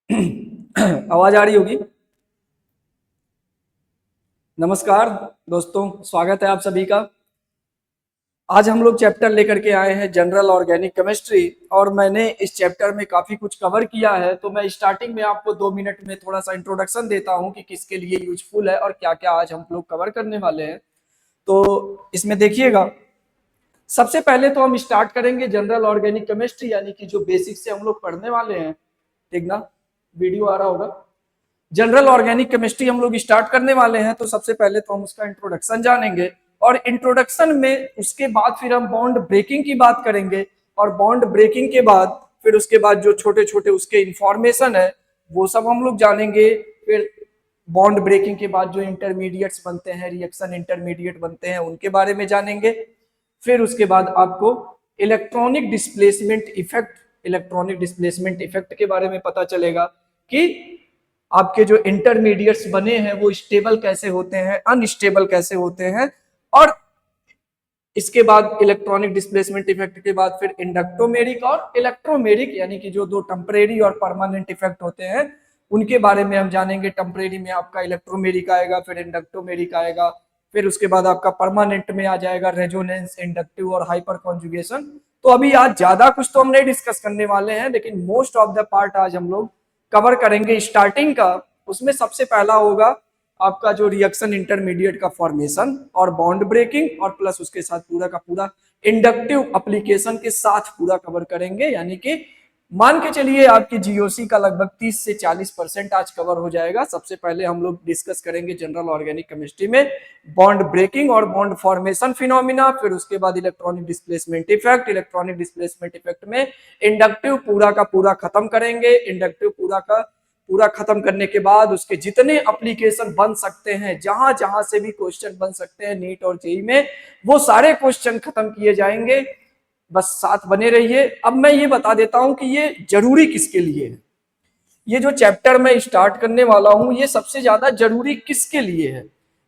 आवाज आ रही होगी। नमस्कार दोस्तों, स्वागत है आप सभी का। आज हम लोग चैप्टर लेकर के आए हैं जनरल ऑर्गेनिक केमिस्ट्री, और मैंने इस चैप्टर में काफी कुछ कवर किया है। तो मैं स्टार्टिंग में आपको 2 मिनट में थोड़ा सा इंट्रोडक्शन देता हूं कि किसके लिए यूजफुल है और क्या क्या आज हम लोग कवर करने वाले हैं। तो इसमें देखिएगा, सबसे पहले तो हम स्टार्ट करेंगे जनरल ऑर्गेनिक केमिस्ट्री, यानी कि जो बेसिक से हम लोग पढ़ने वाले हैं। ठीक ना, वीडियो आ रहा होगा। जनरल ऑर्गेनिक केमिस्ट्री हम लोग स्टार्ट करने वाले हैं, तो सबसे पहले तो हम उसका इंट्रोडक्शन जानेंगे, और इंट्रोडक्शन में उसके बाद फिर हम बॉन्ड ब्रेकिंग की बात करेंगे, और बॉन्ड ब्रेकिंग के बाद फिर उसके बाद जो छोटे छोटे उसके इंफॉर्मेशन है वो सब हम लोग जानेंगे। फिर बॉन्ड ब्रेकिंग के बाद जो इंटरमीडिएट्स बनते हैं, रिएक्शन इंटरमीडिएट बनते हैं, उनके बारे में जानेंगे। फिर उसके बाद आपको इलेक्ट्रॉनिक डिस्प्लेसमेंट इफेक्ट के बारे में पता चलेगा कि आपके जो इंटरमीडिएट्स बने हैं वो स्टेबल कैसे होते हैं, अनस्टेबल कैसे होते हैं। और इसके बाद इलेक्ट्रॉनिक डिस्प्लेसमेंट इफेक्ट के बाद फिर इंडक्टोमेरिक और इलेक्ट्रोमेरिक, यानी कि जो दो टेम्परेरी और परमानेंट इफेक्ट होते हैं उनके बारे में हम जानेंगे। टेम्परेरी में आपका इलेक्ट्रोमेरिक आएगा, फिर इंडक्टोमेरिक आएगा, फिर उसके बाद आपका परमानेंट में आ जाएगा रेजोनेंस, इंडक्टिव और हाइपर कॉन्जुगेशन। तो अभी आज ज्यादा कुछ तो हम नहीं डिस्कस करने वाले हैं, लेकिन मोस्ट ऑफ द पार्ट आज हम लोग कवर करेंगे स्टार्टिंग का। उसमें सबसे पहला होगा आपका जो रिएक्शन इंटरमीडिएट का फॉर्मेशन और बॉन्ड ब्रेकिंग, और प्लस उसके साथ पूरा का पूरा इंडक्टिव एप्लीकेशन के साथ पूरा कवर करेंगे। यानी कि मान के चलिए आपकी जीओसी का लगभग 30 से 40% आज कवर हो जाएगा। सबसे पहले हम लोग डिस्कस करेंगे जनरल ऑर्गेनिक केमिस्ट्री में बॉन्ड ब्रेकिंग और बॉन्ड फॉर्मेशन फिनोमिना, फिर उसके बाद इलेक्ट्रॉनिक डिस्प्लेसमेंट इफेक्ट में इंडक्टिव पूरा का पूरा खत्म करेंगे। इंडक्टिव पूरा का पूरा खत्म करने के बाद उसके जितने एप्लीकेशन बन सकते हैं, जहां जहां से भी क्वेश्चन बन सकते हैं नीट और जेई में, वो सारे क्वेश्चन खत्म किए जाएंगे। बस साथ बने रहिए। अब मैं ये बता देता हूं कि ये जरूरी किसके लिए है। ये जो चैप्टर मैं स्टार्ट करने वाला हूं ये सबसे ज्यादा जरूरी किसके लिए है।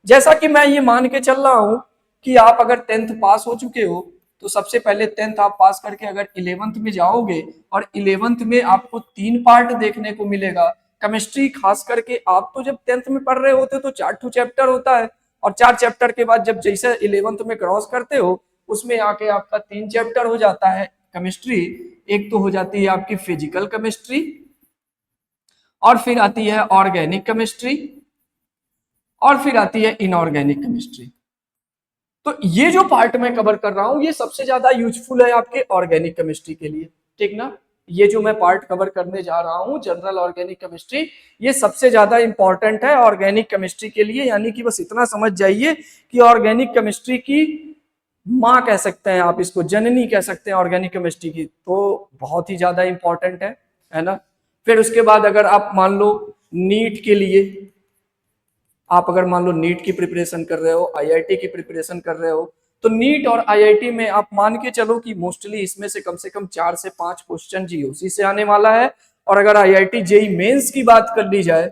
जैसा कि मैं ये मान के चल रहा हूं कि आप अगर 10th पास हो चुके हो, तो सबसे पहले 10th आप पास करके अगर 11th में जाओगे, और 11th में आपको 3 पार्ट देखने को मिलेगा। केमिस्ट्री खास करके आप तो जब 10th में पढ़ रहे होते तो 4 चैप्टर होता है, और 4 चैप्टर के बाद जब जैसे 11th में क्रॉस करते हो उसमें आके आपका 3 चैप्टर हो जाता है केमिस्ट्री। एक तो हो जाती है आपकी फिजिकल केमिस्ट्री, और फिर आती है ऑर्गेनिक केमिस्ट्री, और फिर आती है इनऑर्गेनिक केमिस्ट्री। तो ये जो पार्ट मैं कवर कर रहा हूं ये सबसे ज्यादा यूजफुल है आपके ऑर्गेनिक केमिस्ट्री के लिए। ठीक ना, ये जो मैं पार्ट कवर करने जा रहा हूं जनरल ऑर्गेनिक केमिस्ट्री, ये सबसे ज्यादा इंपॉर्टेंट है ऑर्गेनिक केमिस्ट्री के लिए। यानी कि बस इतना समझ जाइए कि ऑर्गेनिक केमिस्ट्री की माँ कह सकते हैं आप, इसको जननी कह सकते हैं ऑर्गेनिक केमिस्ट्री की, तो बहुत ही ज्यादा इंपॉर्टेंट है ना। फिर उसके बाद अगर आप मान लो नीट के लिए, आप अगर मान लो नीट की प्रिपरेशन कर रहे हो, आईआईटी की प्रिपरेशन कर रहे हो, तो नीट और आईआईटी में आप मान के चलो कि मोस्टली इसमें से कम 4 से 5 क्वेश्चन जीओसी से आने वाला है। और अगर आईआईटी जेई मेंस की बात कर ली जाए,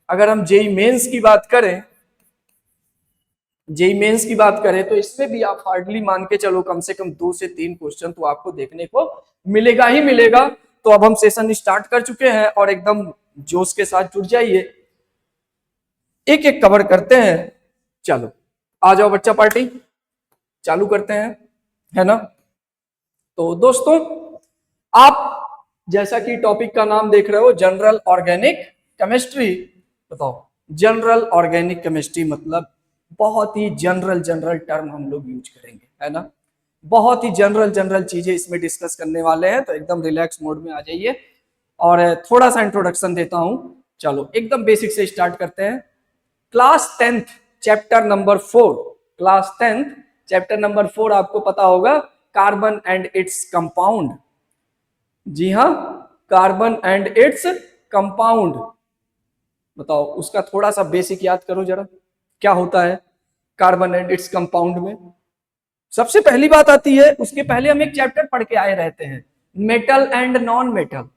अगर हम जेई मेंस की बात करें, जेई मेंस की बात करें, तो इसमें भी आप हार्डली मान के चलो कम से कम 2 से 3 क्वेश्चन तो आपको देखने को मिलेगा ही मिलेगा। तो अब हम सेशन स्टार्ट कर चुके हैं और एकदम जोश के साथ जुट जाइए, एक एक कवर करते हैं। चलो आ जाओ बच्चा पार्टी, चालू करते हैं, है ना। तो दोस्तों, आप जैसा कि टॉपिक का नाम देख रहे हो जनरल ऑर्गेनिक केमिस्ट्री, बताओ जनरल ऑर्गेनिक केमिस्ट्री मतलब बहुत ही जनरल टर्म हम लोग यूज करेंगे, है ना। बहुत ही जनरल चीजें इसमें डिस्कस करने वाले हैं, तो एकदम रिलैक्स मोड में आ जाइए। और थोड़ा सा इंट्रोडक्शन देता हूं। चलो एकदम बेसिक से स्टार्ट करते हैं। Class 10th chapter number 4, class 10th chapter number 4 आपको पता होगा, कार्बन एंड इट्स कंपाउंड। जी हाँ, कार्बन एंड इट्स कंपाउंड। बताओ उसका थोड़ा सा बेसिक याद करो जरा, क्या होता है कार्बन एंड इट्स कंपाउंड में। सबसे पहली बात आती है, उसके पहले हम एक चैप्टर पढ़ के आए रहते हैं, मेटल एंड नॉन मेटल।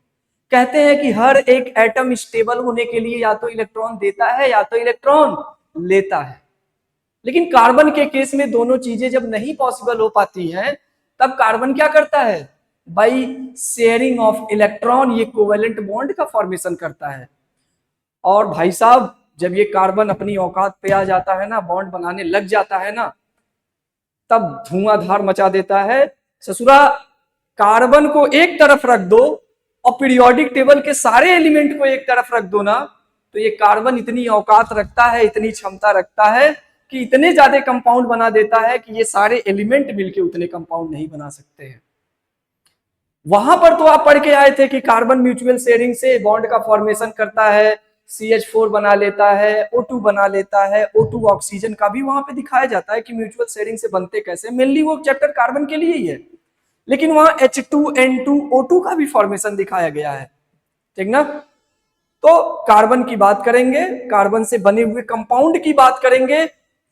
कहते हैं कि हर एक एटम स्टेबल होने के लिए या तो इलेक्ट्रॉन देता है या तो इलेक्ट्रॉन लेता है। लेकिन कार्बन के केस में दोनों चीजें जब नहीं पॉसिबल हो पाती हैं, तब कार्बन क्या करता है, बाई शेयरिंग ऑफ इलेक्ट्रॉन, ये कोवेलेंट बॉन्ड का फॉर्मेशन करता है। और भाई साहब जब ये कार्बन अपनी औकात पे आ जाता है ना, बॉन्ड बनाने लग जाता है ना, तब धुआंधार मचा देता है। ससुरा कार्बन को एक तरफ रख दो और पीरियोडिक टेबल के सारे एलिमेंट को एक तरफ रख दो ना, तो ये कार्बन इतनी औकात रखता है, इतनी क्षमता रखता है कि इतने ज्यादा कंपाउंड बना देता है कि ये सारे एलिमेंट मिलके उतने कंपाउंड नहीं बना सकते हैं। वहां पर तो आप पढ़ के आए थे कि कार्बन म्यूचुअल शेयरिंग से बॉन्ड का फॉर्मेशन करता है, CH4 बना लेता है, O2 बना लेता है, O2 ऑक्सीजन का भी वहां पे दिखाया जाता है कि म्यूचुअल शेयरिंग से बनते कैसे। मेनली वो चैप्टर कार्बन के लिए ही है, लेकिन वहां H2N2O2 का भी फॉर्मेशन दिखाया गया है, ठीक ना। तो कार्बन की बात करेंगे, कार्बन से बने हुए कंपाउंड की बात करेंगे,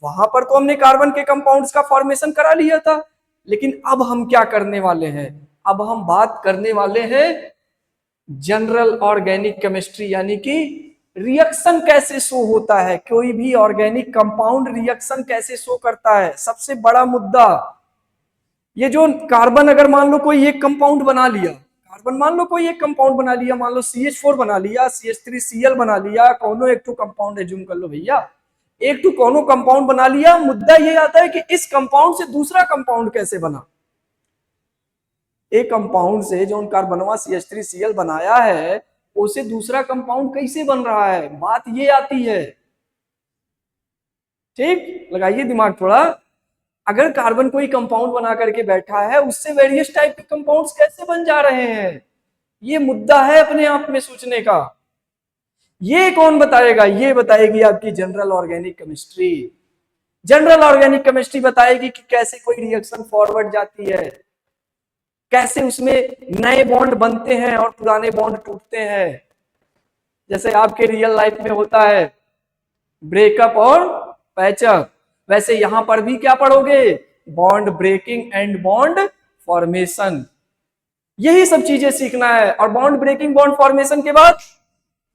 वहां पर तो हमने कार्बन के कंपाउंड्स का फॉर्मेशन करा लिया था। लेकिन अब हम क्या करने वाले हैं, अब हम बात करने वाले हैं जनरल ऑर्गेनिक केमिस्ट्री, यानी कि रिएक्शन कैसे शो होता है, कोई भी ऑर्गेनिक कंपाउंड रिएक्शन कैसे शो करता है, सबसे बड़ा मुद्दा। ये जो कार्बन अगर मान लो कोई एक कंपाउंड बना लिया, कार्बन मान लो कोई एक कंपाउंड बना लिया, मान लो CH4 बना लिया, CH3Cl बना लिया, कौनो एक टू कंपाउंड एज्यूम कर लो भैया, एक टू कौनो कंपाउंड बना लिया। मुद्दा ये आता है कि इस कंपाउंड से दूसरा कंपाउंड कैसे बना। एक कंपाउंड से जो कार्बनवा CH3Cl बनाया है, उसे दूसरा कंपाउंड कैसे बन रहा है, बात ये आती है। ठीक, लगाइए दिमाग थोड़ा। अगर कार्बन कोई कंपाउंड बना करके बैठा है, उससे वेरियस टाइप के कंपाउंड्स कैसे बन जा रहे हैं, ये मुद्दा है अपने आप में सोचने का। ये कौन बताएगा, ये बताएगी आपकी general organic chemistry. General organic chemistry बताएगी कि कैसे कोई रिएक्शन फॉरवर्ड जाती है, कैसे उसमें नए बॉन्ड बनते हैं और पुराने बॉन्ड टूटते हैं, जैसे आपके रियल लाइफ में होता है ब्रेकअप और पैचअप। वैसे यहां पर भी क्या पढ़ोगे, bond breaking and bond formation, यही सब चीजें सीखना है। और बॉन्ड ब्रेकिंग बॉन्ड फॉर्मेशन के बाद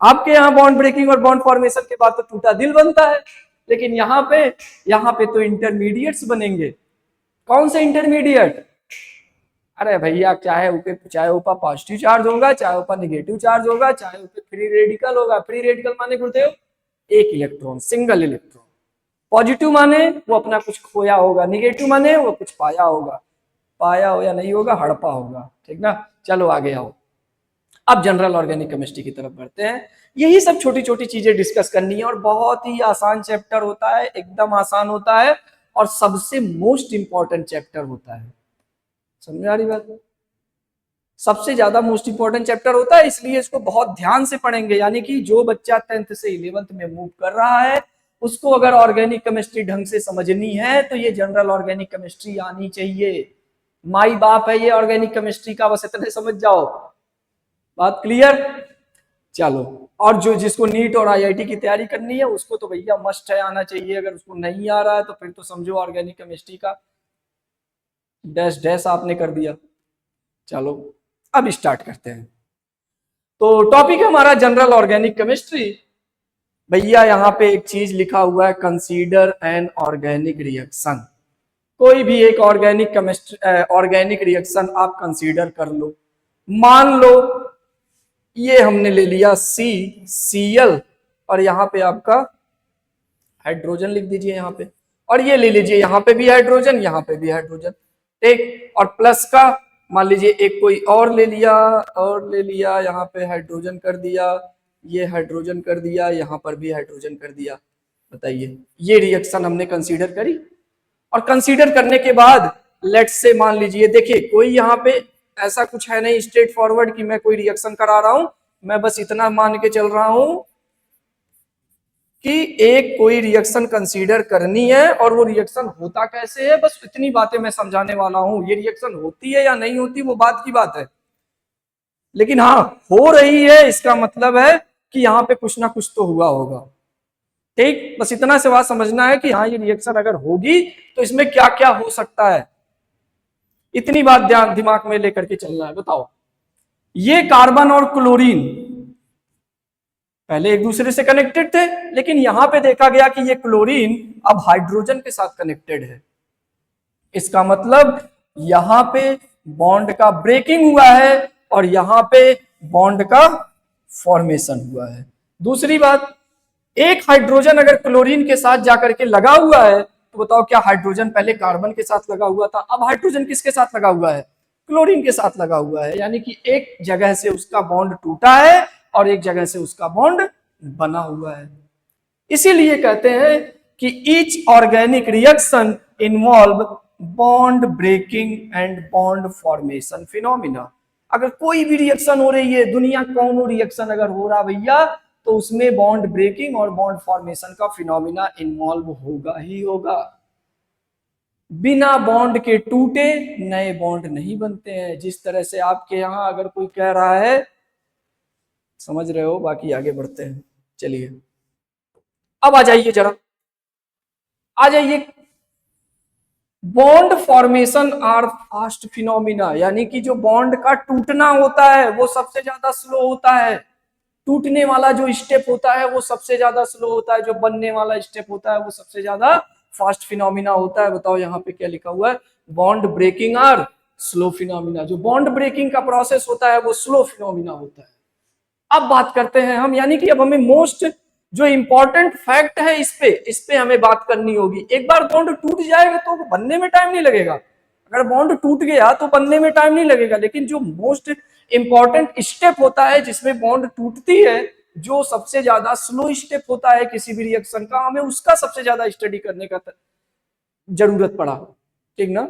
आपके यहाँ बॉन्ड ब्रेकिंग और बॉन्ड फॉर्मेशन के बाद तो टूटा दिल बनता है, लेकिन यहाँ पे तो इंटरमीडिएट्स बनेंगे। कौन से इंटरमीडिएट, अरे भैया चाहे ऊपर पॉजिटिव चार्ज होगा, चाहे ऊपर निगेटिव चार्ज होगा, चाहे ऊपर फ्री रेडिकल होगा। फ्री रेडिकल माने गुरुदेव एक इलेक्ट्रॉन, सिंगल इलेक्ट्रॉन। पॉजिटिव माने वो अपना कुछ खोया होगा, निगेटिव माने वो कुछ पाया होगा, पाया हो या नहीं होगा, हड़पा होगा, ठीक ना। चलो आगे आओ, अब जनरल ऑर्गेनिक केमिस्ट्री की तरफ बढ़ते हैं। यही सब छोटी छोटी चीजें डिस्कस करनी है और बहुत ही आसान चैप्टर होता है, एकदम आसान होता है और सबसे मोस्ट इंपॉर्टेंट चैप्टर होता है। समझ आ रही बात, सबसे ज्यादा मोस्ट इंपॉर्टेंट चैप्टर होता है, इसलिए इसको बहुत ध्यान से पढ़ेंगे। यानी कि जो बच्चा 10th से 11th में मूव कर रहा है, उसको अगर ऑर्गेनिक केमिस्ट्री ढंग से समझनी है तो ये जनरल ऑर्गेनिक केमिस्ट्री आनी चाहिए। माई बाप है ये ऑर्गेनिक केमिस्ट्री का, बस इतने समझ जाओ, बात क्लियर। चलो, और जो जिसको नीट और IIT की तैयारी करनी है उसको तो भैया मस्ट है आना चाहिए। अगर उसको नहीं आ रहा है तो फिर तो समझो ऑर्गेनिक केमिस्ट्री का डैश डैश आपने कर दिया। चलो अब स्टार्ट करते हैं। तो टॉपिक है हमारा जनरल ऑर्गेनिक केमिस्ट्री। भैया यहाँ पे एक चीज लिखा हुआ है, कंसीडर एन ऑर्गेनिक रिएक्शन। कोई भी एक ऑर्गेनिक रिएक्शन आप कंसीडर कर लो। मान लो ये हमने ले लिया CCl और यहाँ पे आपका हाइड्रोजन लिख दीजिए यहाँ पे, और ये ले लीजिए यहाँ पे भी हाइड्रोजन, यहाँ पे भी हाइड्रोजन, ठीक। और प्लस का मान लीजिए एक कोई और ले लिया, यहाँ पे हाइड्रोजन कर दिया, ये हाइड्रोजन कर दिया, यहाँ पर भी हाइड्रोजन कर दिया। बताइए, ये रिएक्शन हमने कंसीडर करी। और कंसीडर करने के बाद लेट्स से मान लीजिए, देखिए कोई यहाँ पे ऐसा कुछ है नहीं स्ट्रेट फॉरवर्ड कि मैं कोई रिएक्शन करा रहा हूं, मैं बस इतना मान के चल रहा हूं कि एक कोई रिएक्शन कंसीडर करनी है और वो रिएक्शन होता कैसे है, बस इतनी बातें मैं समझाने वाला हूं। ये रिएक्शन होती है या नहीं होती वो बात की बात है, लेकिन हाँ हो रही है, इसका मतलब है कि यहाँ पे कुछ ना कुछ तो हुआ होगा, ठीक। बस इतना से बात समझना है कि हाँ ये रिएक्शन अगर होगी तो इसमें क्या क्या हो सकता है, इतनी बात ध्यान दिमाग में लेकर के चलना है। बताओ, ये कार्बन और क्लोरीन पहले एक दूसरे से कनेक्टेड थे, लेकिन यहां पे देखा गया कि ये क्लोरीन अब हाइड्रोजन के साथ कनेक्टेड है। इसका मतलब यहां पे बॉन्ड का ब्रेकिंग हुआ है और यहाँ पे बॉन्ड का फॉर्मेशन हुआ है। दूसरी बात, एक हाइड्रोजन अगर क्लोरीन के साथ जाकर के लगा हुआ है तो बताओ क्या हाइड्रोजन पहले कार्बन के साथ लगा हुआ था, अब हाइड्रोजन किसके साथ लगा हुआ है, क्लोरीन के साथ लगा हुआ है, यानी कि एक जगह से उसका बॉन्ड टूटा है और एक जगह से उसका बॉन्ड बना हुआ है। इसीलिए कहते हैं कि each organic reaction involve bond breaking and bond formation phenomena. अगर कोई भी रिएक्शन हो रही है, दुनिया कौन रिएक्शन अगर हो रहा भैया, तो उसमें बॉन्ड ब्रेकिंग और बॉन्ड फॉर्मेशन का फिनोमिना इन्वॉल्व होगा ही होगा। बिना बॉन्ड के टूटे नए बॉन्ड नहीं बनते हैं। जिस तरह से आपके यहां अगर कोई कह रहा है, समझ रहे हो, बाकी आगे बढ़ते हैं। चलिए अब आ जाइए, जरा आ जाइए। Bond formation are fast phenomena, यानी कि जो बॉन्ड का टूटना होता है वो सबसे ज्यादा स्लो होता है। टूटने वाला जो स्टेप होता है वो सबसे ज्यादा स्लो होता है, जो बनने वाला स्टेप होता है वो सबसे ज्यादा फास्ट फिनोमिना होता है। बताओ यहाँ पे क्या लिखा हुआ है, bond breaking are slow phenomena. जो बॉन्ड ब्रेकिंग का प्रोसेस होता है वो स्लो फिनोमिना होता है। अब बात करते हैं हम, यानी कि अब हमें मोस्ट जो इंपॉर्टेंट फैक्ट है इस पे हमें बात करनी होगी। एक बार बॉन्ड टूट जाएगा तो बनने में टाइम नहीं लगेगा। अगर बॉन्ड टूट गया तो बनने में टाइम नहीं लगेगा, लेकिन जो मोस्ट इंपॉर्टेंट स्टेप होता है जिसमें बॉन्ड टूटती है, जो सबसे ज्यादा स्लो स्टेप होता है किसी भी रिएक्शन का, हमें उसका सबसे ज्यादा स्टडी करने का जरूरत पड़ा। ठीक ना।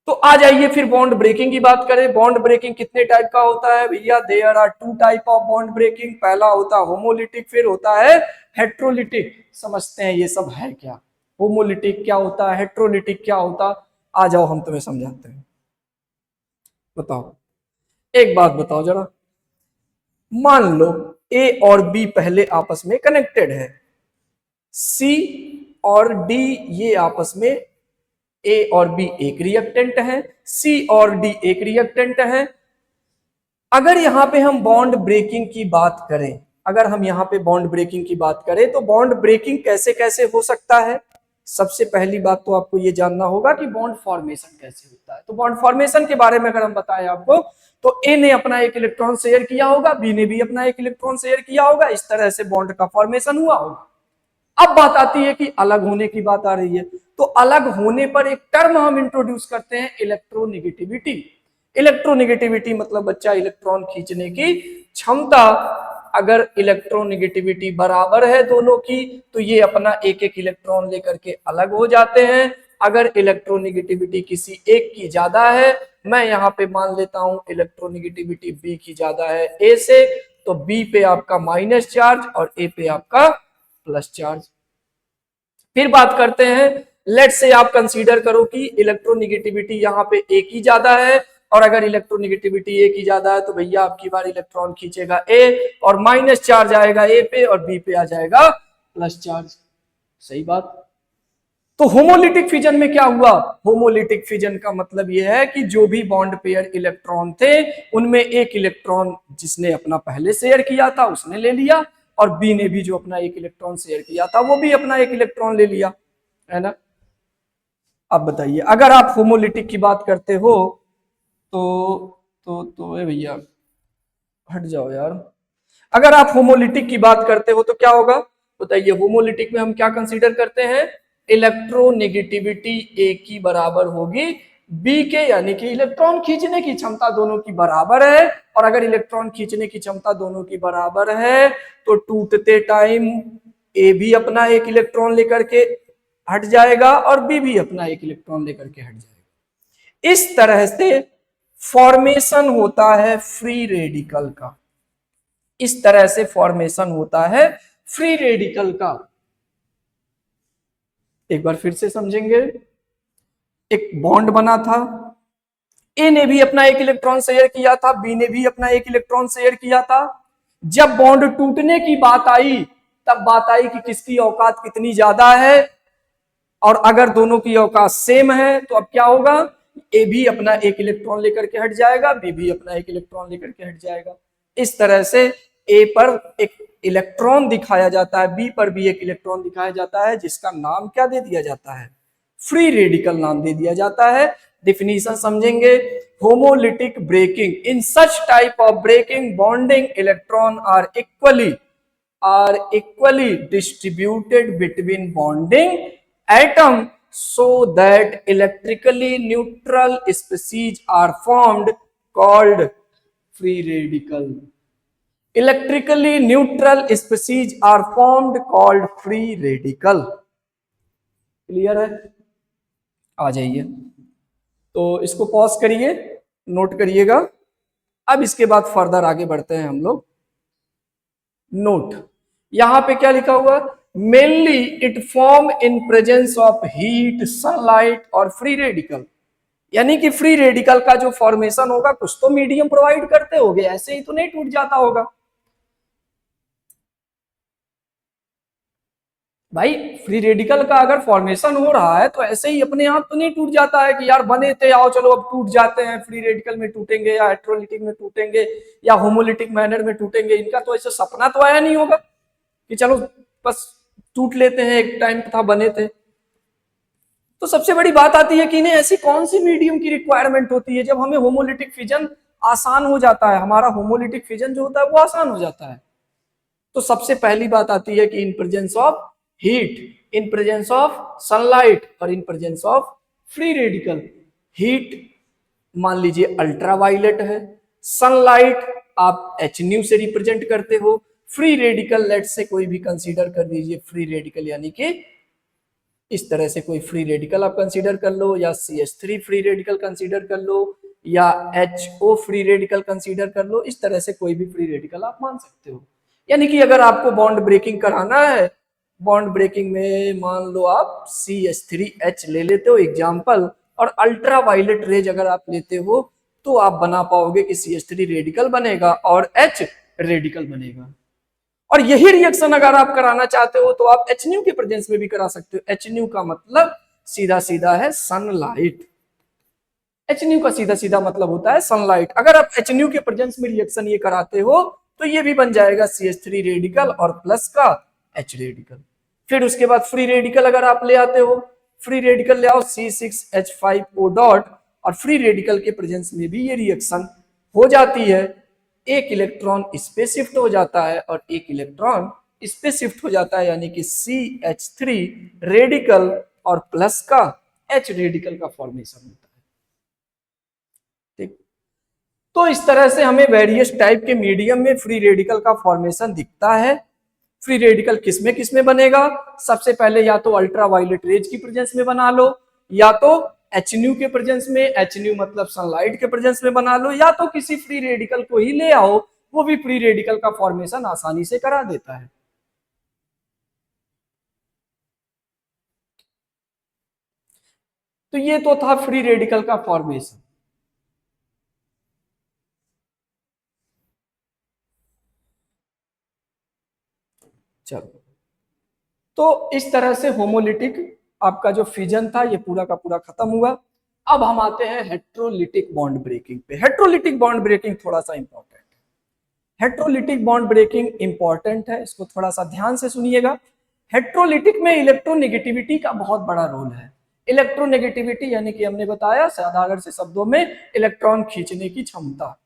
तो आ जाइए फिर बॉन्ड ब्रेकिंग की बात करें। बॉन्ड ब्रेकिंग कितने टाइप का होता है भैया, there are two type of bond breaking. पहला होता है होमोलिटिक, फिर होता है हेट्रोलिटिक। समझते हैं ये सब है क्या, होमोलिटिक क्या होता है, हेट्रोलिटिक क्या होता। आ जाओ हम तुम्हें समझाते हैं। बताओ, एक बात बताओ जरा, मान लो ए और बी पहले आपस में कनेक्टेड है, सी और डी ये आपस में, ए और बी एक रिएक्टेंट है, सी और डी एक रिएक्टेंट है। अगर यहां पे हम बॉन्ड ब्रेकिंग की बात करें, अगर हम यहां पे बॉन्ड ब्रेकिंग की बात करें तो बॉन्ड ब्रेकिंग कैसे कैसे हो सकता है। सबसे पहली बात तो आपको ये जानना होगा कि बॉन्ड फॉर्मेशन कैसे होता है। तो बॉन्ड फॉर्मेशन के बारे में अगर हम बताएं आपको, तो ए ने अपना एक इलेक्ट्रॉन शेयर किया होगा, बी ने भी अपना एक इलेक्ट्रॉन शेयर किया होगा, इस तरह से बॉन्ड का फॉर्मेशन हुआ होगा। अब बात आती है कि अलग होने की बात आ रही है, तो अलग होने पर एक टर्म हम इंट्रोड्यूस करते हैं, इलेक्ट्रोनेगेटिविटी। इलेक्ट्रोनेगेटिविटी मतलब बच्चा इलेक्ट्रॉन खींचने की क्षमता। अगर इलेक्ट्रोनेगेटिविटी बराबर है दोनों की तो ये अपना एक एक इलेक्ट्रॉन लेकर के अलग हो जाते हैं। अगर इलेक्ट्रोनेगेटिविटी किसी एक की ज्यादा है, मैं यहाँ पे मान लेता हूं इलेक्ट्रोनेगेटिविटी बी की ज्यादा है ए से, तो बी पे आपका माइनस चार्ज और ए पे आपका प्लस चार्ज। फिर बात करते हैं, लेट से आप कंसीडर करो कि इलेक्ट्रोनेगेटिविटी यहाँ पे ए की ज्यादा है, और अगर इलेक्ट्रोनेगेटिविटी ए की ज्यादा है तो भैया आपकी बार इलेक्ट्रॉन खींचेगा ए और माइनस चार्ज आएगा ए पे और बी पे आ जाएगा प्लस चार्ज। सही बात। तो होमोलिटिक फिजन में क्या हुआ, होमोलिटिक फिजन का मतलब यह है कि जो भी बॉन्ड पेयर इलेक्ट्रॉन थे उनमें एक इलेक्ट्रॉन जिसने अपना पहले शेयर किया था उसने ले लिया, और बी ने भी जो अपना एक इलेक्ट्रॉन शेयर किया था वो भी अपना एक इलेक्ट्रॉन ले लिया, है ना। अब बताइए, अगर आप होमोलिटिक की बात करते हो तो भैया हट जाओ यार। अगर आप होमोलिटिक की बात करते हो तो क्या होगा बताइए, होमोलिटिक में हम क्या कंसीडर करते हैं, इलेक्ट्रोनेगेटिविटी ए की बराबर होगी बी के, यानी कि इलेक्ट्रॉन खींचने की क्षमता दोनों की बराबर है। और अगर इलेक्ट्रॉन खींचने की क्षमता दोनों की बराबर है तो टूटते टाइम ए भी अपना एक इलेक्ट्रॉन लेकर के हट जाएगा और बी भी अपना एक इलेक्ट्रॉन लेकर के हट जाएगा। इस तरह से फॉर्मेशन होता है फ्री रेडिकल का। इस तरह से फॉर्मेशन होता है फ्री रेडिकल का। एक बार फिर से समझेंगे, एक बॉन्ड बना था, ए ने भी अपना एक इलेक्ट्रॉन शेयर किया था, बी ने भी अपना एक इलेक्ट्रॉन शेयर किया था। जब बॉन्ड टूटने की बात आई तब बात आई कि किसकी औकात कितनी ज्यादा है, और अगर दोनों की औकात सेम है तो अब क्या होगा, ए भी अपना एक इलेक्ट्रॉन लेकर के हट जाएगा, बी भी अपना एक इलेक्ट्रॉन लेकर के हट जाएगा। इस तरह से ए पर एक इलेक्ट्रॉन दिखाया जाता है, बी पर भी एक इलेक्ट्रॉन दिखाया जाता है, जिसका नाम क्या दे दिया जाता है, फ्री रेडिकल नाम दे दिया जाता है। डिफिनीशन समझेंगे। Homolytic breaking, in such type of breaking bonding electron are equally distributed between bonding atom so that electrically neutral species are formed called free radical. Electrically neutral species are formed called free radical. Clear है? आ जाइए, तो इसको pause करिए, note करिएगा। अब इसके बाद further आगे बढ़ते हैं हम लोग। नोट, यहां पे क्या लिखा हुआ? Mainly it form in presence of heat, sunlight और फ्री रेडिकल। यानी कि फ्री रेडिकल का जो फॉर्मेशन होगा कुछ तो मीडियम प्रोवाइड करते होगे, ऐसे ही तो नहीं टूट जाता होगा भाई। फ्री रेडिकल का अगर फॉर्मेशन हो रहा है तो ऐसे ही अपने आप तो नहीं टूट जाता है कि यार बने थे आओ चलो अब टूट जाते हैं, फ्री रेडिकल में टूटेंगे या हेट्रोलिटिक में टूटेंगे या होमोलिटिक मैनर में टूटेंगे। इनका तो ऐसे सपना तो आया नहीं होगा कि चलो बस टूट लेते हैं, एक टाइम था बने थे। तो सबसे बड़ी बात आती है कि इन्हें ऐसी कौन सी मीडियम की रिक्वायरमेंट होती है जब हमें होमोलिटिक फिजन आसान हो जाता है, हमारा होमोलिटिक फिजन जो होता है वो आसान हो जाता है। तो सबसे पहली बात आती है कि in presence of heat, in presence of sunlight और in presence of free radical. Heat मान लीजिए अल्ट्रावायलेट है, सनलाइट आप एच न्यू से रिप्रेजेंट करते हो, फ्री रेडिकल लेट से कोई भी कंसीडर कर लीजिए फ्री रेडिकल, यानी कि इस तरह से कोई फ्री रेडिकल आप कंसीडर कर लो, या CH3 फ्री रेडिकल कंसीडर कर लो, या HO फ्री रेडिकल कंसीडर कर लो। इस तरह से कोई भी फ्री रेडिकल आप मान सकते हो। यानी कि अगर आपको बॉन्ड ब्रेकिंग कराना है, बॉन्ड ब्रेकिंग में मान लो आप CH3H ले लेते हो एग्जाम्पल, और अल्ट्रा वायलेट रेज अगर आप लेते हो तो आप बना पाओगे कि CH3 रेडिकल बनेगा और H रेडिकल बनेगा। और यही रिएक्शन अगर आप कराना चाहते हो तो आप एच न्यू के प्रेजेंस में भी करा सकते हो। एच न्यू का मतलब सीधा सीधा है सनलाइट। एच न्यू का सीधा सीधा मतलब होता है सनलाइट। अगर आप एच न्यू के प्रेजेंस में रिएक्शन ये कराते हो तो ये भी बन जाएगा CH3 रेडिकल और प्लस का H रेडिकल। फिर उसके बाद फ्री रेडिकल अगर आप ले आते हो, फ्री रेडिकल ले आओ C6H5O डॉट, और फ्री रेडिकल के प्रेजेंस में भी ये रिएक्शन हो जाती है। एक इलेक्ट्रॉन इस पे शिफ्ट हो जाता है और एक इलेक्ट्रॉन इस पे शिफ्ट हो जाता है, यानी कि CH3 रेडिकल और प्लस का H रेडिकल का फॉर्मेशन होता है। ठीक, तो इस तरह से हमें वेरियस टाइप के मीडियम में फ्री रेडिकल का फॉर्मेशन दिखता है। फ्री रेडिकल किसमें बनेगा? सबसे पहले या तो अल्ट्रा वायलेट रेज की प्रेजेंस में बना लो, या तो एच न्यू के प्रेजेंस में, एच न्यू मतलब सनलाइट के प्रेजेंस में बना लो, या तो किसी फ्री रेडिकल को ही ले आओ, वो भी फ्री रेडिकल का फॉर्मेशन आसानी से करा देता है। तो ये तो था फ्री रेडिकल का फॉर्मेशन। चलो, तो इस तरह से होमोलिटिक आपका जो फिजन था ये पूरा का पूरा खत्म हुआ। अब हम आते हैं हेट्रोलिटिक बॉन्ड ब्रेकिंग पे। हेट्रोलिटिक बॉन्ड ब्रेकिंग थोड़ा सा इंपॉर्टेंट है। हेट्रोलिटिक बॉन्ड ब्रेकिंग इंपॉर्टेंट है, इसको थोड़ा सा ध्यान से सुनिएगा। हेट्रोलिटिक में इलेक्ट्रोनेगेटिविटी का बहुत बड़ा रोल है। इलेक्ट्रोनेगेटिविटी यानी कि हमने बताया साधारण से शब्दों में इलेक्ट्रॉन खींचने की क्षमता।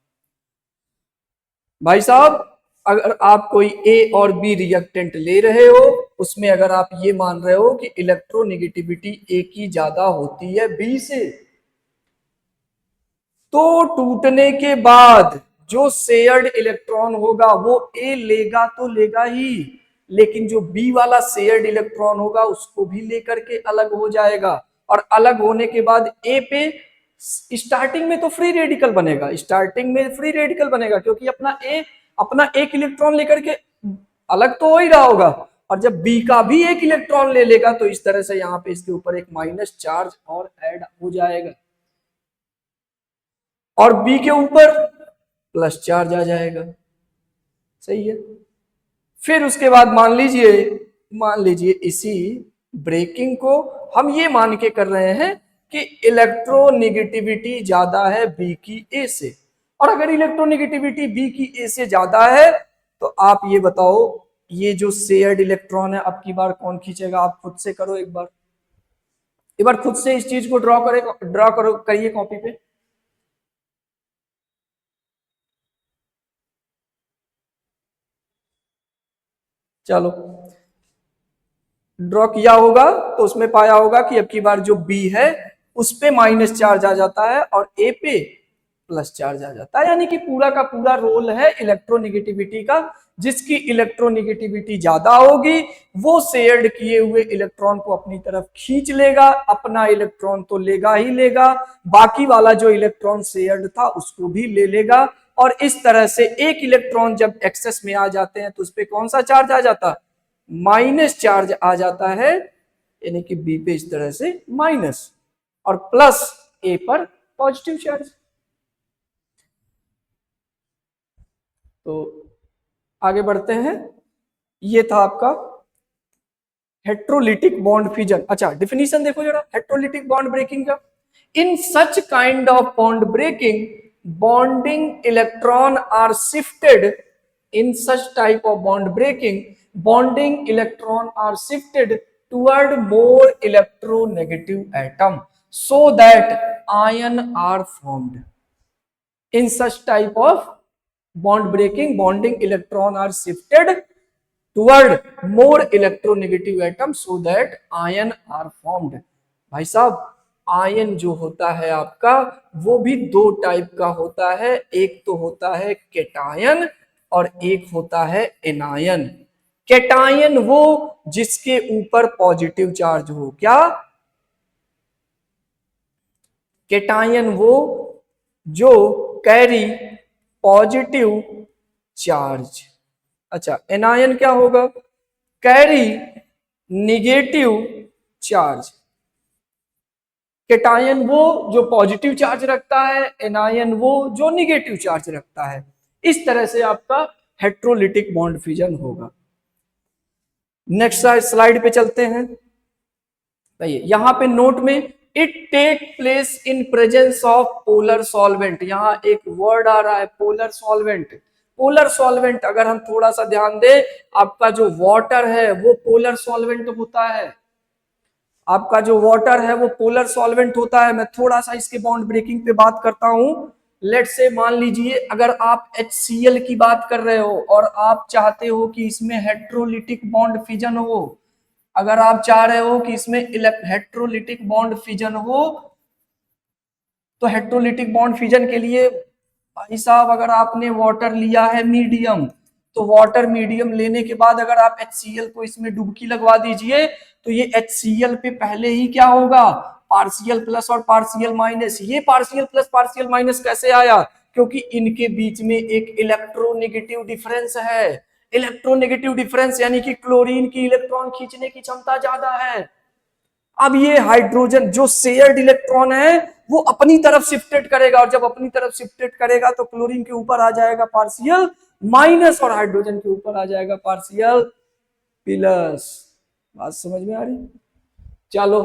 भाई साहब, अगर आप कोई ए और बी रिएक्टेंट ले रहे हो, उसमें अगर आप ये मान रहे हो कि इलेक्ट्रोनेगेटिविटी ए की ज्यादा होती है बी से, तो टूटने के बाद जो शेयर्ड इलेक्ट्रॉन होगा वो ए लेगा तो लेगा ही, लेकिन जो बी वाला शेयर्ड इलेक्ट्रॉन होगा उसको भी लेकर के अलग हो जाएगा। और अलग होने के बाद ए पे स्टार्टिंग में तो फ्री रेडिकल बनेगा, स्टार्टिंग में फ्री रेडिकल बनेगा क्योंकि अपना एक इलेक्ट्रॉन लेकर के अलग तो हो ही रहा होगा। और जब बी का भी एक इलेक्ट्रॉन ले लेगा तो इस तरह से यहाँ पे इसके ऊपर एक माइनस चार्ज और ऐड हो जाएगा और बी के ऊपर प्लस चार्ज आ जाएगा। सही है। फिर उसके बाद मान लीजिए इसी ब्रेकिंग को हम ये मान के कर रहे हैं कि इलेक्ट्रोनेगेटिविटी ज्यादा है बी की ए से, और अगर इलेक्ट्रोनेगेटिविटी बी की ए से ज्यादा है तो आप ये बताओ ये जो शेयर्ड इलेक्ट्रॉन है अब की बार कौन खींचेगा? आप खुद से करो एक बार। एक बार खुद से इस चीज को ड्रॉ करो, करिए कॉपी पे। चलो ड्रॉ किया होगा तो उसमें पाया होगा कि अब की बार जो बी है उस पे माइनस चार्ज आ जाता है और ए पे प्लस चार्ज आ जाता है, यानी कि पूरा का पूरा रोल है इलेक्ट्रोनिगेटिविटी का। जिसकी इलेक्ट्रोनिगेटिविटी ज्यादा होगी वो शेयर्ड किए हुए इलेक्ट्रॉन को अपनी तरफ खींच लेगा, अपना इलेक्ट्रॉन तो लेगा ही लेगा, बाकी वाला जो इलेक्ट्रॉन शेयर्ड था उसको भी ले लेगा। और इस तरह से एक इलेक्ट्रॉन जब एक्सेस में आ जाते हैं तो उस पर कौन सा चार्ज आ जाता, माइनस चार्ज आ जाता है, यानी कि बी पे इस तरह से माइनस और प्लस ए पर पॉजिटिव चार्ज। तो आगे बढ़ते हैं, ये था आपका हेट्रोलिटिक बॉन्ड फ्यूजन। अच्छा डिफिनीशन देखो जरा हेट्रोलिटिक बॉन्ड ब्रेकिंग का। In such kind of bond breaking bonding electron are shifted, in such type of bond breaking bonding electron are shifted toward more electronegative atom so that ion are formed. In such type of bond breaking bonding electron are shifted toward more electronegative atom so that ion are formed. भाई साहब ion जो होता है आपका वो भी दो type का होता है, एक तो होता है केटायन और एक होता है एनायन। केटायन वो जिसके ऊपर पॉजिटिव चार्ज हो, क्या केटायन वो जो कैरी पॉजिटिव चार्ज। अच्छा एनायन क्या होगा, कैरी निगेटिव चार्ज। केटायन वो जो पॉजिटिव चार्ज रखता है, एनायन वो जो निगेटिव चार्ज रखता है। इस तरह से आपका हेट्रोलिटिक बॉन्ड फ्यूजन होगा। नेक्स्ट स्लाइड पे चलते हैं। यहां पे नोट में it take place in presence of polar solvent, यहां एक वर्ड आ रहा है पोलर सॉल्वेंट। पोलर सॉल्वेंट अगर हम थोड़ा सा ध्यान दें, आपका जो वाटर है वो पोलर सॉल्वेंट होता है, आपका जो वाटर है वो पोलर सॉल्वेंट होता है। मैं थोड़ा सा इसके बॉन्ड ब्रेकिंग पे बात करता हूं। लेट से मान लीजिए अगर आप HCl की बात कर रहे हो और आप चाहते हो कि इसमें हेट्रोलिटिक बॉन्ड फिजन हो, अगर आप चाह रहे हो कि इसमें हेट्रोलिटिक बॉन्ड फिजन हो, तो हेट्रोलिटिक बॉन्ड फिजन के लिए भाई साहब अगर आपने वाटर लिया है मीडियम, तो वाटर मीडियम लेने के बाद अगर आप HCl को इसमें डुबकी लगवा दीजिए तो ये HCl पे पहले ही क्या होगा, पार्शियल प्लस और पार्शियल माइनस। ये पार्शियल प्लस पार्शियल माइनस कैसे आया, क्योंकि इनके बीच में एक इलेक्ट्रोनेगेटिव डिफरेंस है। इलेक्ट्रोनेगेटिव डिफरेंस यानी कि क्लोरीन की इलेक्ट्रॉन खींचने की क्षमता ज्यादा है। अब ये हाइड्रोजन जो शेयर्ड इलेक्ट्रॉन है वो अपनी तरफ शिफ्टेड करेगा, और जब अपनी तरफ शिफ्टेड करेगा तो क्लोरीन के ऊपर आ जाएगा पार्शियल माइनस और हाइड्रोजन के ऊपर आ जाएगा पार्शियल प्लस। बात समझ में आ रही, चलो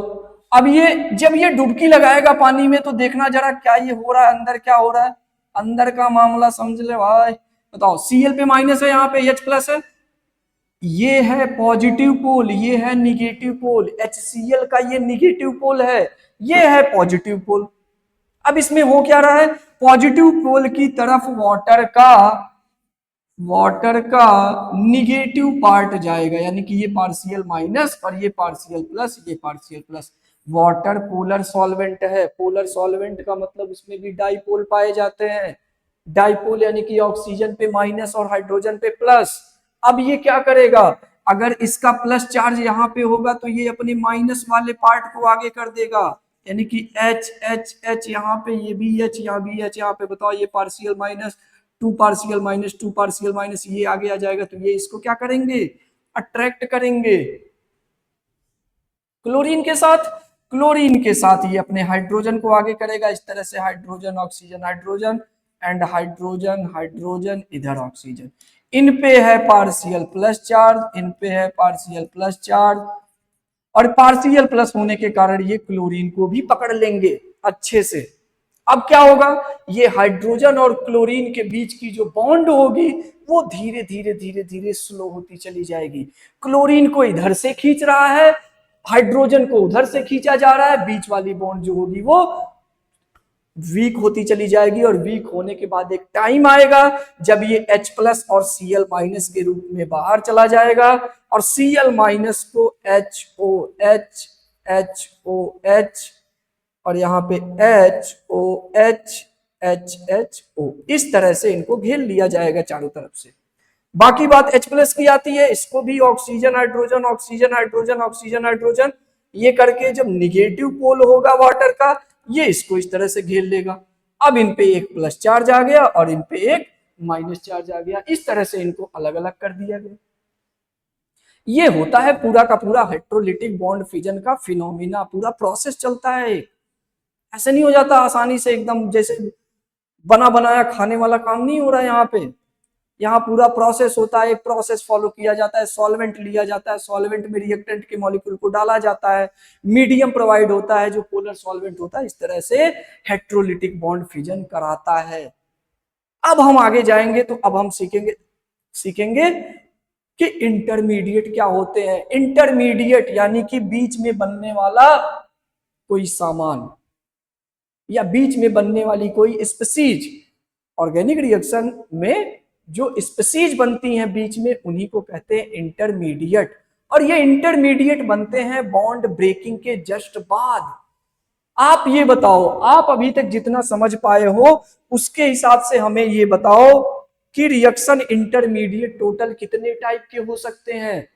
अब ये जब ये डुबकी लगाएगा पानी में तो देखना जरा क्या ये हो रहा है, अंदर क्या हो रहा है, अंदर का मामला समझ ले भाई। बताओ Cl पे माइनस है, यहाँ पे H प्लस है, ये है पॉजिटिव पोल, ये है निगेटिव पोल। HCl का ये निगेटिव पोल है, ये है पॉजिटिव पोल। अब इसमें हो क्या रहा है, पॉजिटिव पोल की तरफ वाटर का निगेटिव पार्ट जाएगा, यानी कि ये पार्शियल माइनस और ये पार्शियल प्लस, ये partial plus. Water polar solvent है, पोलर सॉल्वेंट का मतलब इसमें भी डाइपोल पाए जाते हैं। डाइपोल यानी कि ऑक्सीजन पे माइनस और हाइड्रोजन पे प्लस। अब ये क्या करेगा, अगर इसका प्लस चार्ज यहाँ पे होगा तो ये अपने माइनस वाले पार्ट को आगे कर देगा, यानी कि H H H यहाँ पे, ये भी H, यहाँ भी H, यहाँ पे बताओ ये partial minus, two partial minus, two partial minus, ये आगे आ जाएगा तो ये इसको क्या करेंगे, अट्रैक्ट करेंगे क्लोरीन के साथ। क्लोरीन के साथ ये अपने हाइड्रोजन को आगे करेगा, इस तरह से hydrogen oxygen hydrogen and hydrogen hydrogen, इधर ऑक्सीजन। इन पे है पार्शियल प्लस चार्ज, इन पे है पार्शियल प्लस चार्ज, और पार्शियल प्लस होने के कारण ये क्लोरीन को भी पकड़ लेंगे अच्छे से। अब क्या होगा, ये हाइड्रोजन और क्लोरीन के बीच की जो बॉन्ड होगी वो धीरे धीरे धीरे धीरे स्लो होती चली जाएगी। क्लोरीन को इधर से खींच रहा है हाइड्रोजन को उधर से खींचा जा रहा है, बीच वाली बॉन्ड जो होगी वो वीक होती चली जाएगी और वीक होने के बाद एक टाइम आएगा जब ये H प्लस और Cl माइनस के रूप में बाहर चला जाएगा और Cl माइनस को HOH HOH और यहाँ पे HOH HHO इस तरह से इनको घेर लिया जाएगा चारों तरफ से। बाकी बात H प्लस की आती है, इसको भी oxygen hydrogen oxygen hydrogen oxygen hydrogen ये करके जब निगेटिव पोल होगा वाटर का ये इसको इस तरह से घेर लेगा। अब इन पे एक प्लस चार्ज आ गया और इन पे एक माइनस चार्ज आ गया, इस तरह से इनको अलग अलग कर दिया गया। ये होता है पूरा का पूरा इलेक्ट्रोलिटिक बॉन्ड फिजन का फिनोमिना, पूरा प्रोसेस चलता है। ऐसे नहीं हो जाता आसानी से एकदम जैसे बना बनाया खाने वाला काम नहीं हो रहा है यहाँ पे। यहाँ पूरा प्रोसेस होता है, एक प्रोसेस फॉलो किया जाता है, सॉल्वेंट लिया जाता है, सॉल्वेंट में रिएक्टेंट के मॉलिक्यूल को डाला जाता है, मीडियम प्रोवाइड होता है जो पोलर सॉल्वेंट होता है, इस तरह से हेट्रोलिटिक बॉन्ड फिजन कराता है। अब हम आगे जाएंगे तो अब हम सीखेंगे कि इंटरमीडिएट क्या होते हैं। इंटरमीडिएट यानी कि बीच में बनने वाला कोई सामान या बीच में बनने वाली कोई स्पीसीज। ऑर्गेनिक रिएक्शन में जो स्पीसीज बनती हैं बीच में उन्हीं को कहते हैं इंटरमीडिएट। और ये इंटरमीडिएट बनते हैं बॉन्ड ब्रेकिंग के जस्ट बाद। आप ये बताओ, आप अभी तक जितना समझ पाए हो उसके हिसाब से हमें ये बताओ कि रिएक्शन इंटरमीडिएट टोटल कितने टाइप के हो सकते हैं।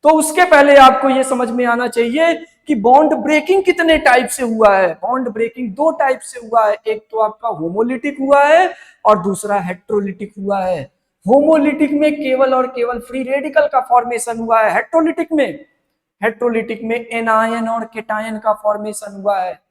तो उसके पहले आपको यह समझ में आना चाहिए कि बॉन्ड ब्रेकिंग कितने टाइप से हुआ है। बॉन्ड ब्रेकिंग दो टाइप से हुआ है, एक तो आपका होमोलिटिक हुआ है और दूसरा हेट्रोलिटिक हुआ है। होमोलिटिक में केवल और केवल फ्री रेडिकल का फॉर्मेशन हुआ है। हेट्रोलिटिक में एनायन और केटायन का फॉर्मेशन हुआ है।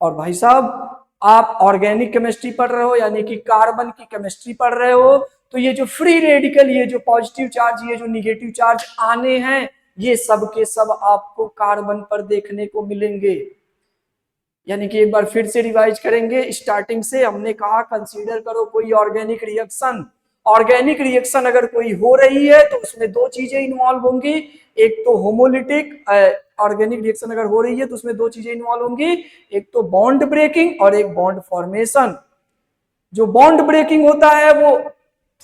और भाई साहब आप ऑर्गेनिक केमिस्ट्री पढ़ रहे हो यानी कि कार्बन की केमिस्ट्री पढ़ रहे हो, तो ये जो फ्री रेडिकल, ये जो पॉजिटिव चार्ज, ये जो निगेटिव चार्ज आने हैं, ये सब के सब आपको कार्बन पर देखने को मिलेंगे। यानी कि एक बार फिर से रिवाइज करेंगे स्टार्टिंग से। हमने कहा कंसीडर करो कोई ऑर्गेनिक रिएक्शन। ऑर्गेनिक रिएक्शन अगर कोई हो रही है तो उसमें दो चीजें इन्वॉल्व होंगी, एक तो होमोलिटिक। ऑर्गेनिक रिएक्शन अगर हो रही है तो उसमें दो चीजें इन्वॉल्व होंगी, एक तो बॉन्ड ब्रेकिंग और एक बॉन्ड फॉर्मेशन। जो बॉन्ड ब्रेकिंग होता है वो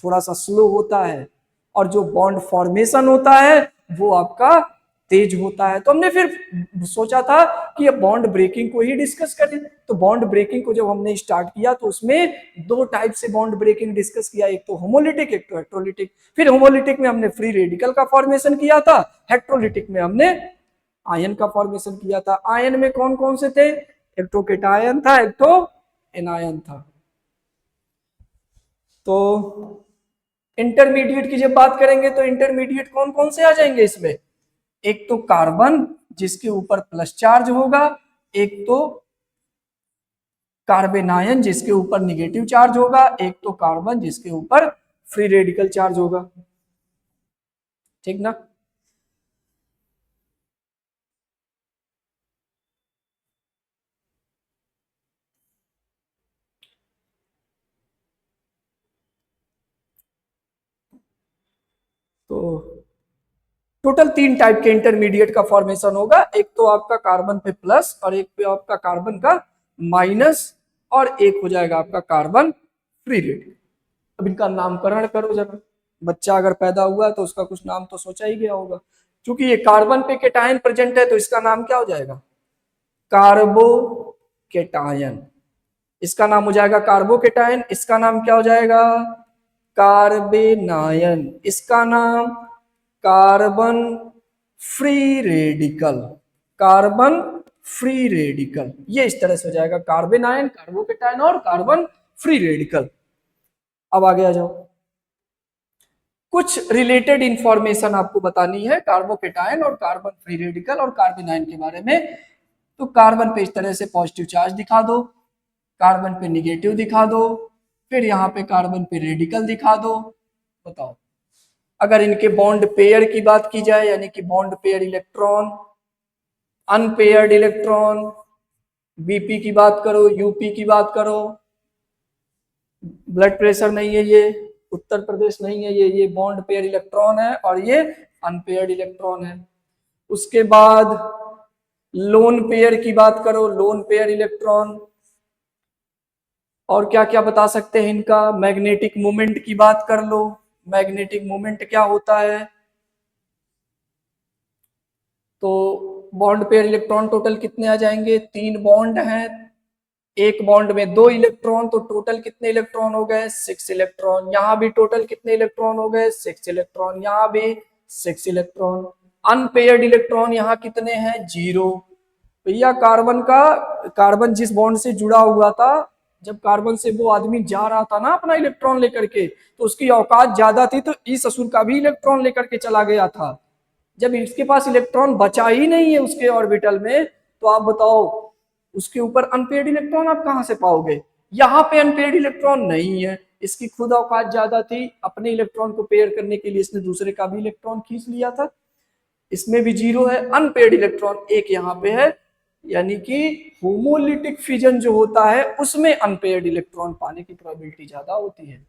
थोड़ा सा स्लो होता है और जो बॉन्ड फॉर्मेशन होता है वो आपका तेज होता है। तो हमने फिर सोचा था कि ये बॉन्ड ब्रेकिंग को ही डिस्कस करें। तो बॉन्ड ब्रेकिंग को जब हमने स्टार्ट किया तो उसमें दो टाइप से बॉन्ड ब्रेकिंग डिस्कस किया, एक तो होमोलिटिक एक तो हेट्रोलिटिक। फिर होमोलिटिक में हमने फ्री रेडिकल का फॉर्मेशन किया था, हेट्रोलिटिक में हमने आयन का फॉर्मेशन किया था। आयन में कौन कौन से थे, एक तो केटायन था, एक तो एनायन था। तो इंटरमीडिएट की जब बात करेंगे तो इंटरमीडिएट कौन कौन से आ जाएंगे इसमें, एक तो कार्बन जिसके ऊपर प्लस चार्ज होगा, एक तो कार्बेनायन जिसके ऊपर निगेटिव चार्ज होगा, एक तो कार्बन जिसके ऊपर फ्री रेडिकल चार्ज होगा। ठीक ना। तो टोटल तीन टाइप के इंटरमीडिएट का फॉर्मेशन होगा, एक तो आपका कार्बन पे प्लस और एक पे आपका कार्बन का माइनस और एक हो जाएगा आपका कार्बन फ्री रेडिकल। अब इनका नामकरण करो जरा। बच्चा अगर पैदा हुआ तो उसका कुछ नाम तो सोचा ही गया होगा। क्योंकि ये कार्बन पे केटायन प्रेजेंट है तो इसका नाम क्या हो जाएगा, कार्बोकेटायन। इसका नाम हो जाएगा कार्बोकेटायन, इसका नाम क्या हो जाएगा, कार्बेनायन, इसका नाम carbon free radical. Carbon free radical ये इस तरह से हो जाएगा, कार्बेनायन, कार्बोकेटायन और कार्बन फ्री रेडिकल। अब आगे आ जाओ, कुछ रिलेटेड इंफॉर्मेशन आपको बतानी है कार्बोकेटायन और कार्बन फ्री रेडिकल और कार्बेनायन के बारे में। तो कार्बन पे इस तरह से पॉजिटिव चार्ज दिखा दो, कार्बन पे निगेटिव दिखा दो, फिर यहाँ पे कार्बन पे रेडिकल दिखा दो। बताओ अगर इनके बॉन्ड पेयर की बात की जाए यानी कि bond pair electron, unpaired electron, BP की बात करो, यूपी की बात करो, ब्लड प्रेशर नहीं है ये, उत्तर प्रदेश नहीं है ये बॉन्ड पेयर इलेक्ट्रॉन है और ये अनपेयर्ड इलेक्ट्रॉन है। उसके बाद लोन पेयर की बात करो, लोन पेयर इलेक्ट्रॉन। और क्या क्या बता सकते हैं इनका, मैग्नेटिक मोमेंट की बात कर लो, मैग्नेटिक मोमेंट क्या होता है। तो बॉन्ड पेयर इलेक्ट्रॉन टोटल कितने आ जाएंगे, 3 बॉन्ड हैं, एक बॉन्ड में 2 इलेक्ट्रॉन, तो टोटल कितने इलेक्ट्रॉन हो गए, 6 इलेक्ट्रॉन। यहां भी टोटल कितने इलेक्ट्रॉन हो गए, 6 इलेक्ट्रॉन, यहां भी 6 इलेक्ट्रॉन। अनपेयर्ड इलेक्ट्रॉन यहां कितने हैं, 0। भैया कार्बन का, कार्बन जिस बॉन्ड से जुड़ा हुआ था, जब कार्बन से वो आदमी जा रहा था ना अपना इलेक्ट्रॉन लेकर के, तो उसकी औकात ज्यादा थी, तो इस ससुर का भी इलेक्ट्रॉन लेकर के चला गया था। जब इसके पास इलेक्ट्रॉन बचा ही नहीं है उसके ऑर्बिटल में, तो आप बताओ उसके ऊपर अनपेयर्ड इलेक्ट्रॉन आप कहां से पाओगे। यहाँ पे अनपेयर्ड इलेक्ट्रॉन नहीं है, इसकी खुद औकात ज्यादा थी, अपने इलेक्ट्रॉन को पेयर करने के लिए इसने दूसरे का भी इलेक्ट्रॉन खींच लिया था। इसमें भी 0 है, अनपेयर्ड इलेक्ट्रॉन एक यहाँ पे है, यानी कि होमोलिटिक फिजन जो होता है उसमें अनपेयर्ड इलेक्ट्रॉन पाने की प्रोबेबिलिटी ज्यादा होती है।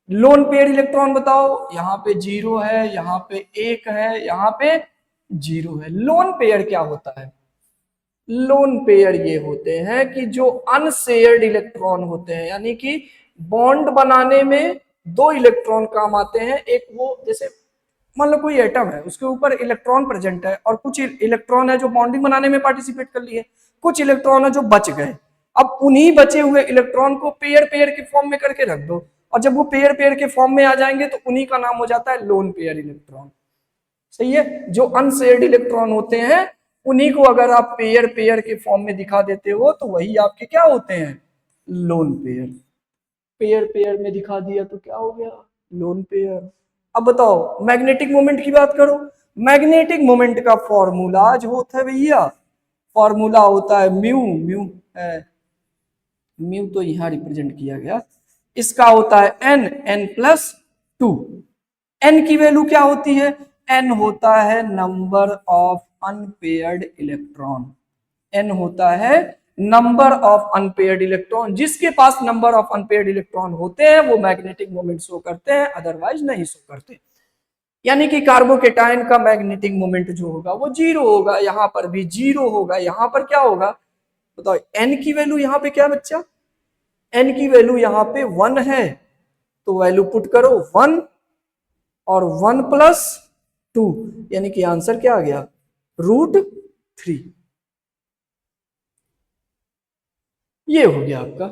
लोन पेयर इलेक्ट्रॉन बताओ, यहाँ पे 0 है, यहाँ पे 1 है, यहाँ पे 0 है। लोन पेयर क्या होता है, लोन पेयर ये होते हैं कि जो अनशेयर्ड इलेक्ट्रॉन होते हैं, यानी कि बॉन्ड बनाने में 2 इलेक्ट्रॉन काम आते हैं। एक वो, जैसे मान लो कोई एटम है, उसके ऊपर इलेक्ट्रॉन प्रेजेंट है और कुछ इलेक्ट्रॉन है जो बॉन्डिंग बनाने में पार्टिसिपेट कर लिए, कुछ इलेक्ट्रॉन है जो बच गए। अब उन्हीं बचे हुए इलेक्ट्रॉन को पेयर पेयर के फॉर्म में करके रख दो, और जब वो पेयर पेयर के फॉर्म में आ जाएंगे तो उन्हीं का नाम हो जाता है लोन पेयर इलेक्ट्रॉन। सही है, जो अनशेयर्ड इलेक्ट्रॉन होते हैं उन्हीं को अगर आप पेयर पेयर के फॉर्म में दिखा देते हो तो वही आपके क्या होते हैं, लोन पेयर। पेयर पेयर में दिखा दिया तो क्या हो गया, लोन पेयर। अब बताओ मैग्नेटिक मोमेंट की बात करो, मैग्नेटिक मोमेंट का फॉर्मूला जो होता है भैया, फॉर्मूला होता है म्यू, म्यू है, म्यू तो यहां रिप्रेजेंट किया गया, इसका होता है एन, n+2। एन की वैल्यू क्या होती है, एन होता है number of unpaired electron, n होता है नंबर ऑफ अनपेयर्ड इलेक्ट्रॉन। जिसके पास नंबर ऑफ अनपेयर्ड इलेक्ट्रॉन होते हैं वो मैग्नेटिक मोमेंट शो करते हैं, अदरवाइज नहीं शो करते। यानी कि कार्बोकेटाइन का मैग्नेटिक मोमेंट जो होगा वो 0 होगा, यहां पर भी 0 होगा, यहां पर क्या होगा बताओ, एन की वैल्यू यहां पे क्या बच्चा, एन की वैल्यू यहां पे 1 है, तो वैल्यू पुट करो 1 और 1+2, यानी कि आंसर क्या आ गया, √3। ये हो गया आपका,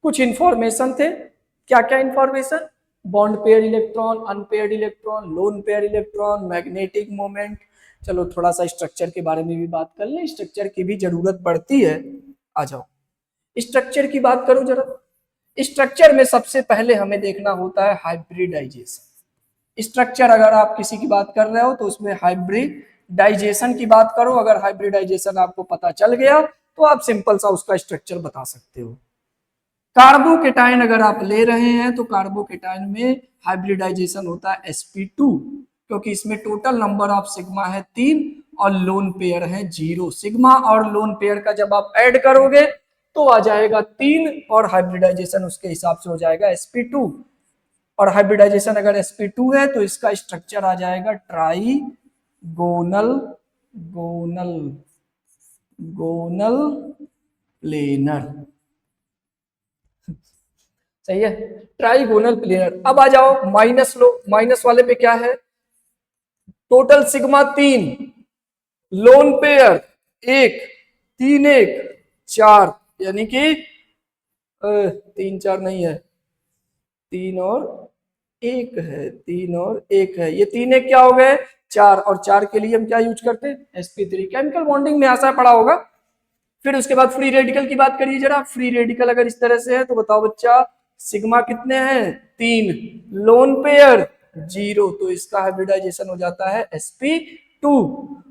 कुछ इंफॉर्मेशन थे। क्या क्या information, bond pair electron, unpaired electron, lone pair electron, magnetic moment. चलो थोड़ा सा स्ट्रक्चर के बारे में भी बात कर लें, स्ट्रक्चर की भी जरूरत पड़ती है। आ जाओ स्ट्रक्चर की बात करो जरा। स्ट्रक्चर में सबसे पहले हमें देखना होता है हाइब्रिडाइजेशन। स्ट्रक्चर अगर आप किसी की बात कर रहे हो तो उसमें हाइब्रिडाइजेशन की बात करो। अगर हाइब्रिडाइजेशन आपको पता चल गया तो आप सिंपल सा उसका स्ट्रक्चर बता सकते हो। कार्बोकेटाइन अगर आप ले रहे हैं तो कार्बोकेटाइन में हाइब्रिडाइजेशन होता है sp2, क्योंकि इसमें टोटल नंबर ऑफ सिग्मा है 3 और लोन पेयर है 0। सिग्मा और लोन पेयर का जब आप ऐड करोगे तो आ जाएगा 3 और हाइब्रिडाइजेशन उसके हिसाब से हो जाएगा sp2। और हाइब्रिडाइजेशन अगर sp2 है तो इसका स्ट्रक्चर आ जाएगा ट्राइगोनल गोनल गोनल प्लेनर। सही है, ट्राइगोनल प्लेनर। अब आ जाओ माइनस लो, माइनस वाले पे क्या है, टोटल सिग्मा 3, लोन पेयर 1, 3 1 4, यानी कि 3 4 नहीं है, 3 और 1 है, 3 और 1 है, ये 3 1 क्या हो गए 4, और 4 के लिए हम क्या यूज करते हैं sp3। केमिकल बॉन्डिंग में ऐसा पड़ा होगा। फिर उसके बाद फ्री रेडिकल की बात करिए जरा। फ्री रेडिकल अगर इस तरह से है तो बताओ बच्चा, सिग्मा कितने हैं 3, लोन पेयर 0, तो इसका हाइब्रिडाइजेशन हो जाता है sp2।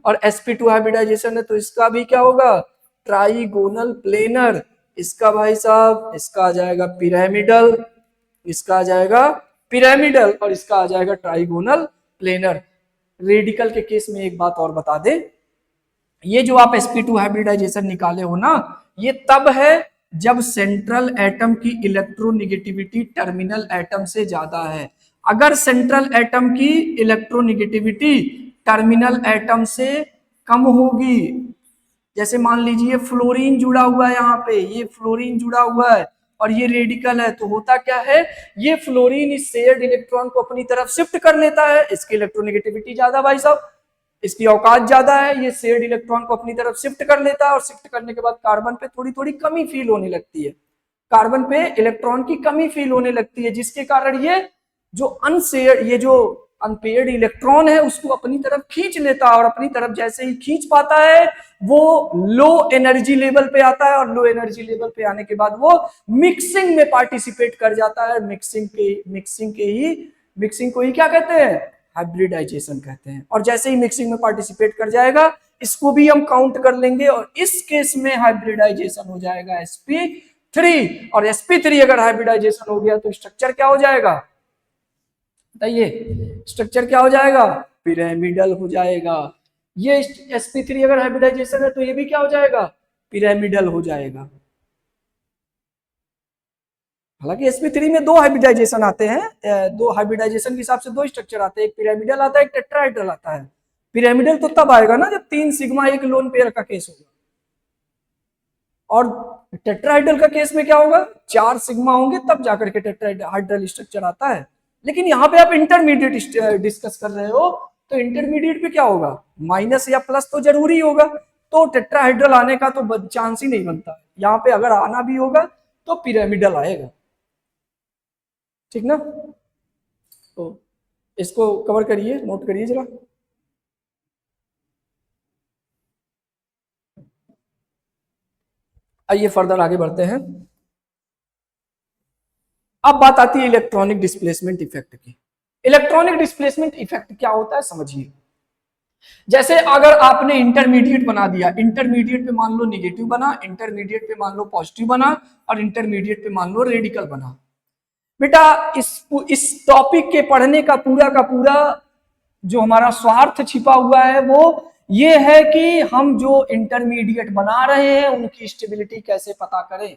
और sp2 हाइब्रिडाइजेशन है तो इसका भी क्या होगा, ट्राइगोनल प्लेनर। इसका भाई साहब, इसका आ जाएगा पिरामिडल, इसका आ जाएगा पिरामिडल, और इसका आ जाएगा ट्राइगोनल प्लेनर। रेडिकल के केस में एक बात और बता दे, ये जो आप sp2 हाइब्रिडाइजेशन निकाले हो ना, ये तब है जब सेंट्रल एटम की इलेक्ट्रोनिगेटिविटी टर्मिनल एटम से ज्यादा है। अगर सेंट्रल एटम की इलेक्ट्रोनिगेटिविटी टर्मिनल एटम से कम होगी। जैसे मान लीजिए फ्लोरीन जुड़ा हुआ है, यहाँ पे ये फ्लोरीन जुड़ा हुआ है और ये रेडिकल है, तो होता क्या है, ये फ्लोरीन इस शेयर्ड इलेक्ट्रॉन को अपनी तरफ शिफ्ट कर लेता है। इसकी इलेक्ट्रोनेगेटिविटी ज्यादा भाई साहब, इसकी औकात ज्यादा है, ये शेयर्ड इलेक्ट्रॉन को अपनी तरफ शिफ्ट कर लेता है और शिफ्ट करने के बाद कार्बन पे थोड़ी थोड़ी कमी फील होने लगती है, कार्बन पे इलेक्ट्रॉन की कमी फील होने लगती है, जिसके कारण ये जो अनशेयर्ड, ये जो अनपेयर्ड इलेक्ट्रॉन है उसको अपनी तरफ खींच लेता है और अपनी तरफ जैसे ही खींच पाता है वो लो एनर्जी लेवल पे आता है और लो एनर्जी लेवल पे आने के बाद वो मिक्सिंग में पार्टिसिपेट कर जाता है। मिक्सिंग को ही क्या कहते हैं, हाइब्रिडाइजेशन कहते हैं। और जैसे ही मिक्सिंग में पार्टिसिपेट कर जाएगा इसको भी हम काउंट कर लेंगे और इस केस में हाइब्रिडाइजेशन हो जाएगा sp3। और sp3 अगर हाइब्रिडाइजेशन हो गया तो स्ट्रक्चर क्या हो जाएगा, बताइए स्ट्रक्चर क्या हो जाएगा, पिरामिडल हो जाएगा। ये sp3 अगर हाइब्रिडाइजेशन है तो ये भी क्या हो जाएगा, पिरामिडल हो जाएगा। हालांकि sp3 में दो हाइब्रिडाइजेशन आते हैं, दो हाइब्रिडाइजेशन के हिसाब से दो स्ट्रक्चर आते हैं, एक पिरामिडल आता है, एक टेट्राहेड्रल आता है। पिरामिडल तो तब आएगा ना जब 3 सिग्मा एक लोन पेयर का केस होगा, और टेट्राहेड्रल का केस में क्या होगा, 4 सिग्मा होंगे तब जाकर के टेट्राहेड्रल स्ट्रक्चर आता है। लेकिन यहाँ पे आप इंटरमीडिएट डिस्कस कर रहे हो, तो इंटरमीडिएट पे क्या होगा, माइनस या प्लस तो जरूरी होगा, तो टेट्राहेड्रल आने का तो चांस ही नहीं बनता। यहाँ पे अगर आना भी होगा तो पिरामिडल आएगा, ठीक ना। तो इसको कवर करिए, नोट करिए जरा। आइए फर्दर आगे बढ़ते हैं। अब बात आती है इलेक्ट्रॉनिक डिस्प्लेसमेंट इफेक्ट की। इलेक्ट्रॉनिक डिस्प्लेसमेंट इफेक्ट क्या होता है समझिए। जैसे अगर आपने इंटरमीडिएट बना दिया, इंटरमीडिएट पे मान लो निगेटिव बना, इंटरमीडिएट पे मान लो पॉजिटिव बना और इंटरमीडिएट पे मान लो रेडिकल बना। बेटा इस टॉपिक के पढ़ने का पूरा जो हमारा स्वार्थ छिपा हुआ है वो ये है कि हम जो इंटरमीडिएट बना रहे हैं उनकी स्टेबिलिटी कैसे पता करें।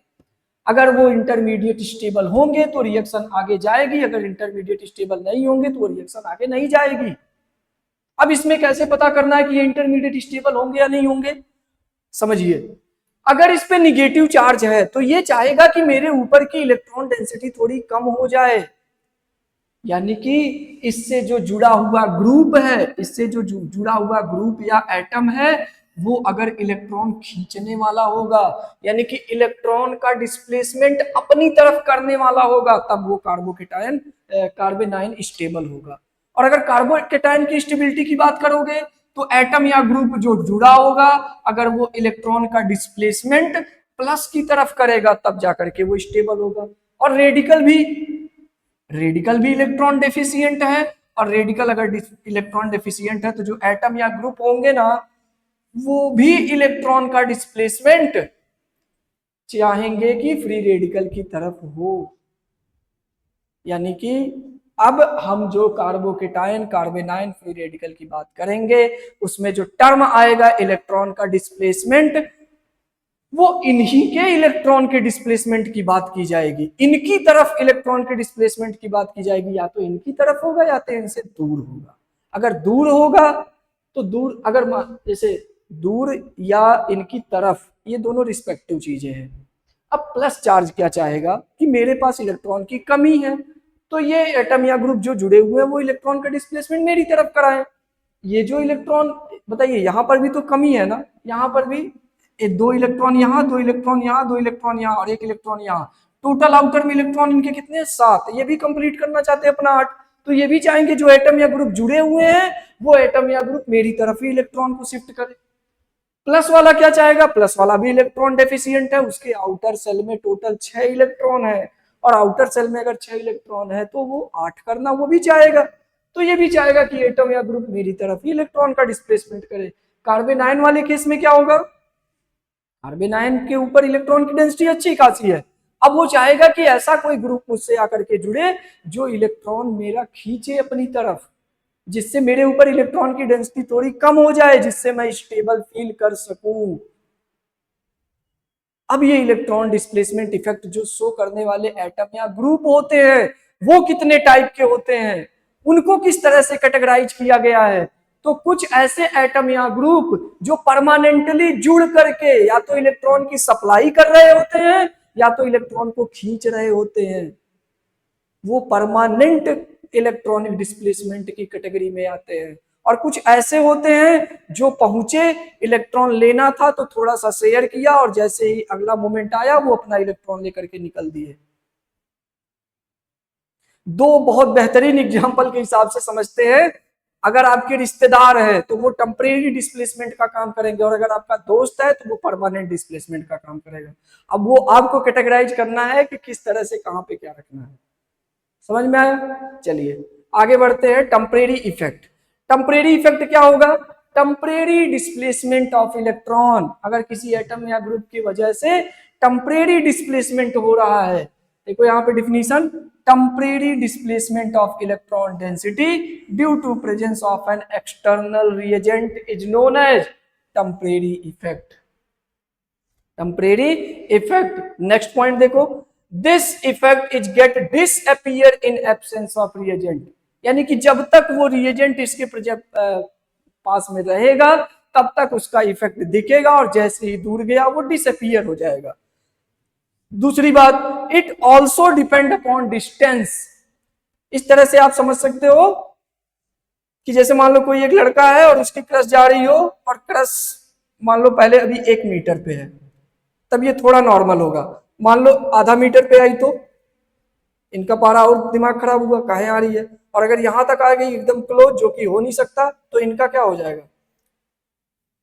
अगर वो इंटरमीडिएट स्टेबल होंगे तो रिएक्शन आगे जाएगी, अगर इंटरमीडिएट स्टेबल नहीं होंगे तो रिएक्शन आगे नहीं जाएगी। अब इसमें कैसे पता करना है कि ये इंटरमीडिएट स्टेबल होंगे या नहीं होंगे, समझिए। अगर इस पे निगेटिव चार्ज है तो ये चाहेगा कि मेरे ऊपर की इलेक्ट्रॉन डेंसिटी थोड़ी कम हो जाए, यानी कि इससे जो जुड़ा हुआ ग्रुप है, इससे जो जुड़ा हुआ ग्रुप या एटम है वो अगर इलेक्ट्रॉन खींचने वाला होगा, यानी कि इलेक्ट्रॉन का डिस्प्लेसमेंट अपनी तरफ करने वाला होगा, तब वो कार्बोनाइन स्टेबल होगा। और अगर कार्बोकेटायन की स्टेबिलिटी की बात करोगे तो एटम या ग्रुप जो जुड़ा होगा अगर वो इलेक्ट्रॉन का डिस्प्लेसमेंट प्लस की तरफ करेगा तब जाकर के वो स्टेबल होगा। और रेडिकल भी इलेक्ट्रॉन डेफिशिएंट है, और रेडिकल अगर इलेक्ट्रॉन डेफिशिएंट है तो जो एटम या ग्रुप होंगे ना वो भी इलेक्ट्रॉन का डिस्प्लेसमेंट चाहेंगे कि फ्री रेडिकल की तरफ हो। यानी कि अब हम जो कार्बोकेटायन कार्बोनाइन फ्री रेडिकल की बात करेंगे उसमें जो टर्म आएगा इलेक्ट्रॉन का डिस्प्लेसमेंट, वो इन्हीं के इलेक्ट्रॉन के डिस्प्लेसमेंट की बात की जाएगी, इनकी तरफ इलेक्ट्रॉन के डिस्प्लेसमेंट की बात की जाएगी। या तो इनकी तरफ होगा या तो इनसे दूर होगा। अगर दूर होगा तो दूर, अगर जैसे दूर या इनकी तरफ, ये दोनों रिस्पेक्टिव चीजें हैं। अब प्लस चार्ज क्या चाहेगा कि मेरे पास इलेक्ट्रॉन की कमी है, तो ये एटम या ग्रुप जो जुड़े हुए हैं वो इलेक्ट्रॉन का डिस्प्लेसमेंट मेरी तरफ कराएं। ये जो इलेक्ट्रॉन, बताइए यहां पर भी तो कमी है ना, यहां पर भी 2 इलेक्ट्रॉन यहाँ, 2 इलेक्ट्रॉन यहाँ, 2 इलेक्ट्रॉन यहाँ और 1 इलेक्ट्रॉन यहाँ, टोटल आउटर में इलेक्ट्रॉन इनके कितने 7। ये भी कंप्लीट करना चाहते हैं अपना 8, तो ये भी चाहेंगे जो एटम या ग्रुप जुड़े हुए हैं वो एटम या ग्रुप मेरी तरफ ही इलेक्ट्रॉन को शिफ्ट करे। प्लस वाला क्या चाहेगा, प्लस वाला भी इलेक्ट्रॉन डेफिशिएंट है, उसके आउटर सेल में टोटल 6 इलेक्ट्रॉन है, और आउटर सेल में अगर 6 इलेक्ट्रॉन है तो वो 8 करना वो भी चाहेगा। तो ये भी चाहेगा कि एटम या ग्रुप मेरी तरफ ही इलेक्ट्रॉन का डिस्प्लेसमेंट करे। कार्बोनाइन वाले केस में क्या होगा, कार्बोनाइन के ऊपर इलेक्ट्रॉन की डेंसिटी अच्छी खासी है, अब वो चाहेगा कि ऐसा कोई ग्रुप मुझसे आकर के जुड़े जो इलेक्ट्रॉन मेरा खींचे अपनी तरफ, जिससे मेरे ऊपर इलेक्ट्रॉन की डेंसिटी थोड़ी कम हो जाए, जिससे मैं स्टेबल फील कर सकूं। अब ये इलेक्ट्रॉन डिस्प्लेसमेंट इफेक्ट जो शो करने वाले एटम या ग्रुप होते हैं वो कितने टाइप के होते हैं, उनको किस तरह से कैटेगराइज किया गया है, तो कुछ ऐसे एटम या ग्रुप जो परमानेंटली जुड़ करके या तो इलेक्ट्रॉन की सप्लाई कर रहे होते हैं या तो इलेक्ट्रॉन को खींच रहे होते हैं, वो परमानेंट इलेक्ट्रॉनिक डिस्प्लेसमेंट की कैटेगरी में आते हैं। और कुछ ऐसे होते हैं जो पहुंचे, इलेक्ट्रॉन लेना था तो थोड़ा सा शेयर किया और जैसे ही अगला मोमेंट आया वो अपना इलेक्ट्रॉन लेकर के निकल दिए। दो बहुत बेहतरीन एग्जांपल के हिसाब से समझते हैं, अगर आपके रिश्तेदार है तो वो टेम्परेरी डिस्प्लेसमेंट का काम करेंगे और अगर आपका दोस्त है तो वो परमानेंट डिस्प्लेसमेंट का काम करेगा। अब वो आपको कैटेगराइज करना है कि किस तरह से कहां पे क्या रखना है। समझ में आया? चलिए आगे बढ़ते हैं। Temporary effect. टेम्परेरी इफेक्ट क्या होगा? Temporary displacement of electron. अगर किसी एटम या ग्रुप की वजह से टेम्परेरी डिस्प्लेसमेंट हो रहा है, देखो यहाँ पे definition, temporary displacement of electron density due to presence of an external reagent is known as temporary effect. Temporary effect. Next point देखो, this effect is get disappear in absence of reagent, यानी कि जब तक वो reagent इसके पास में रहेगा तब तक उसका इफेक्ट दिखेगा और जैसे ही दूर गया वो डिसअपीयर हो जाएगा। दूसरी बात, it also depend upon distance. इस तरह से आप समझ सकते हो कि जैसे मान लो कोई एक लड़का है और उसकी क्रश जा रही हो और क्रश मान लो पहले अभी 1 मीटर पे है, तब ये थोड़ा नॉर्मल होगा। मान लो आधा मीटर पे आई तो इनका पारा और दिमाग खराब हुआ, कहाँ आ रही है, और अगर यहां तक आ गई एकदम क्लोज, जो कि हो नहीं सकता, तो इनका क्या हो जाएगा।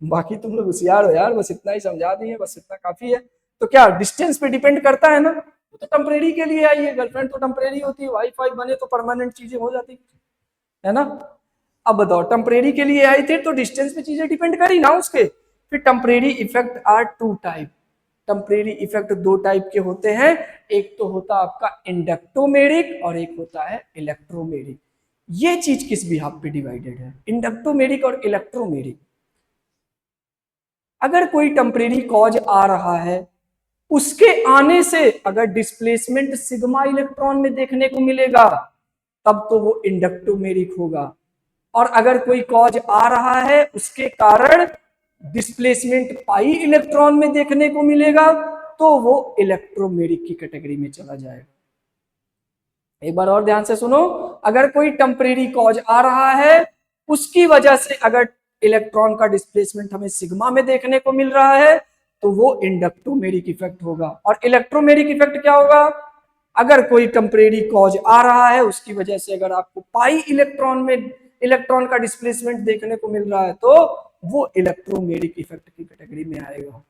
बाकी तुम लोग होशियार हो यार, बस इतना ही समझा दिए, बस इतना काफी है। तो क्या डिस्टेंस पे डिपेंड करता है ना, तो टेम्परेरी के लिए आई है, गर्लफ्रेंड तो टेम्परेरी होती है, वाईफाई बने तो परमानेंट चीजें हो जाती है ना। अब बताओ, टेम्परेरी के लिए आई थी तो डिस्टेंस पे चीजें डिपेंड करी ना उसके। फिर temporary effect are 2 type. Temporary effect 2 type के होते हैं, एक तो होता है आपका इंडक्टोमेरिक और एक होता है इलेक्ट्रोमेरिक। ये चीज किस बिहाफ पे डिवाइडेड है, इंडक्टोमेरिक और इलेक्ट्रोमेरिक। अगर कोई टेम्परेरी कॉज आ रहा है, उसके आने से अगर डिस्प्लेसमेंट सिग्मा इलेक्ट्रॉन में देखने को मिलेगा तब तो वो इंडक्टोमेरिक होगा। और अगर कोई कॉज आ रहा है उसके कारण डिस्प्लेसमेंट पाई इलेक्ट्रॉन में देखने को मिलेगा तो वो इलेक्ट्रोमेरिक की कैटेगरी में चला जाएगा। एक बार और ध्यान से सुनो, अगर कोई टेम्परेरी कॉज आ रहा है उसकी वजह से अगर इलेक्ट्रॉन का डिस्प्लेसमेंट हमें सिग्मा में देखने को मिल रहा है तो वो इंडक्टोमेरिक इफेक्ट होगा। और इलेक्ट्रोमेरिक इफेक्ट क्या होगा? अगर कोई टेम्परेरी कॉज आ रहा है उसकी वजह से अगर आपको पाई इलेक्ट्रॉन में इलेक्ट्रॉन का डिस्प्लेसमेंट देखने को मिल रहा है तो वो इलेक्ट्रोमेरिक इफेक्ट की कैटेगरी में आएगा।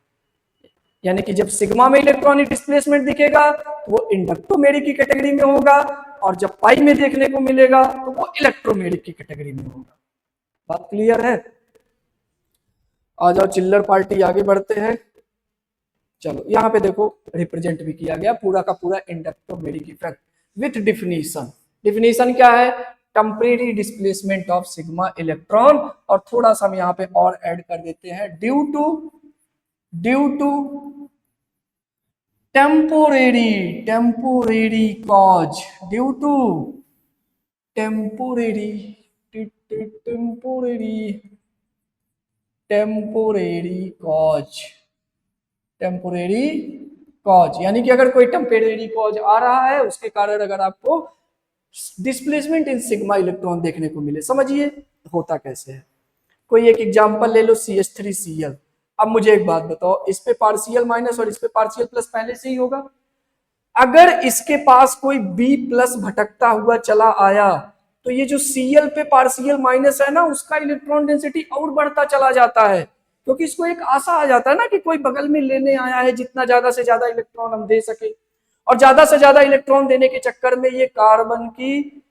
यानी कि जब सिग्मा में इलेक्ट्रॉनिक डिस्प्लेसमेंट दिखेगा तो वो इंडक्टोमेरिक की कैटेगरी में होगा और जब पाई में देखने को मिलेगा तो वो इलेक्ट्रोमेरिक की कैटेगरी में होगा। बात क्लियर है? आ जाओ चिल्लर पार्टी, आगे बढ़ते हैं। चलो यहाँ पे देखो रिप्रेजेंट भी किया गया पूरा का पूरा inductomeric effect with definition. Definition क्या है? Temporary displacement of sigma electron, और थोड़ा सा हम यहाँ पे और ऐड कर देते हैं, due to temporary cause, due to temporary cause, यानी कि अगर कोई टेम्परेरी कॉज आ रहा है उसके कारण अगर आपको डिस्प्लेसमेंट इन सिग्मा इलेक्ट्रॉन देखने को मिले। समझिए होता कैसे है। कोई एक एग्जांपल ले लो, CH3Cl। अब मुझे एक बात बताओ, इस पे पार्शियल माइनस और इस पे पार्शियल प्लस पहले से ही होगा। अगर इसके पास कोई B+ भटकता हुआ चला आया तो ये जो Cl पे पार्शियल माइनस है ना, उसका इलेक्ट्रॉन डेंसिटी और बढ़ता चला जाता है, क्योंकि इसको एक आशा आ जाता है ना कि कोई बगल में लेने आया है, जितना ज्यादा से ज्यादा इलेक्ट्रॉन हम दे सके। और ज्यादा से ज्यादा इलेक्ट्रॉन देने के चक्कर में ये कार्बन की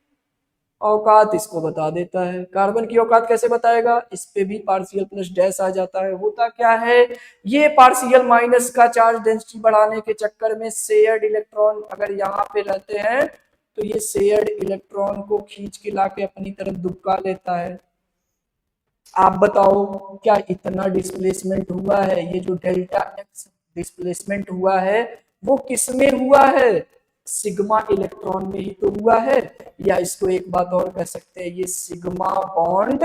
औकात इसको बता देता है। कार्बन की औकात कैसे बताएगा? इस पे भी पार्शियल प्लस डैश आ जाता है। होता क्या है, ये पार्शियल माइनस का चार्ज डेंसिटी बढ़ाने के चक्कर में शेयर्ड इलेक्ट्रॉन अगर यहाँ पे रहते हैं तो ये शेयर्ड इलेक्ट्रॉन को खींच के लाके अपनी तरफ दुबका लेता है। आप बताओ क्या इतना डिस्प्लेसमेंट हुआ है? ये जो डेल्टा एक्स डिस्प्लेसमेंट हुआ है वो किस में हुआ है? सिग्मा इलेक्ट्रॉन में ही तो हुआ है। या इसको एक बात और कह सकते हैं, ये सिग्मा बॉन्ड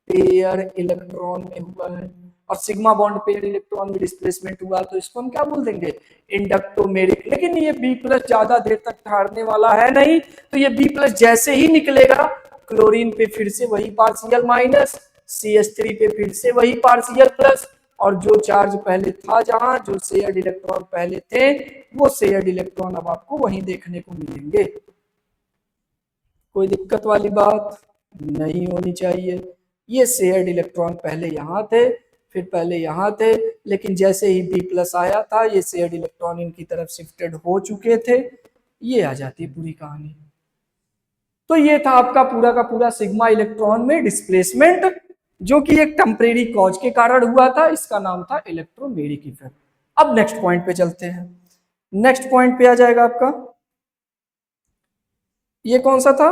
पेयर इलेक्ट्रॉन में हुआ है और सिग्मा बॉन्ड पेयर इलेक्ट्रॉन में डिस्प्लेसमेंट हुआ, तो इसको हम क्या बोल देंगे, इंडक्टोमेरिक। लेकिन ये बी प्लस ज्यादा देर तक ठहरने वाला है नहीं, तो ये बी प्लस जैसे ही निकलेगा क्लोरीन पे फिर से वही पार्शियल माइनस, CH3 पे फिर से वही पार्शियल प्लस, और जो चार्ज पहले था जहां जो शेयर्ड इलेक्ट्रॉन पहले थे वो शेयर्ड इलेक्ट्रॉन अब आपको वहीं देखने को मिलेंगे। कोई दिक्कत वाली बात नहीं होनी चाहिए। ये शेयर्ड इलेक्ट्रॉन पहले यहाँ थे, फिर पहले यहाँ थे, लेकिन जैसे ही बी प्लस आया था ये शेयर्ड इलेक्ट्रॉन इनकी तरफ शिफ्टेड हो चुके थे। ये आ जाती है पूरी कहानी। तो ये था आपका पूरा का पूरा सिग्मा इलेक्ट्रॉन में डिस्प्लेसमेंट, जो कि एक टेम्परेरी कॉज के कारण हुआ था। इसका नाम था इलेक्ट्रोमेरिक इफेक्ट। अब नेक्स्ट पॉइंट पे चलते हैं। नेक्स्ट पॉइंट पे आ जाएगा आपका, ये कौन सा था,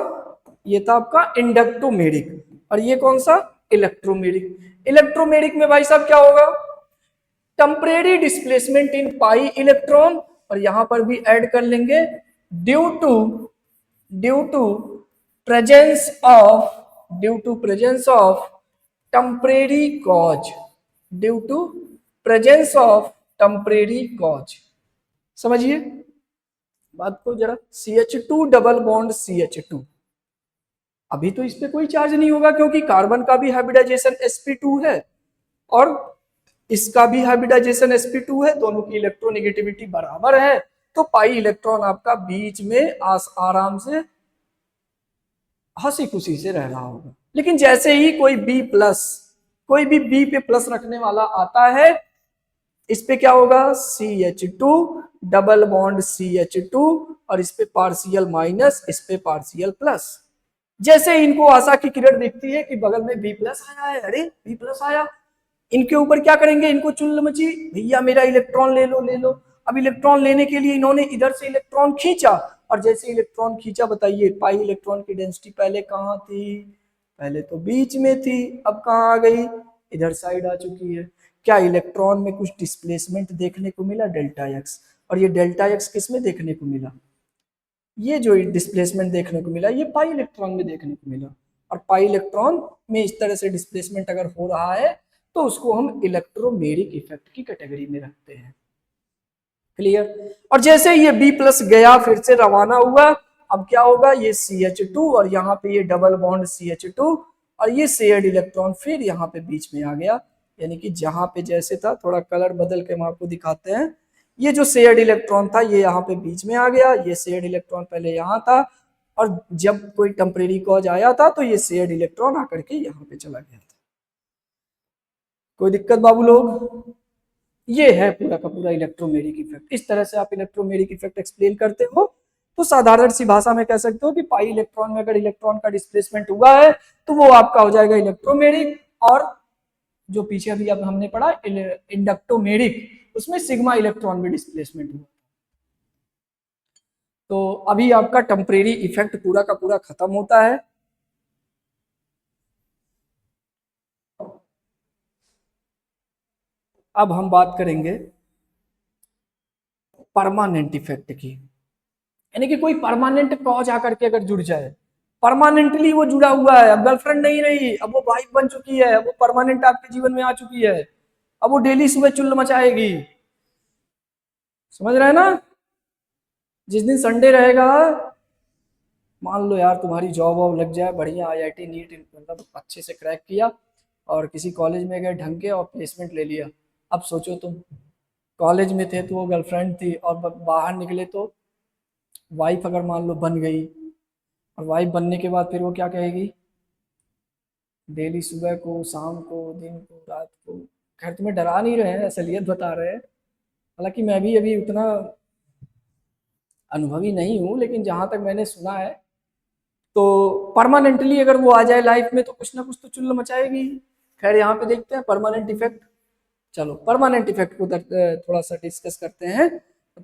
ये था आपका इंडक्टोमेरिक, और ये कौन सा, इलेक्ट्रोमेरिक। इलेक्ट्रोमेरिक में भाई साहब क्या होगा, temporary displacement in pi electron, और यहां पर भी ऐड कर लेंगे due to presence of temporary cause, due to presence of temporary cause. समझिए बात को जरा, CH2 डबल बॉन्ड CH2, अभी तो इस पे कोई चार्ज नहीं होगा क्योंकि कार्बन का भी हाइब्रिडाइजेशन sp2 है और इसका भी हाइब्रिडाइजेशन sp2 है, दोनों की इलेक्ट्रोनेगेटिविटी बराबर है, तो पाई इलेक्ट्रॉन आपका बीच में आराम से हंसी खुशी से रह रहा होगा। लेकिन जैसे ही कोई बी पे प्लस रखने वाला आता है, इस पे क्या होगा, CH2 डबल बॉन्ड CH2, और इस पे पार्शियल माइनस, इस पे पार्शियल प्लस। जैसे इनको आशा की किरण दिखती है कि बगल में बी प्लस आया है, अरे बी प्लस आया, इनके ऊपर क्या करेंगे, इनको चुल मची, भैया मेरा इलेक्ट्रॉन ले लो। अब इलेक्ट्रॉन लेने के लिए इन्होंने इधर से इलेक्ट्रॉन खींचा, और जैसे इलेक्ट्रॉन खींचा, बताइए पाई इलेक्ट्रॉन की डेंसिटी पहले कहाँ थी, पहले तो बीच में थी, अब कहाँ आ गई, इधर साइड आ चुकी है। क्या इलेक्ट्रॉन में कुछ डिस्प्लेसमेंट देखने को मिला, डेल्टा एक्स, और ये डेल्टा एक्स किस में देखने को मिला, ये जो डिस्प्लेसमेंट देखने को मिला ये पाई इलेक्ट्रॉन में देखने को मिला। और पाई इलेक्ट्रॉन में इस तरह से डिस्प्लेसमेंट अगर हो रहा है तो उसको हम इलेक्ट्रोमेरिक इफेक्ट की कैटेगरी में रखते हैं। क्लियर। और जैसे ये बी प्लस गया, फिर से रवाना हुआ, अब क्या होगा, ये CH2 और यहाँ पे ये डबल बॉन्ड CH2 और ये शेयर्ड इलेक्ट्रॉन फिर यहाँ पे बीच में आ गया, यानी कि जहां पे जैसे था, थोड़ा कलर बदल के हम आपको दिखाते हैं, ये जो शेयर्ड इलेक्ट्रॉन था ये यहाँ पे बीच में आ गया, ये शेयर्ड इलेक्ट्रॉन पहले यहाँ था, और जब कोई टेम्परेरी कॉज आया था तो ये शेयर्ड इलेक्ट्रॉन आकर के यहाँ पे चला गया था। कोई दिक्कत बाबू लोग, ये है पूरा का पूरा इलेक्ट्रोमेरिक इफेक्ट। इस तरह से आप इलेक्ट्रोमेरिक इफेक्ट एक्सप्लेन करते हो, तो साधारण सी भाषा में कह सकते हो कि पाई इलेक्ट्रॉन में अगर इलेक्ट्रॉन का डिस्प्लेसमेंट हुआ है तो वो आपका हो जाएगा इलेक्ट्रोमेरिक, और जो पीछे अभी अब हमने पढ़ा इंडक्टोमेरिक, उसमें सिग्मा इलेक्ट्रॉन में डिस्प्लेसमेंट हुआ। तो अभी आपका टेम्परेरी इफेक्ट पूरा का पूरा खत्म होता है। अब हम बात करेंगे परमानेंट इफेक्ट की, यानी कि कोई परमानेंट कॉज आकर के अगर जुड़ जाए, परमानेंटली वो जुड़ा हुआ है, अब गर्लफ्रेंड नहीं रही, अब वो वाइफ बन चुकी है, अब वो परमानेंट आपके जीवन में आ चुकी है, अब वो डेली सुबह चुल्ल मचाएगी, समझ रहे हैं ना। जिस दिन संडे रहेगा, मान लो यार तुम्हारी जॉब वॉब लग जाए बढ़िया, IIT नीट मतलब अच्छे से क्रैक किया और किसी कॉलेज में गए ढंग के और प्लेसमेंट ले लिया। अब सोचो तुम कॉलेज में थे तो वो गर्लफ्रेंड थी, और बाहर निकले तो वाइफ अगर मान लो बन गई, और वाइफ बनने के बाद फिर वो क्या कहेगी, डेली सुबह को, शाम को, दिन को, रात को। खैर तुम्हें डरा नहीं रहे हैं, असलियत बता रहे हैं, हालांकि मैं भी अभी उतना अनुभवी नहीं हूँ, लेकिन जहाँ तक मैंने सुना है तो परमानेंटली अगर वो आ जाए लाइफ में तो कुछ ना कुछ तो चुल्ल मचाएगी। खैर यहाँ पे देखते हैं परमानेंट इफेक्ट। चलो परमानेंट इफेक्ट को थोड़ा सा डिस्कस करते हैं।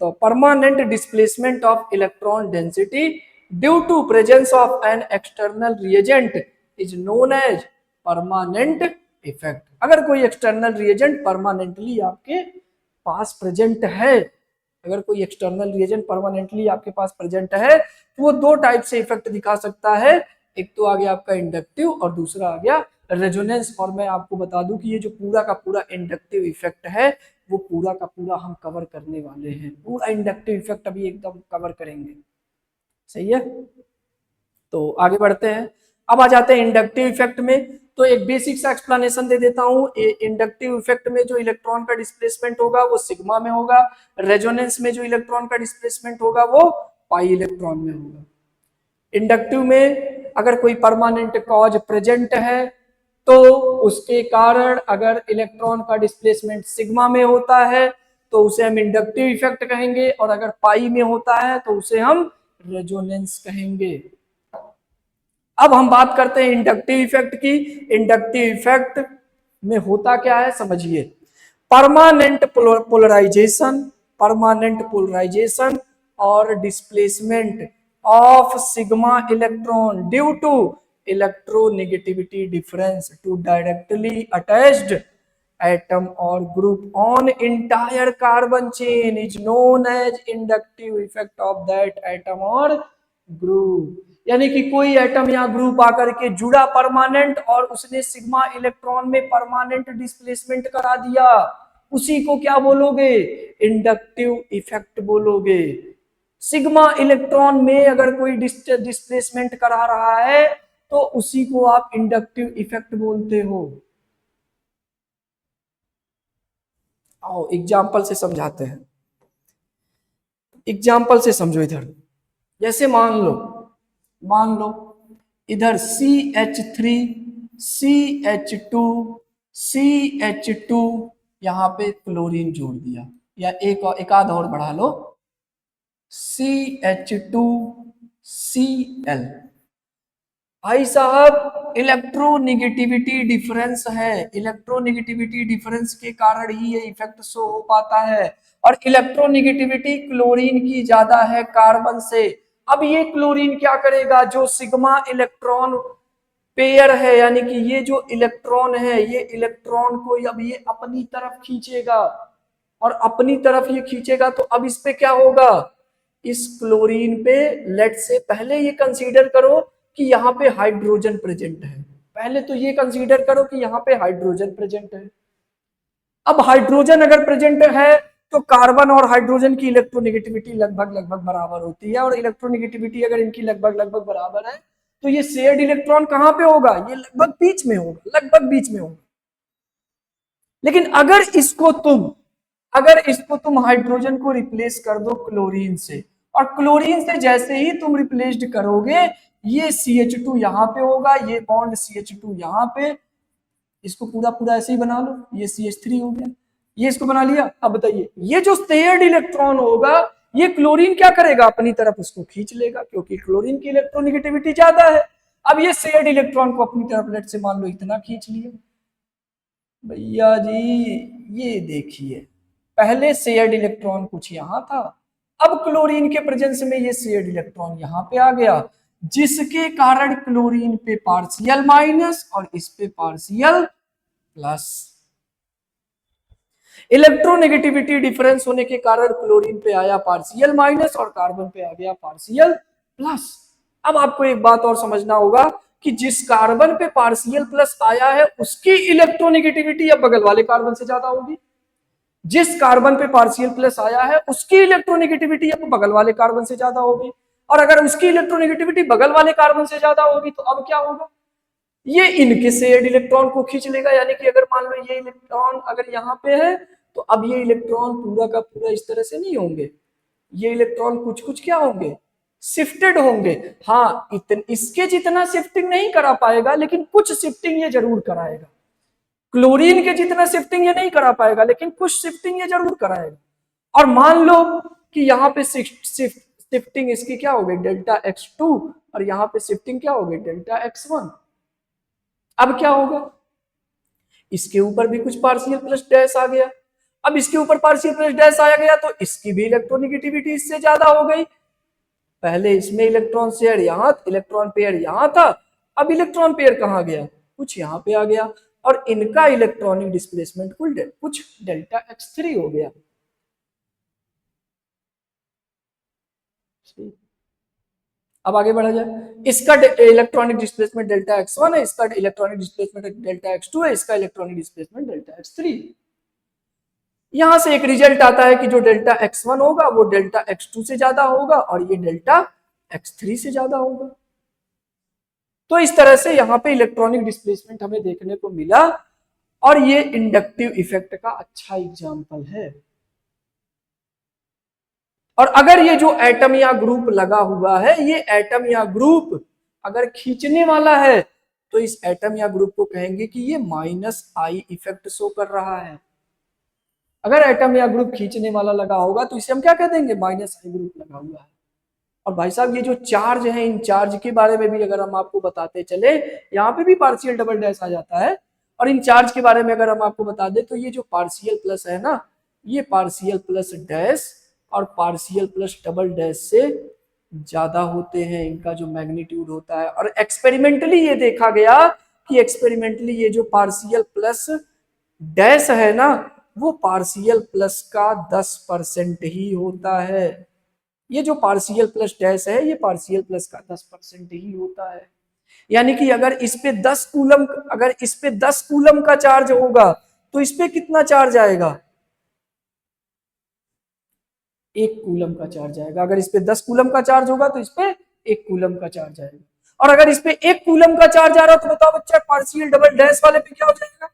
तो permanent displacement of electron density due to presence of an external reagent is known as permanent effect. अगर कोई एक्सटर्नल रिएजेंट परमानेंटली आपके पास प्रेजेंट है, अगर कोई एक्सटर्नल रिएजेंट परमानेंटली आपके पास प्रेजेंट है तो वो दो टाइप से इफेक्ट दिखा सकता है, एक तो आ गया आपका इंडक्टिव और दूसरा आ गया रेजोनेंस। और मैं आपको बता दूं कि ये जो पूरा का पूरा इंडक्टिव इफेक्ट है वो पूरा का पूरा हम कवर करने वाले हैं, पूरा इंडक्टिव इफेक्ट अभी एकदम कवर करेंगे। सही है, तो आगे बढ़ते हैं। अब आ जाते हैं इंडक्टिव इफेक्ट में। तो एक बेसिक सा एक्सप्लेनेशन दे देता हूं। इंडक्टिव इफेक्ट में जो इलेक्ट्रॉन का डिस्प्लेसमेंट होगा वो सिग्मा में होगा, रेजोनेंस में जो इलेक्ट्रॉन का डिस्प्लेसमेंट होगा वो पाई इलेक्ट्रॉन में होगा। इंडक्टिव में अगर कोई परमानेंट कॉज प्रेजेंट है तो उसके कारण अगर इलेक्ट्रॉन का डिस्प्लेसमेंट सिग्मा में होता है तो उसे हम इंडक्टिव इफेक्ट कहेंगे, और अगर पाई में होता है तो उसे हम रेजोनेंस कहेंगे। अब हम बात करते हैं इंडक्टिव इफेक्ट की। इंडक्टिव इफेक्ट में होता क्या है समझिए। परमानेंट पोलराइजेशन, परमानेंट पोलराइजेशन और displacement of sigma electron due to electronegativity difference to directly attached atom और group on entire carbon chain is known as inductive effect of that atom और group. यानी कि कोई एटम या group आकर के जुड़ा परमानेंट और उसने सिग्मा इलेक्ट्रॉन में परमानेंट डिस्प्लेसमेंट करा दिया, उसी को क्या बोलोगे, इंडक्टिव इफेक्ट बोलोगे। सिग्मा इलेक्ट्रॉन में अगर कोई डिस्प्लेसमेंट करा रहा है तो उसी को आप इंडक्टिव इफेक्ट बोलते हो। आओ एग्जाम्पल से समझाते हैं, एग्जाम्पल से समझो। इधर जैसे मान लो इधर CH3 CH2 CH2 यहां पे क्लोरीन जोड़ दिया, या एक आध और बढ़ा लो CH2Cl। भाई साहब इलेक्ट्रोनेगेटिविटी डिफरेंस है, इलेक्ट्रोनेगेटिविटी डिफरेंस के कारण ही ये इफेक्ट शो हो पाता है, और इलेक्ट्रोनेगेटिविटी क्लोरीन की ज्यादा है कार्बन से। अब ये क्लोरीन क्या करेगा, जो सिग्मा इलेक्ट्रॉन पेयर है, यानी कि ये जो इलेक्ट्रॉन है ये इलेक्ट्रॉन को अब ये अपनी तरफ खींचेगा, और अपनी तरफ ये खींचेगा तो अब इस पे क्या होगा, इस क्लोरीन पे लेट से पहले ये कंसीडर करो कि यहाँ पे हाइड्रोजन प्रेजेंट है, पहले तो ये कंसीडर करो कि यहाँ पे हाइड्रोजन प्रेजेंट है। अब हाइड्रोजन अगर प्रेजेंट है तो कार्बन और हाइड्रोजन की इलेक्ट्रोनेगेटिविटी लगभग लगभग बराबर होती है, और इलेक्ट्रोनेगेटिविटी अगर इनकी लगभग लगभग बराबर है तो ये शेयर्ड इलेक्ट्रॉन कहां पे होगा, ये लगभग बीच में होगा, लगभग बीच में होगा। लेकिन अगर इसको तुम हाइड्रोजन को रिप्लेस कर दो क्लोरीन से, और क्लोरीन से जैसे ही तुम रिप्लेस्ड करोगे ये CH2 यहां पे होगा, ये बॉन्ड CH2 यहां पे, इसको पूरा पूरा ऐसे ही बना लो, ये CH3 हो गया, ये इसको बना लिया। अब बताइए ये जो शेयर्ड इलेक्ट्रॉन होगा ये क्लोरीन क्या करेगा, अपनी तरफ उसको खींच लेगा, क्योंकि क्लोरीन की इलेक्ट्रोनेगेटिविटी ज्यादा है। अब ये शेयर्ड इलेक्ट्रॉन को अपनी तरफ लेट से मान लो इतना खींच लिया। भैया जी ये देखिए पहले शेयर्ड इलेक्ट्रॉन कुछ यहां था, अब क्लोरीन के प्रेजेंस में ये शेयर्ड इलेक्ट्रॉन यहां पे आ गया, जिसके कारण क्लोरीन पे पार्शियल माइनस और इस पे पार्शियल प्लस। इलेक्ट्रोनेगेटिविटी डिफरेंस होने के कारण क्लोरीन पे आया पार्शियल माइनस और कार्बन पे आ गया पार्शियल प्लस। अब आपको एक बात और समझना होगा कि जिस कार्बन पे पार्शियल प्लस आया है उसकी इलेक्ट्रोनेगेटिविटी अब बगल वाले कार्बन से ज्यादा होगी, जिस कार्बन पे पार्शियल प्लस आया है उसकी इलेक्ट्रोनेगेटिविटी अब बगल वाले कार्बन से ज्यादा होगी, और अगर उसकी इलेक्ट्रोनेगेटिविटी बगल वाले कार्बन से ज्यादा होगी तो अब क्या होगा, ये इनके शेयर्ड इलेक्ट्रॉन को खींच लेगा। यानी कि अगर मान लो ये इलेक्ट्रॉन अगर यहाँ पे है तो अब ये इलेक्ट्रॉन पूरा का पूरा इस तरह से नहीं होंगे, ये इलेक्ट्रॉन कुछ कुछ क्या होंगे, शिफ्टेड होंगे। हाँ इसके जितना शिफ्टिंग नहीं करा पाएगा लेकिन कुछ शिफ्टिंग ये जरूर कराएगा, क्लोरीन के जितना शिफ्टिंग ये नहीं करा पाएगा लेकिन कुछ शिफ्टिंग ये जरूर कराएगा। और मान लो कि यहाँ पे शिफ्टिंग इसकी क्या हो गई डेल्टा X2, और यहाँ पे शिफ्टिंग क्या हो गई डेल्टा X1। अब क्या होगा, इसके ऊपर भी कुछ पार्शियल प्लस डैश आ गया, अब इसके ऊपर पार्शियल प्लस डैश आ गया तो इसकी भी इलेक्ट्रोनेगेटिविटी इससे ज्यादा हो गई। पहले इसमें इलेक्ट्रॉन शेयर यहां, इलेक्ट्रॉन पेयर यहां था, अब इलेक्ट्रॉन पेयर कहां गया, कुछ यहां पे आ गया, और इनका इलेक्ट्रॉनिक डिस्प्लेसमेंट कुछ डेल्टा X3 हो गया। अब आगे बढ़ा जाए, इसका इलेक्ट्रॉनिक डिस्प्लेसमेंट डेल्टा x1 है, इसका इलेक्ट्रॉनिक डिस्प्लेसमेंट डेल्टा x2 है, इसका इलेक्ट्रॉनिक डिस्प्लेसमेंट डेल्टा x3। यहां से एक रिजल्ट आता है कि जो डेल्टा x1 होगा वो डेल्टा x2 से ज्यादा होगा और ये डेल्टा x3 से ज्यादा होगा। तो इस तरह से यहां पे इलेक्ट्रॉनिक डिस्प्लेसमेंट हमें देखने को मिला और ये इंडक्टिव इफेक्ट का अच्छा एग्जांपल है। और अगर ये जो एटम या ग्रुप लगा हुआ है, ये एटम या ग्रुप अगर खींचने वाला है तो इस एटम या ग्रुप को कहेंगे कि ये -I इफेक्ट शो कर रहा है। अगर एटम या ग्रुप खींचने वाला लगा होगा तो इसे हम क्या कह देंगे, -I ग्रुप लगा हुआ है। और भाई साहब ये जो चार्ज है, इन चार्ज के बारे में भी अगर हम आपको बताते चले, यहाँ पे भी पार्शियल डबल डैश आ जाता है। और इन चार्ज के बारे में अगर हम आपको बता दें तो ये जो पार्शियल प्लस है ना, ये पार्शियल प्लस डैश और पार्शियल प्लस डबल डैश से ज्यादा होते हैं, इनका जो मैग्नीट्यूड होता है। और एक्सपेरिमेंटली ये देखा गया कि एक्सपेरिमेंटली ये जो पार्शियल प्लस डैश है ना, वो पार्शियल प्लस का 10% ही होता है। ये जो पार्शियल प्लस डैश है, ये पार्शियल प्लस का 10% ही होता है। यानी कि अगर इस पे 10 कूलम, अगर इस पे 10 कूलम का चार्ज होगा तो इस पे कितना चार्ज आएगा, 1 कूलम का चार्ज आएगा। अगर इस पे 10 कूलम का चार्ज होगा तो इस पे 1 कूलम का चार्ज आएगा। और अगर इस पे 1 कूलम का चार्ज आ रहा है तो बताओ बच्चा, पार्शियल डबल डैश वाले पे क्या हो जाएगा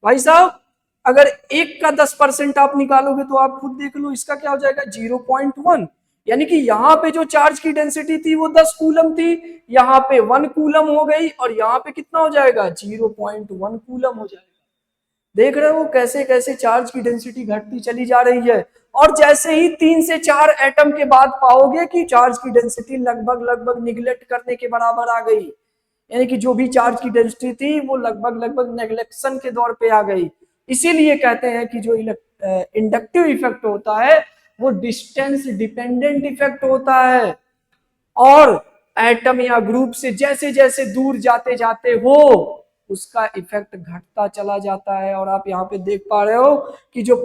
भाई साहब? अगर 1 का 10% आप निकालोगे तो आप खुद देख लो, इसका क्या हो जाएगा, 0.1। यानी कि यहाँ पे जो चार्ज की डेंसिटी थी वो 10 कूलम थी, यहाँ पे 1 कूलम हो गई और यहाँ पे कितना हो जाएगा, 0.1 कूलम हो जाएगा। देख रहे हो कैसे कैसे चार्ज की डेंसिटी घटती चली जा रही है। और जैसे ही 3 से 4 एटम के बाद पाओगे कि चार्ज की डेंसिटी लगभग लगभग निगलेक्ट करने के बराबर आ गई, यानी कि जो भी चार्ज की डेंसिटी थी वो लगभग लगभग नेग्लेक्शन के दौर पे आ गई। इसीलिए कहते हैं कि जो इंडक्टिव इफेक्ट होता है वो डिस्टेंस डिपेंडेंट इफेक्ट होता है। और एटम या ग्रुप से जैसे जैसे दूर जाते जाते हो उसका इफेक्ट घटता चला जाता है। और आप यहाँ पे देख पा रहे हो कि जो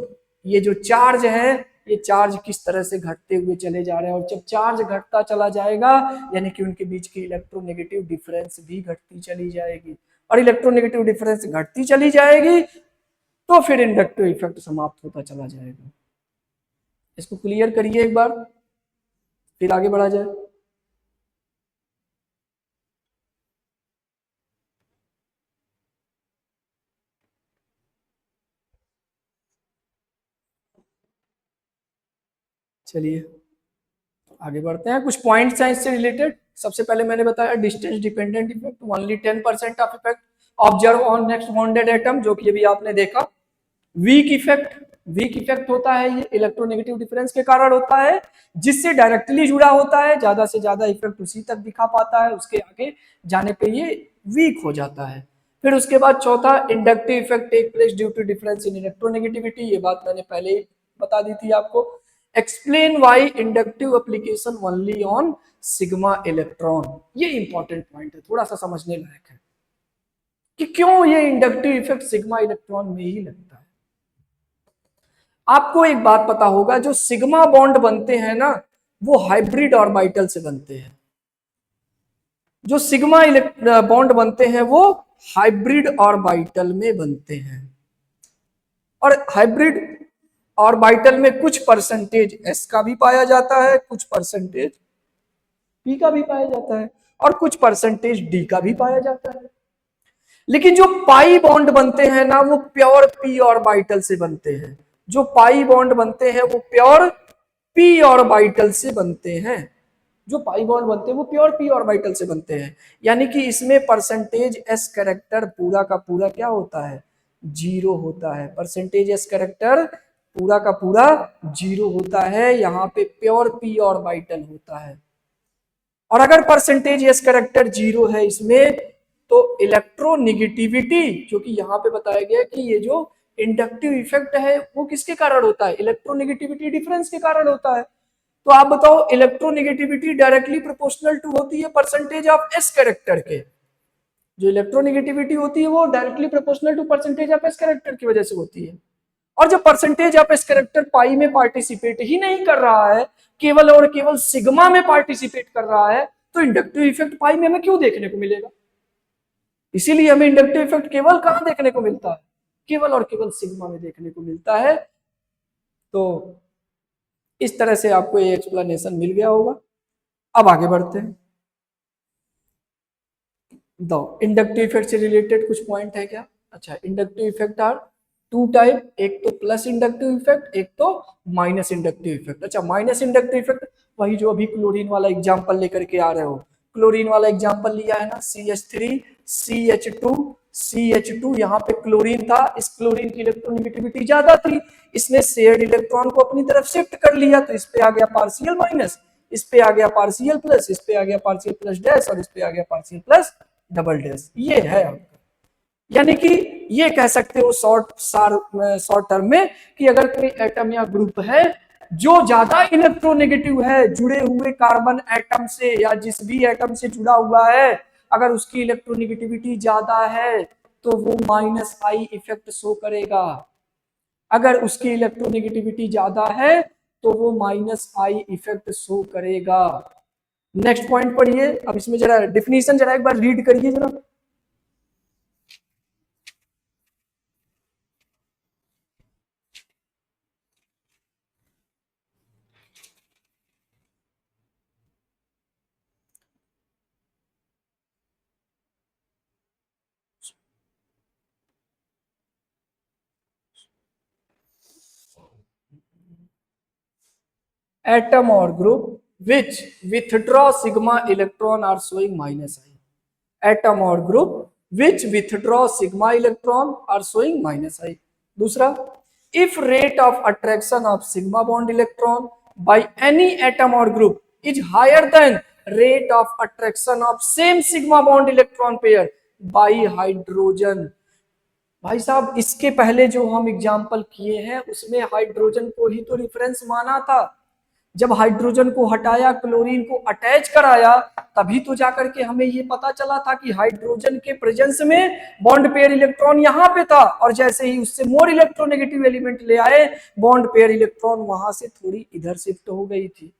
ये जो चार्ज है, ये चार्ज किस तरह से घटते हुए चले जा रहे हैं। और जब चार्ज घटता चला जाएगा यानी कि उनके बीच की इलेक्ट्रोनेगेटिव डिफरेंस भी घटती चली जाएगी। और इलेक्ट्रोनेगेटिव डिफरेंस घटती चली जाएगी तो फिर इंडक्टिव इफेक्ट समाप्त होता चला जाएगा। इसको क्लियर करिए एक बार, फिर आगे बढ़ा जाए। चलिए आगे बढ़ते हैं, कुछ पॉइंट्स हैं इससे रिलेटेड। सबसे पहले मैंने बताया distance dependent effect, only 10% of effect observe on next bonded atom, जो कि अभी आपने देखा। वीक इफेक्ट, वीक इफेक्ट होता है ये इलेक्ट्रोनेगेटिव डिफरेंस के कारण होता है, जिससे डायरेक्टली जुड़ा होता है, ज्यादा से ज्यादा इफेक्ट उसी तक दिखा पाता है, उसके आगे जाने पे ये वीक हो जाता है। फिर उसके बाद चौथा, inductive effect take place due to difference in electronegativity, ये बात मैंने पहले ही बता दी थी आपको। Explain why inductive application only on sigma electron, ये इंपॉर्टेंट पॉइंट है, थोड़ा सा समझने लायक है कि क्यों ये इंडक्टिव इफेक्ट सिग्मा इलेक्ट्रॉन में ही लगता है। आपको एक बात पता होगा, जो सिग्मा बॉन्ड बनते हैं ना वो हाइब्रिड ऑर्बिटल से बनते हैं। जो सिग्मा बॉन्ड बनते हैं वो हाइब्रिड ऑर्बिटल में बनते हैं। और हाइब्रिड ऑर्बिटल में कुछ परसेंटेज s का भी पाया जाता है, कुछ परसेंटेज p का भी पाया जाता है और कुछ परसेंटेज d का भी पाया जाता है। लेकिन जो पाई बॉन्ड बनते हैं ना वो प्योर p ऑर्बिटल से बनते हैं। जो पाई बॉन्ड बनते हैं वो प्योर p ऑर्बिटल से बनते हैं। जो पाई बॉन्ड बनते हैं वो प्योर p ऑर्बिटल से बनते हैं। यानी कि इसमें परसेंटेज s कैरेक्टर पूरा का पूरा क्या होता है, 0 होता है। परसेंटेज s कैरेक्टर पूरा का पूरा 0 होता है, यहाँ पे प्योर p ऑर्बिटल होता है। और अगर परसेंटेज s कैरेक्टर 0 है इसमें तो इलेक्ट्रोनेगेटिविटी, जो कि यहाँ पे बताया गया कि ये जो इंडक्टिव इफेक्ट है वो किसके कारण होता है, इलेक्ट्रोनेगेटिविटी डिफरेंस के कारण होता है। तो आप बताओ इलेक्ट्रोनेगेटिविटी डायरेक्टली प्रोपोर्शनल टू होती है परसेंटेज ऑफ एस कैरेक्टर के। जो इलेक्ट्रोनेगेटिविटी होती है वो directly proportional to percentage of s character की वजह से होती है। और जब percentage of s character pi में पार्टिसिपेट ही नहीं कर रहा है, केवल और केवल सिग्मा में पार्टिसिपेट कर रहा है, तो इंडक्टिव इफेक्ट पाई में हमें क्यों देखने को मिलेगा? इसीलिए हमें इंडक्टिव इफेक्ट केवल कहां देखने को मिलता है? केवल और केवल सिग्मा में देखने को मिलता है। तो इस तरह से आपको ये एक्सप्लेनेशन मिल गया होगा। अब आगे बढ़ते हैं। दो इंडक्टिव इफेक्ट से रिलेटेड कुछ पॉइंट है क्या? अच्छा, inductive effect are two type, एक तो प्लस इंडक्टिव इफेक्ट, एक तो माइनस इंडक्टिव इफेक्ट। अच्छा, माइनस इंडक्टिव इफेक्ट वही जो अभी क्लोरीन वाला एग्जांपल लेकर के आ रहे हो, क्लोरीन वाला एग्जांपल लिया है ना, CH3 CH2 CH2, यहाँ पे क्लोरीन था, इस क्लोरीन की इलेक्ट्रोनेगेटिविटी ज्यादा थी, इसने शेयर्ड इलेक्ट्रॉन को अपनी तरफ शिफ्ट कर लिया, तो इस पे आ गया पार्शियल माइनस, इस पे आ गया पार्शियल प्लस, इस पे आ गया पार्शियल प्लस डैश, और इस पे आ गया पार्शियल प्लस डबल डैश। ये है आपका, यानी कि ये कह सकते हो शॉर्ट टर्म में कि अगर कोई एटम या ग्रुप है जो ज्यादा इलेक्ट्रोनेगेटिव है जुड़े हुए कार्बन एटम से या जिस भी एटम से जुड़ा हुआ है, अगर उसकी इलेक्ट्रोनेगेटिविटी ज्यादा है तो वो -I इफेक्ट शो करेगा। अगर उसकी इलेक्ट्रोनेगेटिविटी ज्यादा है तो वो -I इफेक्ट शो करेगा। नेक्स्ट पॉइंट पढ़िए। अब इसमें जरा डिफिनीशन जरा एक बार रीड करिए जरा। एटम और group which withdraw sigma electron are showing -I। Atom और group which withdraw sigma electron are showing -I। दूसरा, if rate of attraction of sigma bond electron by any atom or group is higher than rate of attraction of same sigma bond electron pair by hydrogen। भाई साहब, इसके पहले जो हम example किए हैं उसमें हाइड्रोजन को ही तो रिफरेंस माना था। जब हाइड्रोजन को हटाया, क्लोरीन को अटैच कराया, तभी तो जाकर के हमें ये पता चला था कि हाइड्रोजन के प्रेजेंस में बॉन्ड पेयर इलेक्ट्रॉन यहाँ पे था, और जैसे ही उससे मोर इलेक्ट्रोनेगेटिव एलिमेंट ले आए, बॉन्ड पेयर इलेक्ट्रॉन वहां से थोड़ी इधर शिफ्ट हो गई थी,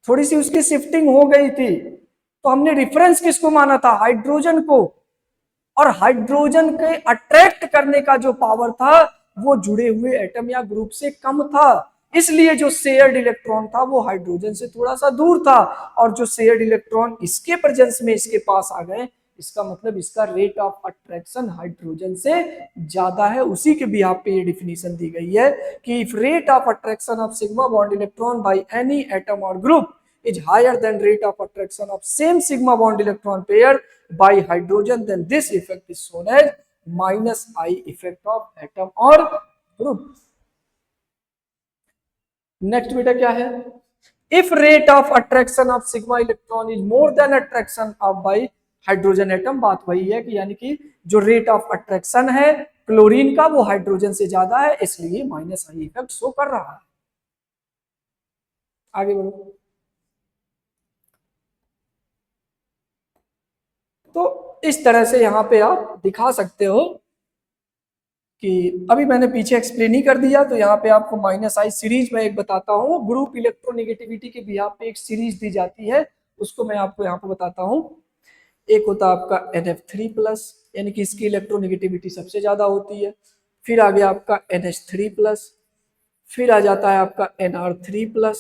थोड़ी सी उसकी शिफ्टिंग हो गई थी। तो हमने रिफरेंस किसको माना था? हाइड्रोजन को। और हाइड्रोजन के अट्रैक्ट करने का जो पावर था वो जुड़े हुए एटम या ग्रुप से कम था, इसलिए जो शेयर्ड इलेक्ट्रॉन था वो हाइड्रोजन से थोड़ा सा दूर था, और जो शेयर्ड इलेक्ट्रॉन इसके प्रेजेंस में इसके पास आ गए, इसका मतलब इसका रेट ऑफ अट्रैक्शन हाइड्रोजन से ज्यादा है। उसी के बिहाफ पे ये डिफिनीशन दी गई है कि if rate of attraction of sigma bond electron by any atom और group is higher than rate of attraction of same sigma bond electron pair by hydrogen, then this effect is shown as -I effect of atom or group। Next बेटा क्या है? if rate of attraction of sigma electron is more than attraction of by hydrogen atom, बात वही है कि यानी कि जो रेट ऑफ अट्रैक्शन है क्लोरीन का वो हाइड्रोजन से ज्यादा है, इसलिए -I इफेक्ट शो कर रहा है। आगे बढ़ो। तो इस तरह से यहाँ पे आप दिखा सकते हो कि अभी मैंने पीछे एक्सप्लेन ही कर दिया, तो यहाँ पे आपको -I सीरीज में एक बताता हूँ, ग्रुप इलेक्ट्रोनेगेटिविटी के बिहाफ पे एक सीरीज दी जाती है, उसको मैं आपको यहाँ पे बताता हूँ। एक होता है आपका NF3+, यानी कि इसकी इलेक्ट्रोनेगेटिविटी सबसे ज्यादा होती है। फिर आ गया आपका NH3+, फिर आ जाता है आपका NR3+,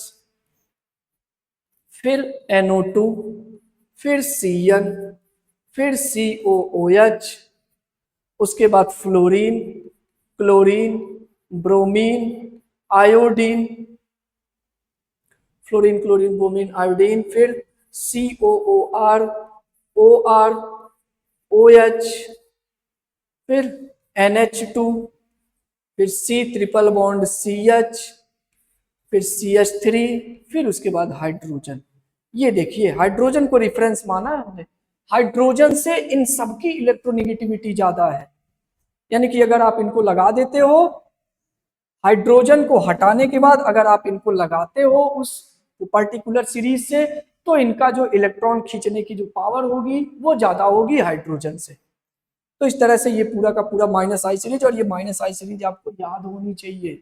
फिर NO2, फिर CN, फिर COOH, उसके बाद fluorine, chlorine, bromine, iodine, fluorine, chlorine, bromine, iodine, फिर COOR, OR, OH, फिर NH2, फिर C ट्रिपल बॉन्ड CH, फिर CH3, फिर उसके बाद हाइड्रोजन। ये देखिए, हाइड्रोजन को रेफरेंस माना हमने, हाइड्रोजन से इन सबकी इलेक्ट्रोनेगेटिविटी ज्यादा है, यानी कि अगर आप इनको लगा देते हो, हाइड्रोजन को हटाने के बाद अगर आप इनको लगाते हो उस पर्टिकुलर सीरीज से, तो इनका जो इलेक्ट्रॉन खींचने की जो पावर होगी वो ज्यादा होगी हाइड्रोजन से। तो इस तरह से ये पूरा का पूरा -I सीरीज, और ये -I सीरीज आपको याद होनी चाहिए,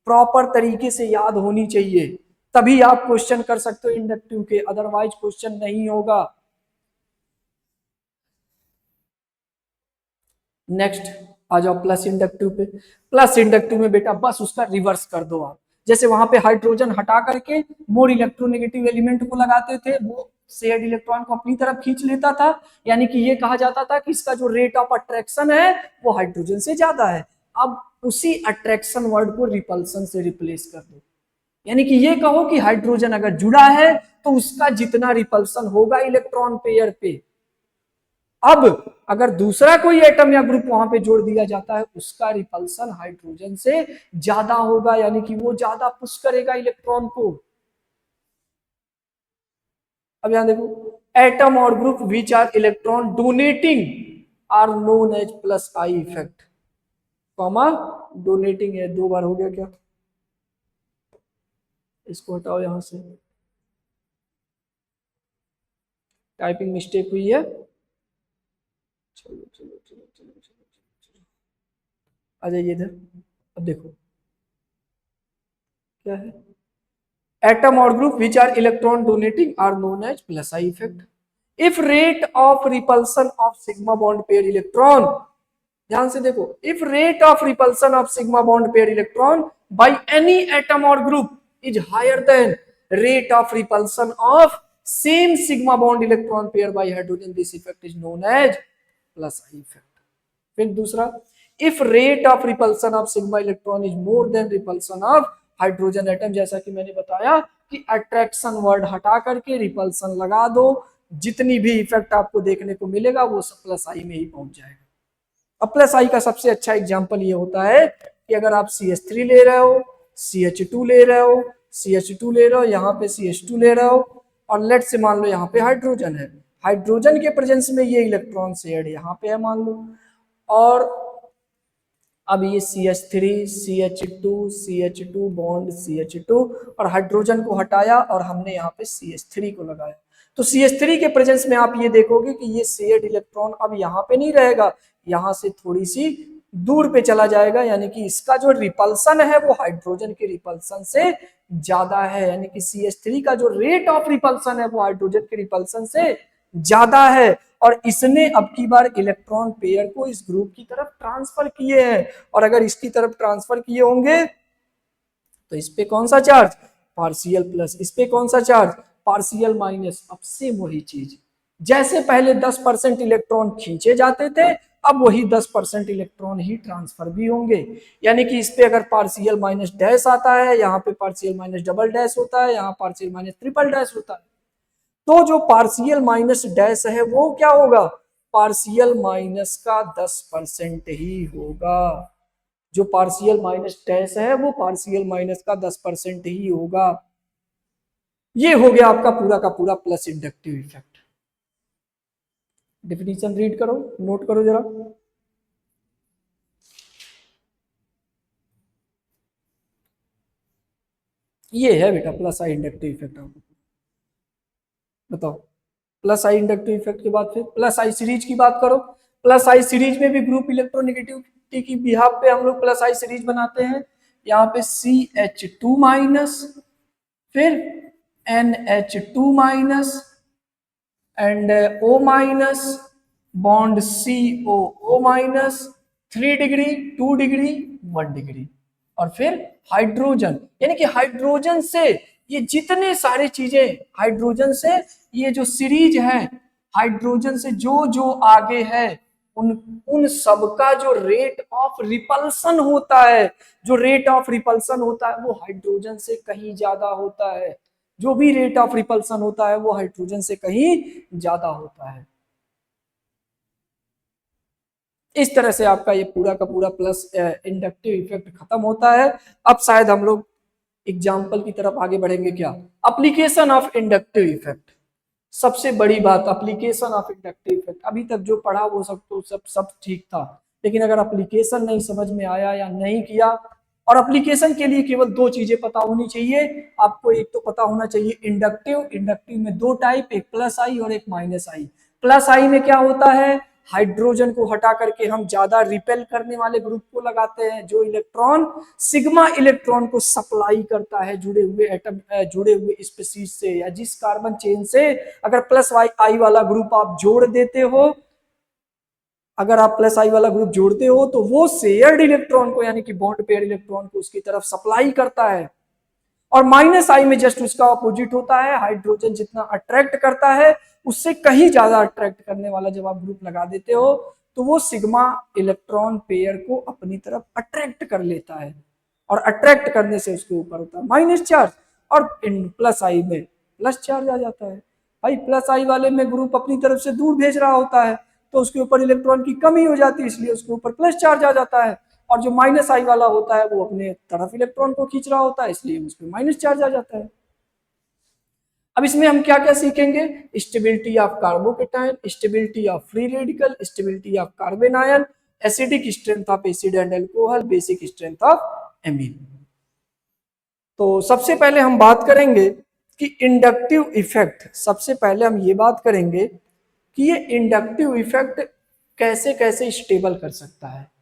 प्रॉपर तरीके से याद होनी चाहिए। तभी आप क्वेश्चन कर सकते हो इंडक्टिव के, अदरवाइज क्वेश्चन नहीं होगा। नेक्स्ट आ जाओ प्लस इंडक्टिव पे। प्लस इंडक्टिव में बेटा बस उसका रिवर्स कर दो आप। जैसे वहां पे हाइड्रोजन हटा करके मोर इलेक्ट्रोनेगेटिव एलिमेंट को लगाते थे, वो शेयर्ड इलेक्ट्रॉन को अपनी तरफ खींच लेता था, यानी कि ये कहा जाता था कि इसका जो रेट ऑफ अट्रैक्शन है वो हाइड्रोजन से ज्यादा है। अब उसी अट्रैक्शन वर्ड को रिपल्सन से रिप्लेस कर दो, यानी कि ये कहो कि हाइड्रोजन अगर जुड़ा है तो उसका जितना रिपल्सन होगा इलेक्ट्रॉन पेयर पे, अब अगर दूसरा कोई एटम या ग्रुप वहां पे जोड़ दिया जाता है उसका रिपल्सन हाइड्रोजन से ज्यादा होगा, यानी कि वो ज्यादा पुश करेगा इलेक्ट्रॉन को। अब यहां देखो, एटम और group which are electron donating are known as plus I effect, comma donating है, दो बार हो गया क्या, इसको हटाओ यहां से, टाइपिंग मिस्टेक हुई है। चलो चलो चलो चलो चलो चलो, आ जाइए इधर। अब देखो क्या है, एटम और group which are electron donating are known as plus I effect. If rate of repulsion of sigma bond pair electron, ध्यान से देखो, if rate of repulsion of sigma bond pair electron by any atom और group is higher than rate of repulsion of same sigma bond electron pair by hydrogen, this effect is known as plus I effect. फिर दूसरा, if rate of repulsion of sigma electron is more than repulsion of hydrogen atom, जैसा कि मैंने बताया कि attraction word हटा करके repulsion लगा दो, जितनी भी इफेक्ट आपको देखने को मिलेगा वो सब प्लस आई में ही पहुंच जाएगा। अब प्लस आई का सबसे अच्छा एग्जांपल ये होता है कि अगर आप CH3 ले रहे हो, CH2 ले रहे हो, CH2 ले रहे हो, यहाँ पे CH2 ले रहे हो, और लेट से मान लो यहाँ पे हाइड्रोजन है, हाइड्रोजन के प्रेजेंस में ये इलेक्ट्रॉन शेयर्ड यहाँ पे है मान लो, और अब ये CH3 CH2 CH2 bond CH2 और हाइड्रोजन को हटाया और हमने यहाँ पे CH3 को लगाया, तो CH3 के प्रेजेंस में आप ये देखोगे कि ये शेयर्ड इलेक्ट्रॉन अब यहाँ पे नहीं रहेगा, यहाँ से थोड़ी सी दूर पे चला जाएगा, यानी कि इसका जो रिपल्सन है वो हाइड्रोजन के रिपल्सन से ज्यादा है, यानी कि CH3 का जो रेट ऑफ रिपल्सन है वो हाइड्रोजन के रिपल्सन से ज्यादा है, और इसने अब की बार इलेक्ट्रॉन पेयर को इस ग्रुप की तरफ ट्रांसफर किए हैं, और अगर इसकी तरफ ट्रांसफर किए होंगे तो इस पे कौन सा चार्ज, पार्शियल प्लस, इस पे कौन सा चार्ज, पार्शियल माइनस। अब सेम वही चीज, जैसे पहले 10% इलेक्ट्रॉन खींचे जाते थे, अब वही 10% इलेक्ट्रॉन ही ट्रांसफर भी होंगे, यानी कि इस पे अगर पार्शियल माइनस डैश आता है, यहाँ पे पार्शियल माइनस डबल डैश होता है, यहाँ पार्शियल माइनस ट्रिपल डैश होता है, तो जो पार्शियल माइनस डैश है वो क्या होगा, पार्शियल माइनस का 10% ही होगा, जो पार्शियल माइनस डैश है वो पार्शियल माइनस का 10% ही होगा। ये हो गया आपका पूरा का पूरा plus inductive effect. Definition read करो, नोट करो जरा। ये है बेटा प्लस आई इंडक्टिव इफेक्ट। आपको बताओ, प्लस आई इंडक्टिव इफेक्ट के बाद फिर प्लस आई सीरीज की बात करो। प्लस आई सीरीज में भी ग्रुप इलेक्ट्रोनेगेटिविटी की बिहाफ पे हम लोग प्लस आई सीरीज बनाते हैं। यहाँ पे CH2 माइनस, फिर NH2 minus and O minus, bond COO minus, 3 degree, 2 degree, 1 degree, और फिर हाइड्रोजन, यानी कि हाइड्रोजन से ये जितने सारे चीजें, हाइड्रोजन से ये जो सीरीज है, हाइड्रोजन से जो जो आगे है उन उन सबका जो रेट ऑफ रिपल्सन होता है, जो रेट ऑफ रिपल्सन होता है वो हाइड्रोजन से कहीं ज्यादा होता है, जो भी रेट ऑफ रिपल्सन होता है वो हाइड्रोजन से कहीं ज्यादा होता है। इस तरह से आपका ये पूरा का पूरा प्लस इंडक्टिव इफेक्ट खत्म होता है। अब शायद हम लोग एग्जाम्पल की तरफ आगे बढ़ेंगे। क्या, एप्लीकेशन ऑफ इंडक्टिव इफेक्ट। सबसे बड़ी बात, एप्लीकेशन ऑफ इंडक्टिव इफेक्ट। अभी तक जो पढ़ा वो सब तो सब ठीक था, लेकिन अगर एप्लीकेशन नहीं समझ में आया या नहीं किया, और एप्लीकेशन के लिए केवल दो चीजें पता होनी चाहिए आपको। एक तो पता होना चाहिए इंडक्टिव, इंडक्टिव में दो टाइप, एक प्लस आई और एक माइनस आई। प्लस आई में क्या होता है, हाइड्रोजन को हटा करके हम ज्यादा रिपेल करने वाले ग्रुप को लगाते हैं, जो इलेक्ट्रॉन सिग्मा इलेक्ट्रॉन को सप्लाई करता है जुड़े हुए एटम, जुड़े हुए स्पीशीज से, या जिस कार्बन चेन से अगर प्लस आई वाला ग्रुप आप जोड़ देते हो, अगर आप प्लस आई वाला ग्रुप जोड़ते हो तो वो शेयर्ड इलेक्ट्रॉन को यानी कि बॉन्ड पेयर इलेक्ट्रॉन को उसकी तरफ सप्लाई करता है। और माइनस आई में जस्ट उसका अपोजिट होता है, हाइड्रोजन जितना अट्रैक्ट करता है उससे कहीं ज्यादा अट्रैक्ट करने वाला जब आप ग्रुप लगा देते हो तो वो सिग्मा इलेक्ट्रॉन पेयर को अपनी तरफ अट्रैक्ट कर लेता है, और अट्रैक्ट करने से उसके ऊपर होता है माइनस चार्ज, और इन प्लस आई में प्लस चार्ज आ जाता है। भाई प्लस आई वाले में ग्रुप अपनी तरफ से दूर भेज रहा होता है तो उसके ऊपर इलेक्ट्रॉन की कमी हो जाती है, इसलिए उसके ऊपर प्लस चार्ज आ जाता है, और जो माइनस आई वाला होता है वो अपने तरफ इलेक्ट्रॉन को खींच रहा होता है, इसलिए उस पर माइनस चार्ज आ जाता है। अब इसमें हम क्या क्या सीखेंगे, stability of carbocation, stability of free radical, stability of carbon ion, acidic strength of acid and alcohol, basic strength of amine. तो सबसे पहले हम बात करेंगे कि इंडक्टिव इफेक्ट, सबसे पहले हम ये बात करेंगे कि ये इंडक्टिव इफेक्ट कैसे कैसे स्टेबल कर सकता है।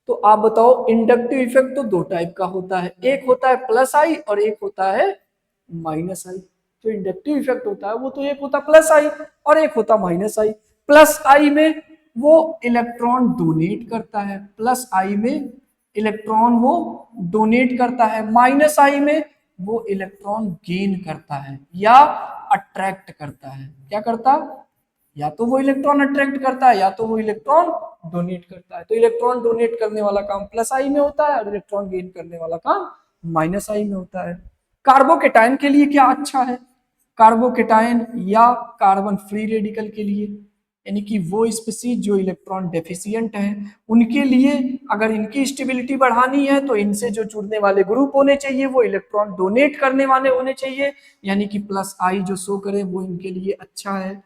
तो आप बताओ, इंडक्टिव इफेक्ट तो दो टाइप का होता है, एक होता है प्लस आई और एक होता है माइनस आई। जो इंडक्टिव इफेक्ट होता है वो तो एक होता प्लस आई और एक होता माइनस आई। प्लस आई में वो इलेक्ट्रॉन डोनेट करता है, प्लस आई में इलेक्ट्रॉन वो डोनेट करता है, माइनस आई में वो इलेक्ट्रॉन गेन करता है या अट्रैक्ट करता है। क्या करता, या तो वो इलेक्ट्रॉन अट्रैक्ट करता है या तो वो इलेक्ट्रॉन डोनेट करता है। तो इलेक्ट्रॉन डोनेट करने वाला काम प्लस आई में होता है और इलेक्ट्रॉन गेन करने वाला काम माइनस आई में होता है। कार्बोकेटायन के लिए क्या अच्छा है, कार्बोकेटायन या कार्बन फ्री रेडिकल के लिए, यानी कि वो स्पीशीज जो इलेक्ट्रॉन डेफिशिएंट है उनके लिए अगर इनकी स्टेबिलिटी बढ़ानी है तो इनसे जो जुड़ने वाले ग्रुप होने चाहिए वो इलेक्ट्रॉन डोनेट करने वाले होने चाहिए, यानी कि प्लस आई जो शो करे वो इनके लिए अच्छा है।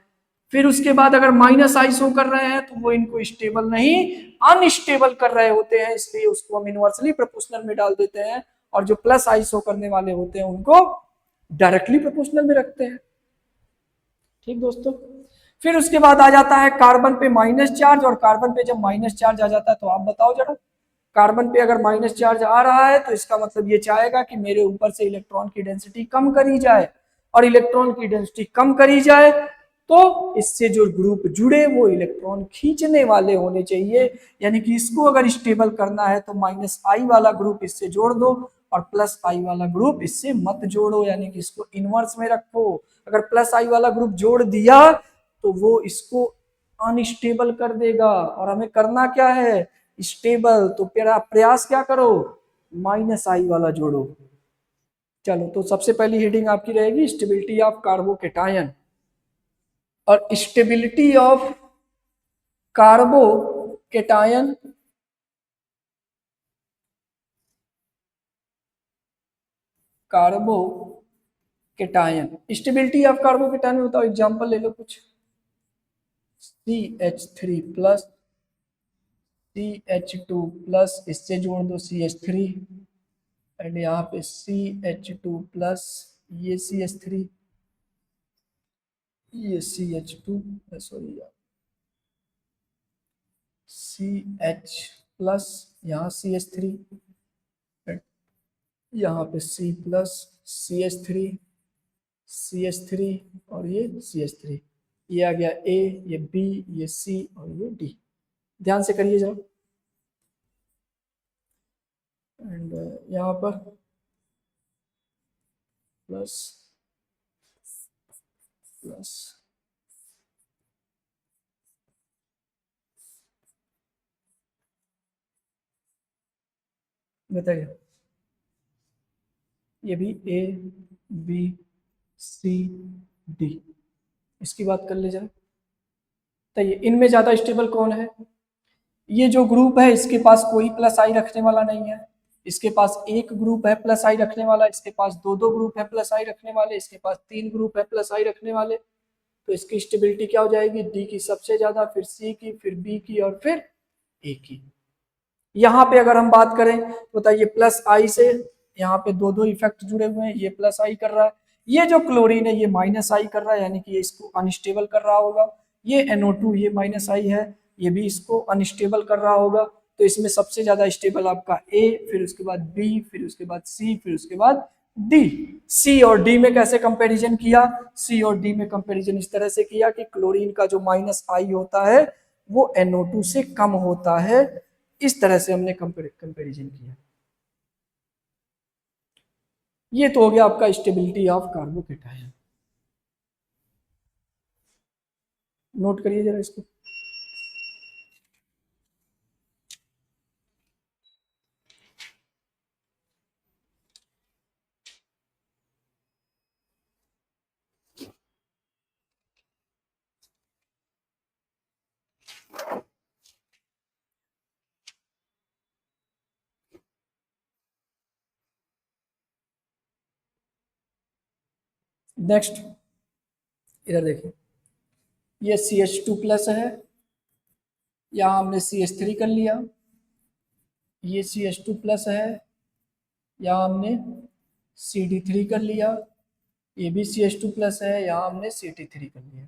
फिर उसके बाद अगर माइनस आई शो कर रहे हैं तो वो इनको स्टेबल नहीं अनस्टेबल कर रहे होते हैं, इसलिए उसको हम इनवर्सली प्रोपोर्शनल में डाल देते हैं, और जो प्लस आई शो करने वाले होते हैं उनको डायरेक्टली प्रोपोर्शनल में रखते हैं। ठीक दोस्तों, फिर उसके बाद आ जाता है कार्बन पे माइनस चार्ज, और कार्बन पे जब माइनस चार्ज आ जाता है तो आप बताओ जरा, कार्बन पे अगर माइनस चार्ज आ रहा है तो इसका मतलब ये चाहेगा कि मेरे ऊपर से इलेक्ट्रॉन की डेंसिटी कम करी जाए, और इलेक्ट्रॉन की डेंसिटी कम करी जाए तो इससे जो ग्रुप जुड़े वो इलेक्ट्रॉन खींचने वाले होने चाहिए, यानी कि इसको अगर स्टेबल करना है तो माइनस आई वाला ग्रुप इससे जोड़ दो और प्लस आई वाला ग्रुप इससे मत जोड़ो, यानी कि इसको इनवर्स में रखो। अगर प्लस आई वाला ग्रुप जोड़ दिया तो वो इसको अनस्टेबल कर देगा, और हमें करना क्या है, स्टेबल। तो प्रयास क्या करो, माइनस आई वाला जोड़ो। चलो, तो सबसे पहली हेडिंग आपकी रहेगी स्टेबिलिटी ऑफ कार्बोकेटायन, और stability of carbocation carbocation stability of carbocation बताओ, एग्जांपल ले लो कुछ। CH3 प्लस CH2 प्लस, इससे जोड़ दो CH3, एंड यहाँ पे CH2 प्लस, ये CH3, ये CH2, सॉरी CH प्लस, यहाँ CH3, यहाँ पे C प्लस CH3 CH3 और ये CH3, ये आ गया A, ये B, ये C और ये D। ध्यान से करिए जरा, एंड यहाँ पर प्लस प्लस, बताइए, ये भी A B C D, इसकी बात कर ले जरा। तो ये इनमें ज्यादा स्टेबल कौन है, ये जो ग्रुप है इसके पास कोई प्लस आई रखने वाला नहीं है, इसके पास एक ग्रुप है प्लस आई रखने वाला, इसके पास दो दो ग्रुप है प्लस आई रखने वाले, इसके पास तीन ग्रुप है प्लस आई रखने वाले। तो इसकी स्टेबिलिटी क्या हो जाएगी, डी की सबसे ज्यादा, फिर सी की, फिर बी की और फिर ए की। यहाँ पे अगर हम बात करें तो बताइए, प्लस आई से यहाँ पे दो दो इफेक्ट जुड़े हुए हैं, ये प्लस आई कर रहा है, ये जो क्लोरीन है ये माइनस आई कर रहा है, यानी कि ये इसको अनस्टेबल कर रहा होगा। ये NO2 ये माइनस आई है, ये भी इसको अनस्टेबल कर रहा होगा। तो इसमें सबसे ज्यादा स्टेबल आपका ए, फिर उसके बाद बी, फिर उसके बाद सी, फिर उसके बाद डी। सी और डी में कैसे कंपैरिजन किया? सी और डी में कंपैरिजन इस तरह से किया कि क्लोरीन का जो माइनस आई होता है वो NO2 से कम होता है। इस तरह से हमने कंपैरिजन किया। ये तो हो गया आपका स्टेबिलिटी ऑफ कार्बोकेटायन। नोट करिए जरा इसको। नेक्स्ट इधर देखिए, ये CH2+ है, यहाँ हमने CH3 कर लिया। ये CH2+ है, यहाँ हमने CD3 कर लिया। ये भी CH2+ है, यहाँ हमने CT3 कर लिया।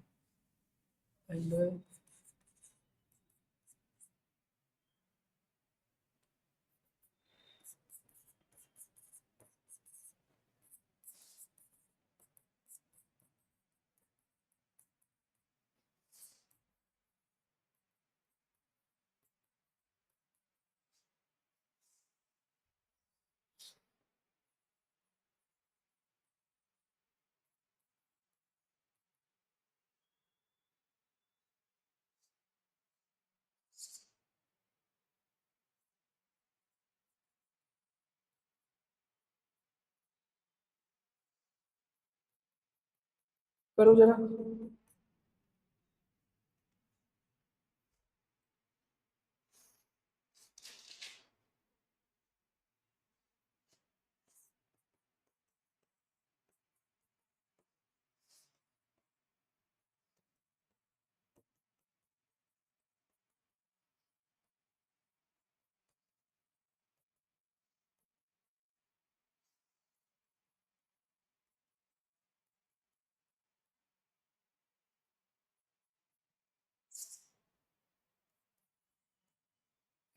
करो जरा।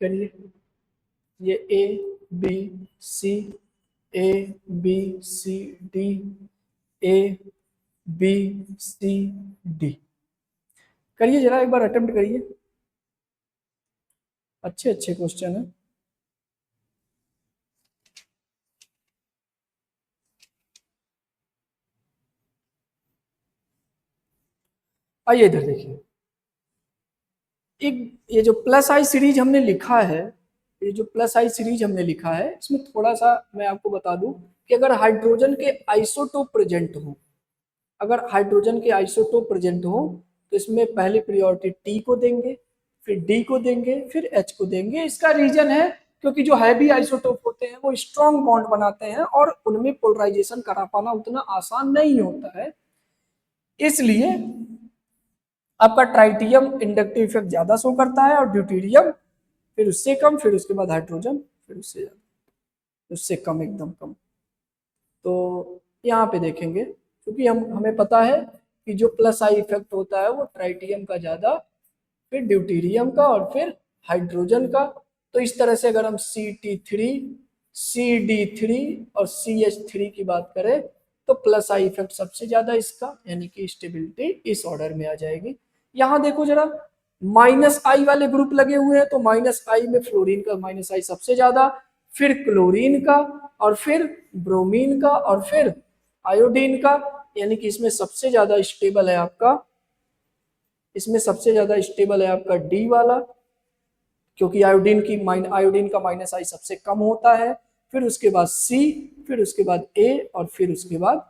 करिए। ये A B C, ABCD, ABCD। करिए जरा, एक बार अटेम्प्ट करिए। अच्छे अच्छे क्वेश्चन है। आइए इधर देखिए, एक ये जो प्लस आई सीरीज हमने लिखा है, ये जो प्लस आई सीरीज हमने लिखा है, इसमें थोड़ा सा मैं आपको बता दूं कि अगर हाइड्रोजन के आइसोटोप प्रेजेंट हो, अगर हाइड्रोजन के आइसोटोप प्रेजेंट हो तो इसमें पहले प्रायोरिटी टी को देंगे, फिर डी को देंगे, फिर एच को देंगे। इसका रीजन है क्योंकि जो हैवी आइसोटोप होते हैं वो स्ट्रॉन्ग बॉन्ड बनाते हैं और उनमें पोलराइजेशन करा पाना उतना आसान नहीं होता है। इसलिए आपका ट्राइटियम इंडक्टिव इफेक्ट ज्यादा शो करता है और ड्यूटेरियम फिर उससे कम, फिर उसके बाद हाइड्रोजन, फिर उससे ज्यादा, उससे कम, एकदम कम। तो यहाँ पे देखेंगे, क्योंकि हमें पता है कि जो प्लस आई इफेक्ट होता है वो ट्राइटियम का ज्यादा, फिर ड्यूटेरियम का और फिर हाइड्रोजन का। तो इस तरह से अगर हम CT3, CD3 और CH3 की बात करें तो प्लस आई इफेक्ट सबसे ज्यादा इसका, यानी कि स्टेबिलिटी इस ऑर्डर में आ जाएगी। यहाँ देखो जरा, माइनस आई वाले ग्रुप लगे हुए हैं, तो माइनस आई में फ्लोरीन का माइनस आई सबसे ज्यादा, फिर क्लोरीन का, और फिर ब्रोमीन का, और फिर आयोडीन का। यानी कि इसमें सबसे ज्यादा स्टेबल है आपका, इसमें सबसे ज्यादा स्टेबल है आपका डी वाला, क्योंकि आयोडीन का माइनस आई सबसे कम होता है। फिर उसके बाद सी, फिर उसके बाद ए, और फिर उसके बाद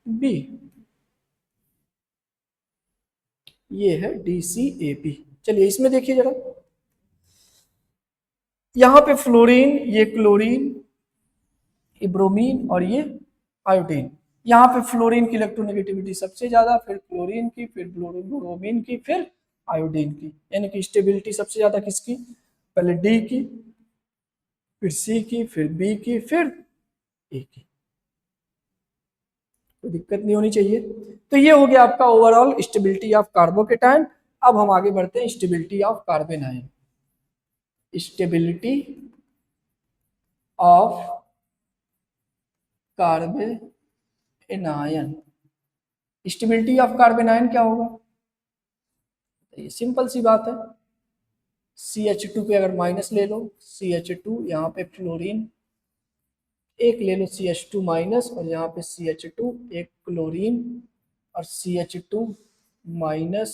बी। ये है DCAP। चलिए इसमें देखिए जरा, यहाँ पे फ्लोरीन, ये क्लोरीन, ये ब्रोमीन और ये आयोडीन। यहाँ पे फ्लोरीन की इलेक्ट्रोनेगेटिविटी सबसे ज्यादा, फिर क्लोरीन की, फिर ब्रोमीन की, फिर आयोडीन की। यानी कि स्टेबिलिटी सबसे ज्यादा किसकी? पहले डी की, फिर सी की, फिर बी की, फिर ए की। कोई दिक्कत नहीं होनी चाहिए। तो ये हो गया आपका ओवरऑल स्टेबिलिटी ऑफ कार्बोकेटायन। अब हम आगे बढ़ते हैं stability of carbon ion. Stability of carbon ion, stability of carbon ion क्या होगा? ये सिंपल सी बात है, CH2 पे अगर माइनस ले लो, CH2 यहाँ पे फ्लोरीन एक ले लो, CH2 माइनस, और यहाँ पे CH2 एक क्लोरीन, और CH2 माइनस,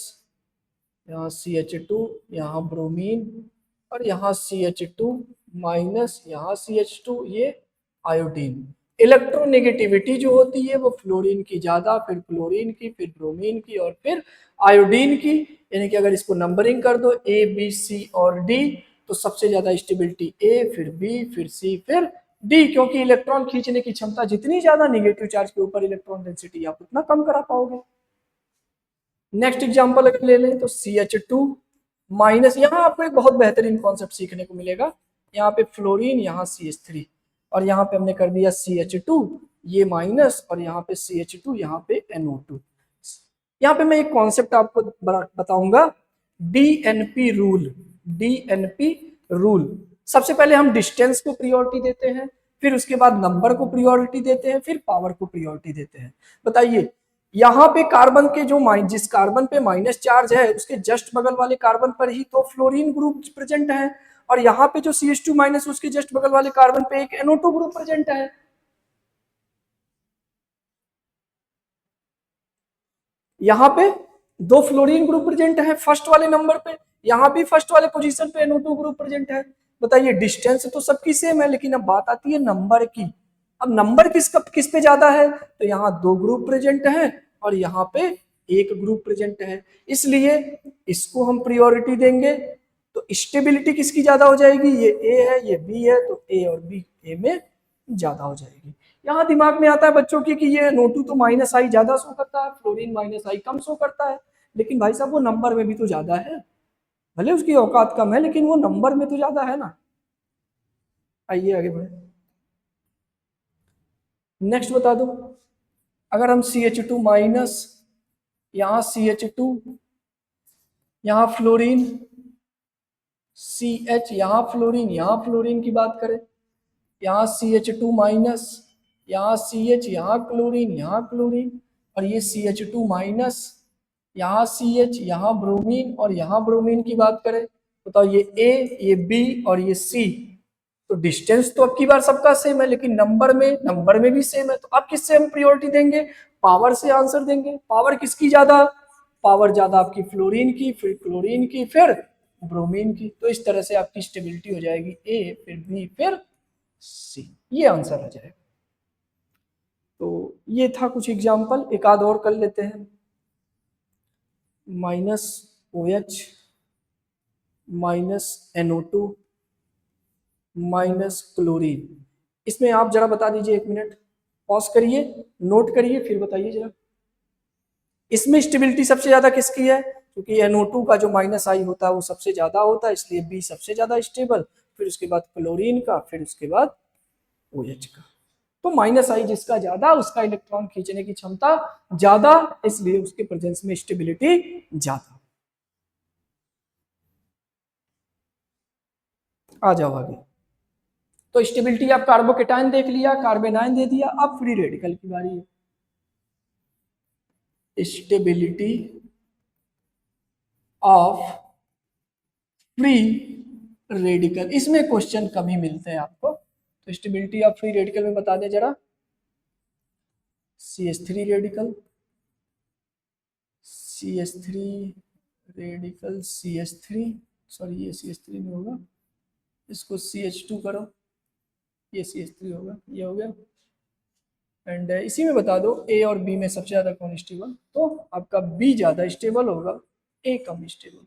यहाँ CH2, यहाँ ब्रोमीन, और यहाँ CH2 माइनस, यहाँ CH2, ये आयोडीन। इलेक्ट्रोनेगेटिविटी जो होती है वो फ्लोरीन की ज्यादा, फिर क्लोरीन की, फिर ब्रोमीन की, और फिर आयोडीन की। यानी कि अगर इसको नंबरिंग कर दो A B C और D, तो सबसे ज्यादा स्टेबिलिटी A, फिर B, फिर C, फिर D, क्योंकि इलेक्ट्रॉन खींचने की क्षमता जितनी ज्यादा नेगेटिव चार्ज के ऊपर इलेक्ट्रॉन डेंसिटी आप उतना कम करा पाओगे। नेक्स्ट एग्जांपल अगर ले लें तो CH2 माइनस, यहाँ आपको एक बहुत बेहतरीन कॉन्सेप्ट सीखने को मिलेगा। यहाँ पे फ्लोरीन, यहाँ CH3, और यहाँ पे हमने कर दिया CH2 ये माइनस, और यहाँ पे CH2, यहाँ पे NO2। यहाँ पे मैं एक कॉन्सेप्ट आपको बताऊंगा, DNP रूल। DNP रूल, सबसे पहले हम डिस्टेंस को प्रियोरिटी देते हैं, फिर उसके बाद नंबर को प्रियोरिटी देते हैं, फिर पावर को प्रियोरिटी देते हैं। बताइए, यहाँ पे कार्बन के जो जिस कार्बन पे माइनस चार्ज है उसके जस्ट बगल वाले कार्बन पर ही तो फ्लोरीन ग्रुप प्रेजेंट है, और यहाँ पे जो CH2 माइनस उसके जस्ट बगल वाले कार्बन पे एक NO2 ग्रुप प्रेजेंट है। यहाँ पे दो फ्लोरीन ग्रुप प्रेजेंट है फर्स्ट वाले नंबर पे, यहाँ भी फर्स्ट वाले पोजीशन पे NO2 ग्रुप प्रेजेंट है। बताइए, डिस्टेंस तो सबकी सेम है, लेकिन अब बात आती है नंबर की। अब नंबर किस पे ज्यादा है? तो यहाँ दो ग्रुप प्रेजेंट है, और यहाँ पे एक ग्रुप प्रेजेंट है, इसलिए इसको हम प्रियोरिटी देंगे। तो स्टेबिलिटी किसकी ज्यादा हो जाएगी? ये A है, ये B है, तो A और B A में ज्यादा हो जाएगी। यहाँ दिमाग में आता है बच्चों की कि ये NO2 तो माइनस आई ज्यादा शो करता है, फ्लोरीन माइनस आई कम शो करता है, लेकिन भाई साहब वो नंबर में भी तो ज्यादा है, भले उसकी औकात कम है लेकिन वो नंबर में तो ज्यादा है ना। आइए आगे बढ़े, नेक्स्ट बता दो। अगर हम CH2 माइनस, यहाँ CH2, यहाँ फ्लोरीन, CH, यहाँ फ्लोरीन, यहाँ फ्लोरीन की बात करें, यहाँ CH2 माइनस, यहाँ CH, यहाँ क्लोरीन, यहाँ क्लोरीन, और ये CH2 माइनस, यहाँ CH, यहाँ ब्रोमीन, और यहाँ ब्रोमीन की बात करें, बताओ ये A, ये B और ये C। तो डिस्टेंस तो अब की बार सबका सेम है, लेकिन नंबर में भी सेम है, तो अब किससे हम प्रियोरिटी देंगे? पावर से आंसर देंगे। पावर किसकी ज्यादा? पावर ज्यादा आपकी फ्लोरीन की, फिर क्लोरीन की, फिर ब्रोमीन की। तो इस तरह से आपकी स्टेबिलिटी हो जाएगी A, फिर B, फिर C, ये आंसर आ जाएगा। तो ये था कुछ एग्जाम्पल, एक आध और कर लेते हैं। -OH -NO2 माइनस क्लोरीन, इसमें आप जरा बता दीजिए, एक मिनट पॉज करिए, नोट करिए, फिर बताइए जरा। इसमें स्टेबिलिटी सबसे ज्यादा किसकी है? क्योंकि NO2 का जो माइनस आई होता है वो सबसे ज्यादा होता है, इसलिए B सबसे ज्यादा स्टेबल, फिर उसके बाद क्लोरीन का, फिर उसके बाद OH का। तो माइनस आई जिसका ज्यादा, उसका इलेक्ट्रॉन खींचने की क्षमता ज्यादा, इसलिए उसके प्रेजेंस में स्टेबिलिटी ज्यादा। आ जाओ आगे। तो स्टेबिलिटी आप कार्बोकेटाइन देख लिया, कार्बेनाइन दे दिया, अब फ्री रेडिकल की बारी है। स्टेबिलिटी ऑफ फ्री रेडिकल, इसमें क्वेश्चन कम ही मिलते हैं आपको, तो स्टेबिलिटी ऑफ फ्री रेडिकल में बता दें जरा। CH3 radical, CH3 radical, CH3, sorry ये CH3 में होगा, इसको CH2 करो, ये CH3 होगा, ये हो गया। एंड इसी में बता दो A और B में सबसे ज्यादा कौन स्टेबल, तो आपका B ज्यादा स्टेबल होगा, A कम स्टेबल,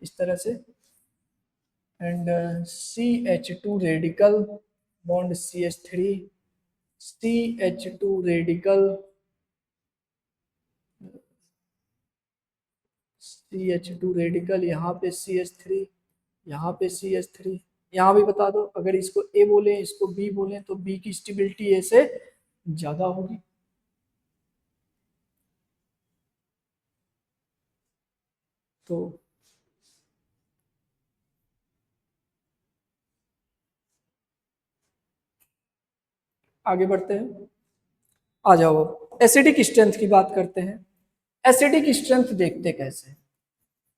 इस तरह से। And CH2 radical bond CH3, CH2 radical, CH2 radical, यहाँ पे CH3, यहाँ पे CH3, यहाँ भी बता दो, अगर इसको A बोले, इसको B बोले, तो B की स्टेबिलिटी A से ज्यादा होगी। तो आगे बढ़ते हैं, आ जाओ एसिडिक स्ट्रेंथ की बात करते हैं। एसिडिक स्ट्रेंथ देखते कैसे,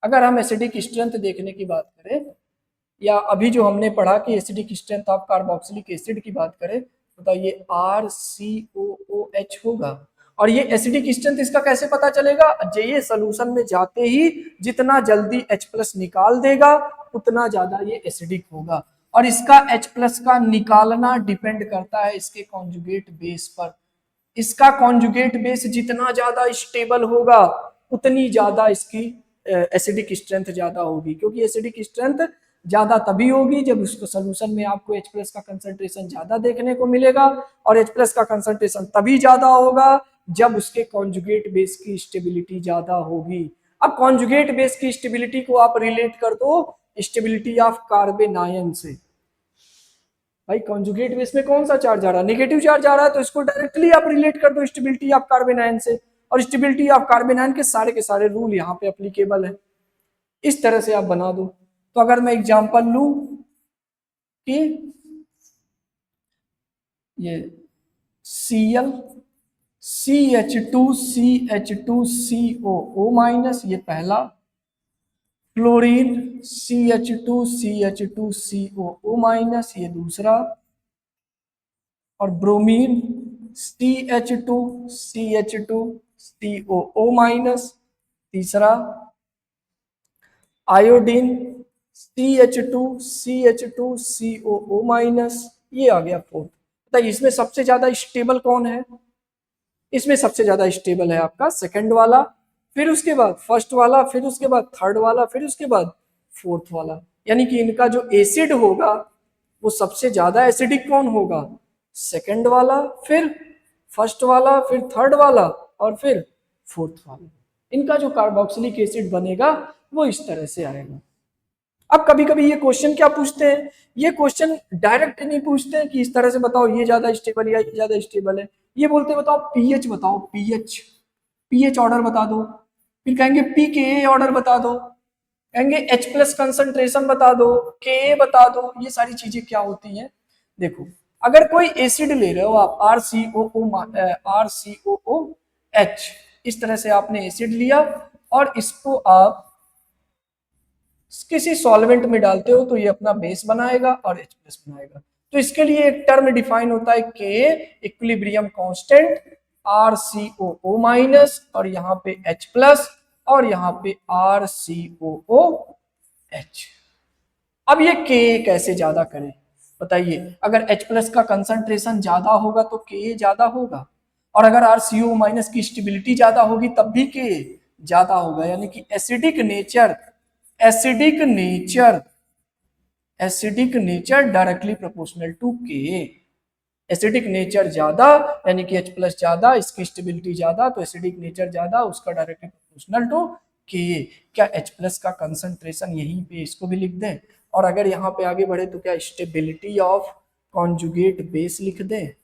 अगर हम एसिडिक स्ट्रेंथ देखने की बात करें, या अभी जो हमने पढ़ा कि acidic strength of carboxylic acid की बात करें, बताइए RCOOH होगा। और ये एसिडिक स्ट्रेंथ इसका कैसे पता चलेगा, ये सोल्यूशन में जाते ही जितना जल्दी H+ निकाल देगा उतना ज्यादा ये एसिडिक होगा। और इसका H+ का निकालना डिपेंड करता है इसके कॉन्जुगेट बेस पर। इसका कॉन्जुगेट बेस जितना ज्यादा स्टेबल होगा उतनी ज्यादा इसकी एसिडिक स्ट्रेंथ ज्यादा होगी, क्योंकि एसिडिक स्ट्रेंथ ज्यादा तभी होगी जब उसको सोल्यूशन में आपको H+ का कंसंट्रेशन ज्यादा देखने को मिलेगा, और H+ का कंसंट्रेशन तभी ज्यादा होगा जब उसके कॉन्जुगेट बेस की स्टेबिलिटी ज्यादा होगी। अब कॉन्जुगेट बेस की स्टेबिलिटी को आप रिलेट कर दो स्टेबिलिटी ऑफ कार्बन आयन से। भाई कॉन्जुगेट बेस में कौन सा चार्ज आ रहा है, नेगेटिव चार्ज आ रहा है, तो इसको डायरेक्टली आप रिलेट कर दो स्टेबिलिटी ऑफ कार्बन आयन से, और स्टेबिलिटी ऑफ कार्बन आयन के सारे रूल यहाँ पे एप्लीकेबल है। इस तरह से आप बना दो। तो अगर मैं एग्जांपल लूं कि ये Cl CH2CH2COO माइनस, ये पहला, क्लोरीन CH2CH2COO माइनस, ये दूसरा, और ब्रोमीन CH2CH2COO माइनस, तीसरा, आयोडीन CH2CH2COO माइनस, ये आ गया फोर्थ। बताइए इसमें सबसे ज्यादा स्टेबल कौन है, इसमें सबसे ज्यादा स्टेबल है आपका सेकंड वाला, फिर उसके बाद फर्स्ट वाला, फिर उसके बाद थर्ड वाला, फिर उसके बाद फोर्थ वाला। यानी कि इनका जो एसिड होगा वो सबसे ज्यादा एसिडिक कौन होगा, सेकंड वाला, फिर फर्स्ट वाला, फिर थर्ड वाला, और फिर फोर्थ वाला। इनका जो कार्बोक्सिलिक एसिड बनेगा वो इस तरह से आएगा। अब कभी कभी ये क्वेश्चन क्या पूछते हैं, ये क्वेश्चन डायरेक्ट नहीं पूछते हैं कि इस तरह से बताओ ये ज्यादा स्टेबल या ये ज्यादा स्टेबल है, ये बोलते हैं बताओ पीएच बताओ, पीएच ऑर्डर बता दो, फिर कहेंगे पीके ऑर्डर बता दो, कहेंगे H+ कंसंट्रेशन बता दो, के बता दो। ये सारी चीजें क्या होती हैं, देखो अगर कोई एसिड ले रहे हो आप RCOOH, इस तरह से आपने एसिड लिया और इसको आप किसी सॉल्वेंट में डालते हो तो ये अपना बेस बनाएगा और H+ बनाएगा। तो इसके लिए एक टर्म डिफाइन होता है के इक्विलिब्रियम कांस्टेंट RCOO माइनस, और यहाँ पे H+, और यहाँ पे RCOOH। अब ये के कैसे ज्यादा करें, बताइए अगर H+ का कंसंट्रेशन ज्यादा होगा तो के ज्यादा होगा, और अगर RCOO माइनस की स्टेबिलिटी ज्यादा होगी तब भी के ज्यादा होगा। यानी कि acidic nature directly proportional to के। एसिडिक नेचर ज्यादा यानी कि H+ ज्यादा, इसकी स्टेबिलिटी ज्यादा, तो एसिडिक नेचर ज्यादा, उसका डायरेक्टली प्रोपोर्शनल टू के। क्या H+ का कंसंट्रेशन यहीं पे इसको भी लिख दें, और अगर यहाँ पे आगे बढ़े तो क्या स्टेबिलिटी ऑफ कॉन्जुगेट बेस लिख दें।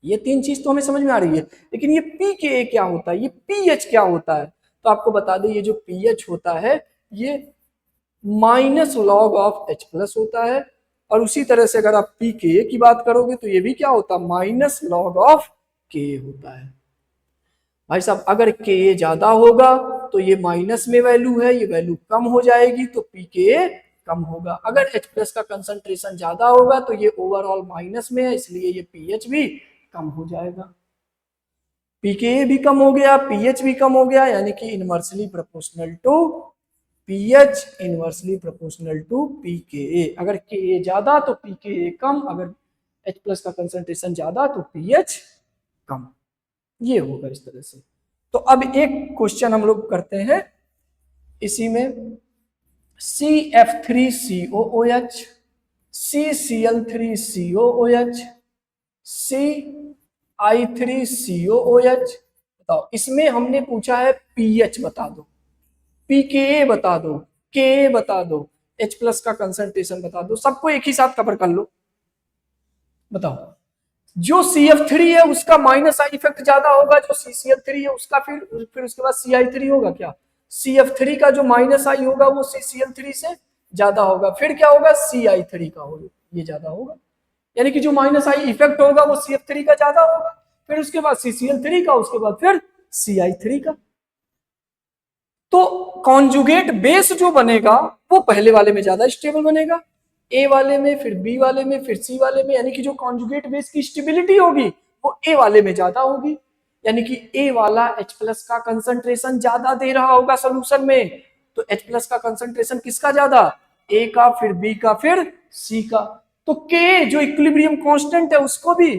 ये तीन चीज तो हमें समझ में आ रही है, लेकिन ये pKa क्या होता है, ये pH क्या होता है, तो आपको बता दें ये जो pH होता है ये माइनस लॉग ऑफ H+ होता है, और उसी तरह से अगर आप pKa की बात करोगे तो ये भी क्या होता है, माइनस लॉग ऑफ Ka होता है। भाई साहब अगर Ka ज्यादा होगा तो ये माइनस में वैल्यू है, ये वैल्यू कम हो जाएगी तो pKa कम होगा। अगर H+ का कंसंट्रेशन ज्यादा होगा तो ये ओवरऑल माइनस में है, इसलिए ये pH भी कम हो जाएगा। pKa भी कम हो गया, pH भी कम हो गया, यानी कि inversely proportional to pH inversely proportional to pKa। अगर Ka ज्यादा तो pKa कम, अगर H+ का कंसंट्रेशन ज्यादा तो pH कम। ये होगा इस तरह से। तो अब एक क्वेश्चन हम लोग करते हैं इसी में, CF3COOH, CCl3COOH, CI3COOH। बताओ इसमें हमने पूछा है pH बता दो, pKa बता दो, Ka बता दो, H+ का कंसंट्रेशन बता दो, सबको एक ही साथ कवर कर लो। बताओ जो CF3 है उसका माइनस आई इफेक्ट ज्यादा होगा, जो CCl3 है उसका फिर उसके बाद CI3 होगा क्या, CF3 का जो माइनस आई होगा वो CCl3 से ज्यादा होगा, फिर क्या होगा CI3 का होगा, ये ज्यादा होगा, यानी कि जो माइनस आई इफेक्ट होगा वो CF3 का ज्यादा होगा, फिर उसके बाद CCl3 का, उसके बाद फिर CI3 का। तो कॉन्जुगेट बेस जो बनेगा वो पहले वाले में ज्यादा स्टेबल बनेगा, ए वाले में, फिर बी वाले में, फिर सी वाले में, यानी कि जो कॉन्जुगेट बेस की स्टेबिलिटी होगी वो ए वाले में ज्यादा होगी, यानी कि ए वाला H+ का कंसंट्रेशन ज्यादा दे रहा होगा सोल्यूशन में। तो H+ का कंसंट्रेशन किसका ज्यादा, ए का, फिर बी का, फिर सी का। तो के जो इक्विलिब्रियम कांस्टेंट है उसको भी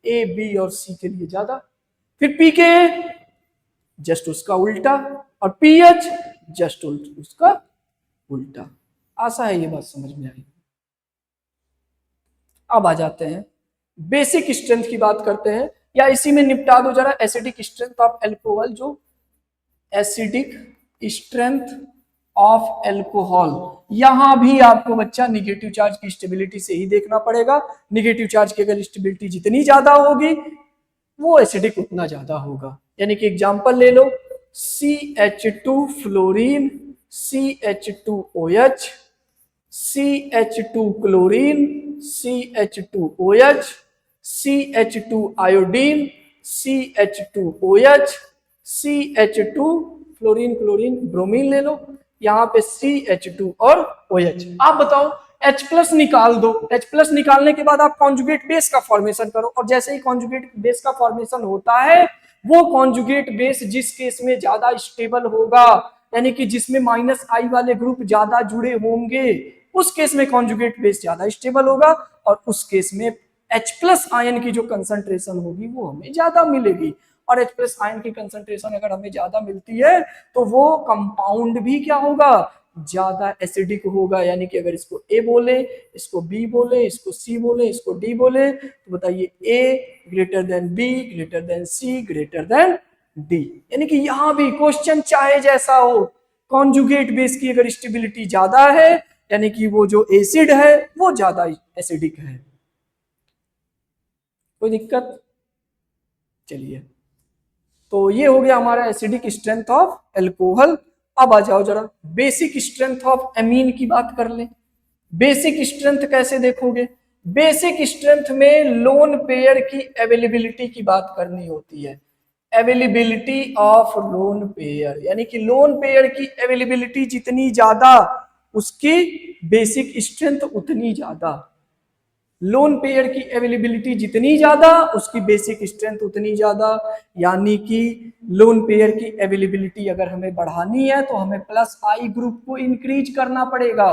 ए, बी और सी के लिए ज्यादा, फिर पी के जस्ट उसका उल्टा, और पीएच जस्ट उसका उल्टा। आशा है ये बात समझ में आई। अब आ जाते हैं बेसिक स्ट्रेंथ की बात करते हैं, या इसी में निपटा दो जरा एसिडिक स्ट्रेंथ ऑफ एल्कोहल, जो एसिडिक स्ट्रेंथ ऑफ एल्कोहल, यहां भी आपको बच्चा निगेटिव चार्ज की स्टेबिलिटी से ही देखना पड़ेगा। निगेटिव चार्ज की अगर स्टेबिलिटी जितनी ज्यादा होगी वो एसिडिक उतना ज्यादा होगा। यानी कि एग्जांपल ले लो, CH2 fluorine, CH2OH, CH2 chlorine, CH2OH, CH2 iodine, CH2OH, CH2 fluorine chlorine bromine ले लो, यहाँ पे CH2 और OH। आप बताओ H+ निकाल दो, H+ निकालने के बाद आप कॉन्जुगेट बेस का फॉर्मेशन करो, और जैसे ही कॉन्जुगेट बेस का फॉर्मेशन होता है वो कॉन्जुगेट बेस जिस केस में ज्यादा स्टेबल होगा, यानी कि जिसमें -I वाले ग्रुप ज्यादा जुड़े होंगे, उस केस में कॉन्जुगेट बेस ज्यादा स्टेबल होगा, और उस केस में H+ आयन की जो कंसंट्रेशन होगी वो हमें ज्यादा मिलेगी। और H+ आयन की कंसंट्रेशन अगर हमें ज्यादा मिलती है तो वो कंपाउंड भी क्या होगा, ज्यादा एसिडिक होगा। यानी कि अगर इसको ए बोले, इसको बी बोले, इसको सी बोले, इसको डी बोले, तो बताइए A greater than B, greater than C, greater than D. यानी कि यहां भी क्वेश्चन चाहे जैसा हो, कॉन्जुगेट बेस की अगर स्टेबिलिटी ज्यादा है यानी कि वो जो एसिड है वो ज्यादा एसिडिक है। कोई दिक्कत? चलिए, तो ये हो गया हमारा एसिडिक स्ट्रेंथ ऑफ एल्कोहल। अब आ जाओ जरा बेसिक स्ट्रेंथ ऑफ एमीन की बात कर ले। बेसिक स्ट्रेंथ कैसे देखोगे? बेसिक स्ट्रेंथ में लोन पेयर की अवेलेबिलिटी की बात करनी होती है, अवेलेबिलिटी ऑफ लोन पेयर, यानी कि लोन पेयर की अवेलेबिलिटी जितनी ज्यादा उसकी बेसिक स्ट्रेंथ उतनी ज्यादा। लोन पेयर की अवेलेबिलिटी जितनी ज्यादा उसकी बेसिक स्ट्रेंथ उतनी ज्यादा। यानी कि लोन पेयर की अवेलेबिलिटी अगर हमें बढ़ानी है तो हमें +I ग्रुप को इंक्रीज करना पड़ेगा।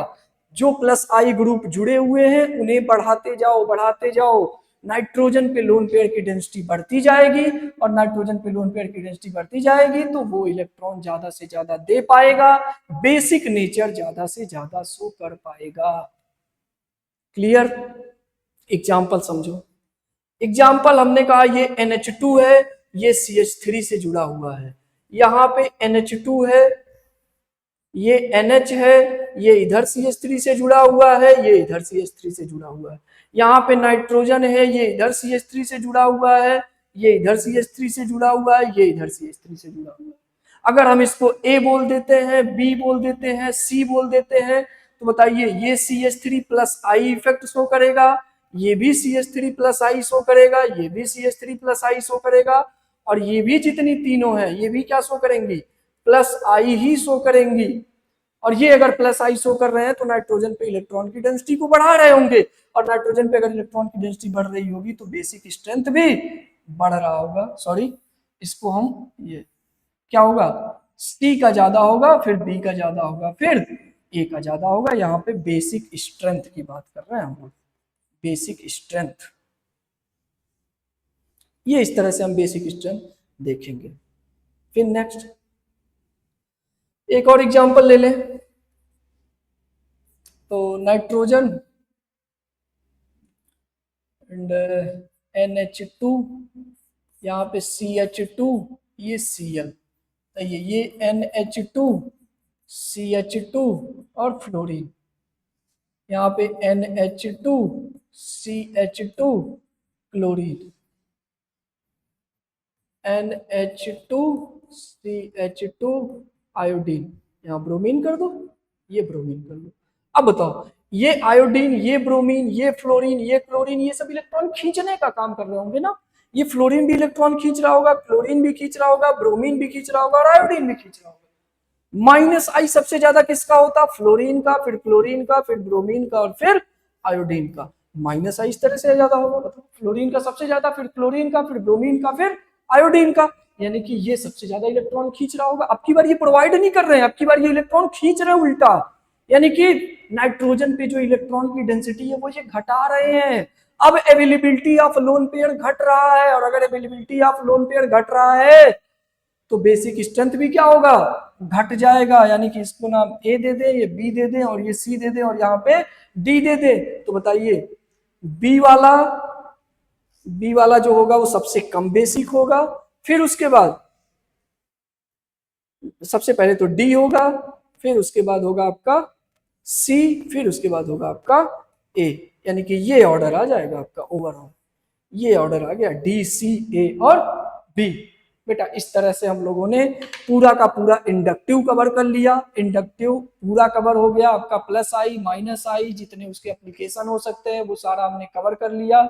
जो +I ग्रुप जुड़े हुए हैं उन्हें बढ़ाते जाओ, बढ़ाते जाओ। नाइट्रोजन पे लोन पेयर की डेंसिटी बढ़ती जाएगी, और नाइट्रोजन पे लोन पेयर की डेंसिटी बढ़ती जाएगी तो वो इलेक्ट्रॉन ज्यादा से ज्यादा दे पाएगा, बेसिक नेचर ज्यादा से ज्यादा शो कर पाएगा। क्लियर? एग्जाम्पल समझो। एग्जाम्पल हमने कहा ये NH2 है, ये CH3 से जुड़ा हुआ है, यहाँ पे NH2 है, ये NH है, ये इधर CH3 से जुड़ा हुआ है, ये इधर CH3 से जुड़ा हुआ है। यहाँ पे नाइट्रोजन है, ये इधर CH3 से जुड़ा हुआ है, ये इधर CH3 से जुड़ा हुआ है, ये इधर CH3 से जुड़ा हुआ है। अगर हम इसको A बोल देते हैं, B बोल देते हैं, C बोल देते हैं, तो बताइए ये CH3+I इफेक्ट शो करेगा, ये भी CH3+I शो करेगा, ये भी CH3+I शो करेगा, और ये भी जितनी तीनों है ये भी क्या शो करेंगी, +I ही शो करेंगी। और ये अगर +I शो कर रहे हैं तो नाइट्रोजन पे इलेक्ट्रॉन की डेंसिटी को बढ़ा रहे होंगे, और नाइट्रोजन पे अगर इलेक्ट्रॉन की डेंसिटी बढ़ रही होगी तो बेसिक स्ट्रेंथ भी बढ़ रहा होगा। सॉरी, इसको हम ये क्या होगा, C का ज्यादा होगा, फिर B का ज्यादा होगा, फिर A का ज्यादा होगा। यहाँ पे बेसिक स्ट्रेंथ की बात कर रहे हैं हम लोग, बेसिक स्ट्रेंथ। ये इस तरह से हम बेसिक स्ट्रेंथ देखेंगे। फिर नेक्स्ट एक और एग्जांपल ले लें, तो नाइट्रोजन एंड NH2, यहाँ पे CH2, ये Cl, तो ये NH2 CH2 और फ्लोरीन, यहाँ पे NH2 CH2 chlorine, NH2 CH2 iodine, यहाँ ब्रोमीन कर दो, ये ब्रोमीन कर दो। अब बताओ, ये आयोडीन, ये ब्रोमीन, ये फ्लोरीन, ये क्लोरीन, ये सब इलेक्ट्रॉन खींचने का काम कर रहे होंगे ना। ये फ्लोरीन भी इलेक्ट्रॉन खींच रहा होगा, क्लोरीन भी खींच रहा होगा, ब्रोमीन भी खींच रहा होगा और आयोडीन भी खींच रहा होगा। माइनस आई सबसे ज्यादा किसका होता? फ्लोरीन का, फिर क्लोरीन का, फिर ब्रोमीन का और फिर आयोडीन का। माइनस आई इस तरह से ज्यादा होगा, मतलब फ्लोरीन का सबसे ज्यादा, फिर क्लोरीन का, फिर ब्रोमीन का, फिर आयोडीन का। यानी कि ये सबसे ज्यादा इलेक्ट्रॉन खींच रहा होगा। अब की बार ये प्रोवाइड नहीं कर रहे हैं, अब की बार ये इलेक्ट्रॉन खींच रहे हैं उल्टा। यानी कि नाइट्रोजन पे जो इलेक्ट्रॉन की डेंसिटी है वो ये घटा रहे हैं। अब अवेलेबिलिटी ऑफ लोन पेयर घट रहा है, और अगर अवेलेबिलिटी ऑफ लोन पेयर घट रहा है तो बेसिक स्ट्रेंथ भी क्या होगा? घट जाएगा। यानी कि इसको नाम ए दे दे, ये बी दे दे और ये सी दे दे और यहाँ पे डी दे दे। तो बताइए बी वाला जो होगा वो सबसे कम बेसिक होगा, फिर उसके बाद सबसे पहले तो डी होगा, फिर उसके बाद होगा आपका सी, फिर उसके बाद होगा आपका ए। यानी कि ये ऑर्डर आ जाएगा आपका ओवरऑल, ये ऑर्डर आ गया डी, सी, ए और बी। बेटा इस तरह से हम लोगों ने पूरा का पूरा इंडक्टिव कवर कर लिया। इंडक्टिव पूरा कवर हो गया आपका, प्लस आई, माइनस आई, जितने उसके एप्लीकेशन हो सकते हैं वो सारा हमने कवर कर लिया।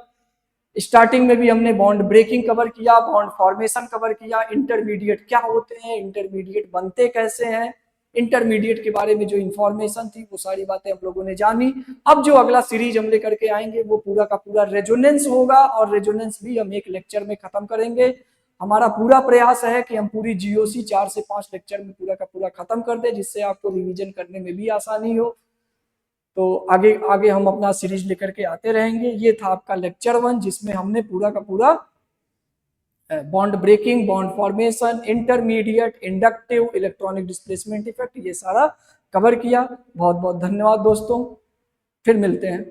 स्टार्टिंग में भी हमने बॉन्ड ब्रेकिंग कवर किया, बॉन्ड फॉर्मेशन कवर किया, इंटरमीडिएट क्या होते हैं, इंटरमीडिएट बनते कैसे हैं, इंटरमीडिएट के बारे में जो इंफॉर्मेशन थी वो सारी बातें हम लोगों ने जानी। अब जो अगला सीरीज हम लेकर के आएंगे वो पूरा का पूरा रेजोनेंस होगा, और रेजोनेंस भी हम एक लेक्चर में खत्म करेंगे। हमारा पूरा प्रयास है कि हम पूरी जीओसी 4 से 5 लेक्चर में पूरा का पूरा खत्म कर दें, जिससे आपको रिवीजन करने में भी आसानी हो। तो आगे आगे हम अपना सीरीज लेकर के आते रहेंगे। ये था आपका लेक्चर 1, जिसमें हमने पूरा का पूरा bond breaking, bond formation, intermediate, inductive, electronic displacement effect, ये सारा कवर किया। बहुत बहुत धन्यवाद दोस्तों, फिर मिलते हैं।